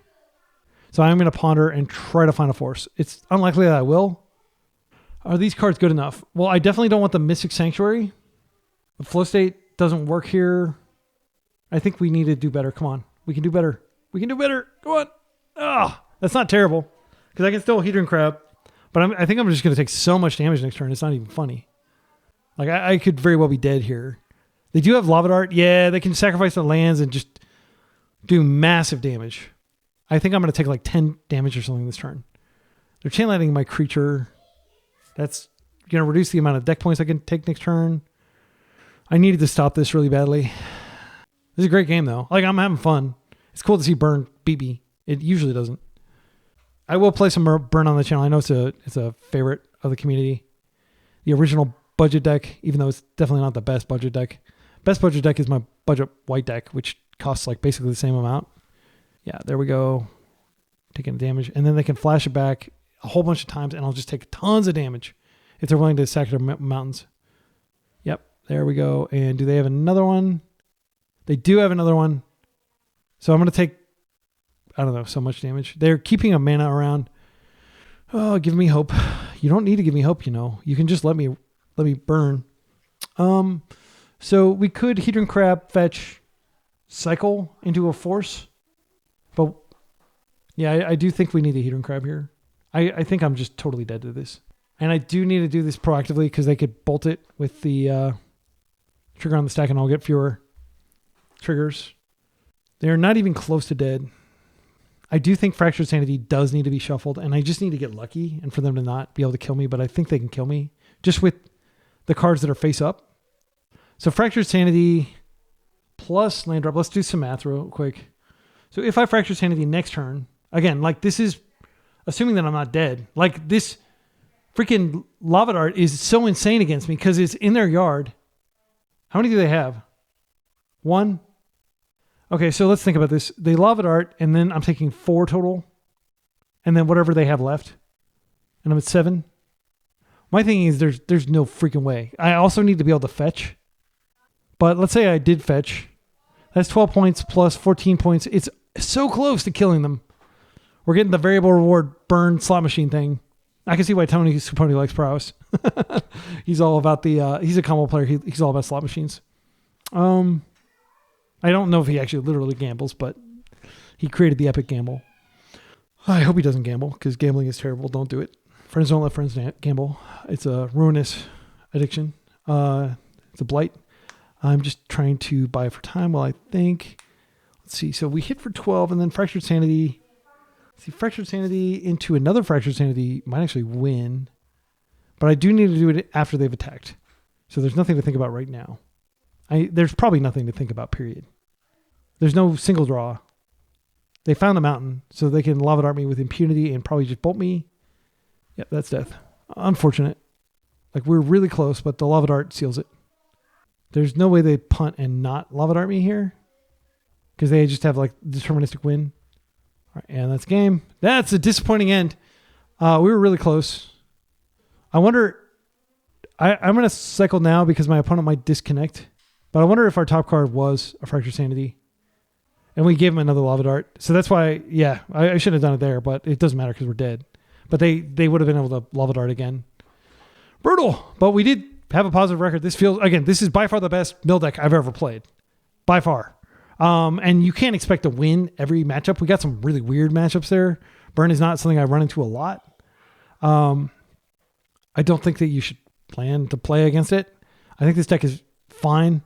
So I'm going to Ponder and try to find a force. It's unlikely that I will. Are these cards good enough? Well, I definitely don't want the Mystic Sanctuary. The Flow State doesn't work here. I think we need to do better. Come on. We can do better. We can do better. Go on. Ah, that's not terrible because I can still Hedron Crab, but I think I'm just going to take so much damage next turn. It's not even funny. Like, I could very well be dead here. They do have Lava Dart. Yeah, they can sacrifice the lands and just do massive damage. I think I'm going to take like 10 damage or something this turn. They're chain lightning my creature. That's going to reduce the amount of deck points I can take next turn. I needed to stop this really badly. This is a great game, though. Like, I'm having fun. It's cool to see Burn beat me. It usually doesn't. I will play some Burn on the channel. I know it's a favorite of the community. The original budget deck, even though it's definitely not the best budget deck. Best budget deck is my budget white deck, which costs like basically the same amount. Yeah, there we go. Taking damage. And then they can flash it back a whole bunch of times, and I'll just take tons of damage if they're willing to sack their mountains. Yep, there we go. And do they have another one? They do have another one. So I'm going to take, I don't know, so much damage. They're keeping a mana around. Oh, give me hope. You don't need to give me hope, you know. You can just let me burn. So we could Hedron Crab fetch cycle into a force. But yeah, I do think we need a Hedron Crab here. I think I'm just totally dead to this. And I do need to do this proactively because they could bolt it with the trigger on the stack and I'll get fewer triggers. They're not even close to dead. I do think Fractured Sanity does need to be shuffled, and I just need to get lucky and for them to not be able to kill me, but I think they can kill me just with the cards that are face up. So Fractured Sanity plus land drop. Let's do some math real quick. So if I Fractured Sanity next turn, again, like this is assuming that I'm not dead. Like this freaking Lava Dart is so insane against me because it's in their yard. How many do they have? 1. Okay, so let's think about this. They Lava Dart, and then I'm taking 4 total, and then whatever they have left, and I'm at 7. My thing is there's no freaking way. I also need to be able to fetch, but let's say I did fetch. That's 12 points plus 14 points. It's so close to killing them. We're getting the variable reward burn slot machine thing. I can see why Tony Suponi likes Prowess. He's all about the, he's a combo player. He's all about slot machines. I don't know if he actually literally gambles, but he created the epic gamble. I hope he doesn't gamble because gambling is terrible. Don't do it. Friends don't let friends gamble. It's a ruinous addiction. It's a blight. I'm just trying to buy for time while I think. Let's see. So we hit for 12 and then Fractured Sanity. See, Fractured Sanity into another Fractured Sanity might actually win. But I do need to do it after they've attacked. So there's nothing to think about right now. There's probably nothing to think about, period. There's no single draw. They found the mountain, so they can Lava Dart me with impunity and probably just bolt me. Yep, that's death. Unfortunate. Like, we're really close, but the Lava Dart seals it. There's no way they punt and not Lava Dart me here. Because they just have, like, deterministic win. All right, and that's game. That's a disappointing end. We were really close. I wonder... I'm going to cycle now because my opponent might disconnect. But I wonder if our top card was a Fractured Sanity. And we gave him another Lava Dart. So that's why, yeah, I shouldn't have done it there, but it doesn't matter because we're dead. But they would have been able to Lava Dart again. Brutal. But we did have a positive record. This feels, again, this is by far the best mill deck I've ever played. By far. And you can't expect to win every matchup. We got some really weird matchups there. Burn is not something I run into a lot. I don't think that you should plan to play against it. I think this deck is fine.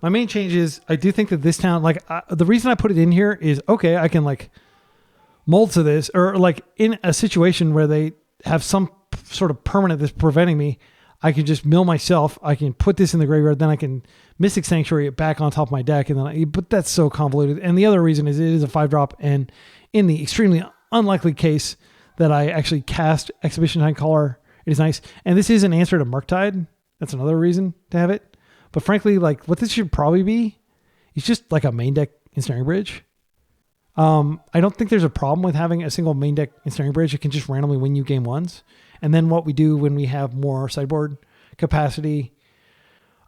My main change is I do think that this town, like the reason I put it in here is, okay, I can like mold to this or like in a situation where they have some sort of permanent that's preventing me. I can just mill myself. I can put this in the graveyard. Then I can Mystic Sanctuary it back on top of my deck. But that's so convoluted. And the other reason is it is a 5-drop. And in the extremely unlikely case that I actually cast Exhibition Tidecaller, it is nice. And this is an answer to Murktide. That's another reason to have it. But frankly, like what this should probably be is just like a main deck Ensnaring Bridge. I don't think there's a problem with having a single main deck Ensnaring Bridge. It can just randomly win you game ones. And then what we do when we have more sideboard capacity,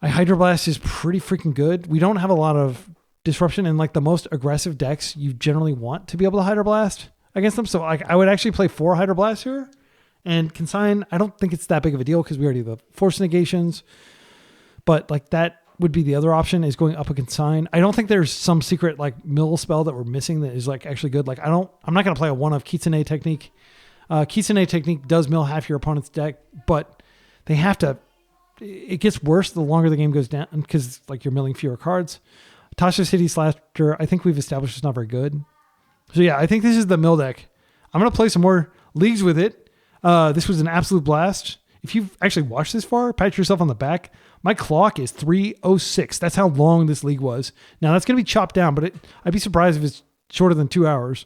a Hydroblast is pretty freaking good. We don't have a lot of disruption, and like the most aggressive decks, you generally want to be able to Hydroblast against them. So like I would actually play 4 Hydroblasts here, and Consign, I don't think it's that big of a deal because we already have the Force Negations. But like that would be the other option, is going up a Consign. I don't think there's some secret like mill spell that we're missing that is like actually good. Like I'm not going to play a 1 of Kitsune Technique. Kitsune Technique does mill half your opponent's deck, but they have to, it gets worse the longer the game goes down because like you're milling fewer cards. Tasha's Hideous Slasher, I think we've established it's not very good. So yeah, I think this is the mill deck. I'm going to play some more leagues with it. This was an absolute blast. If you've actually watched this far, pat yourself on the back. My clock is 3:06. That's how long this league was. Now that's going to be chopped down, but I'd be surprised if it's shorter than 2 hours.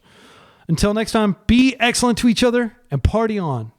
Until next time, be excellent to each other and party on.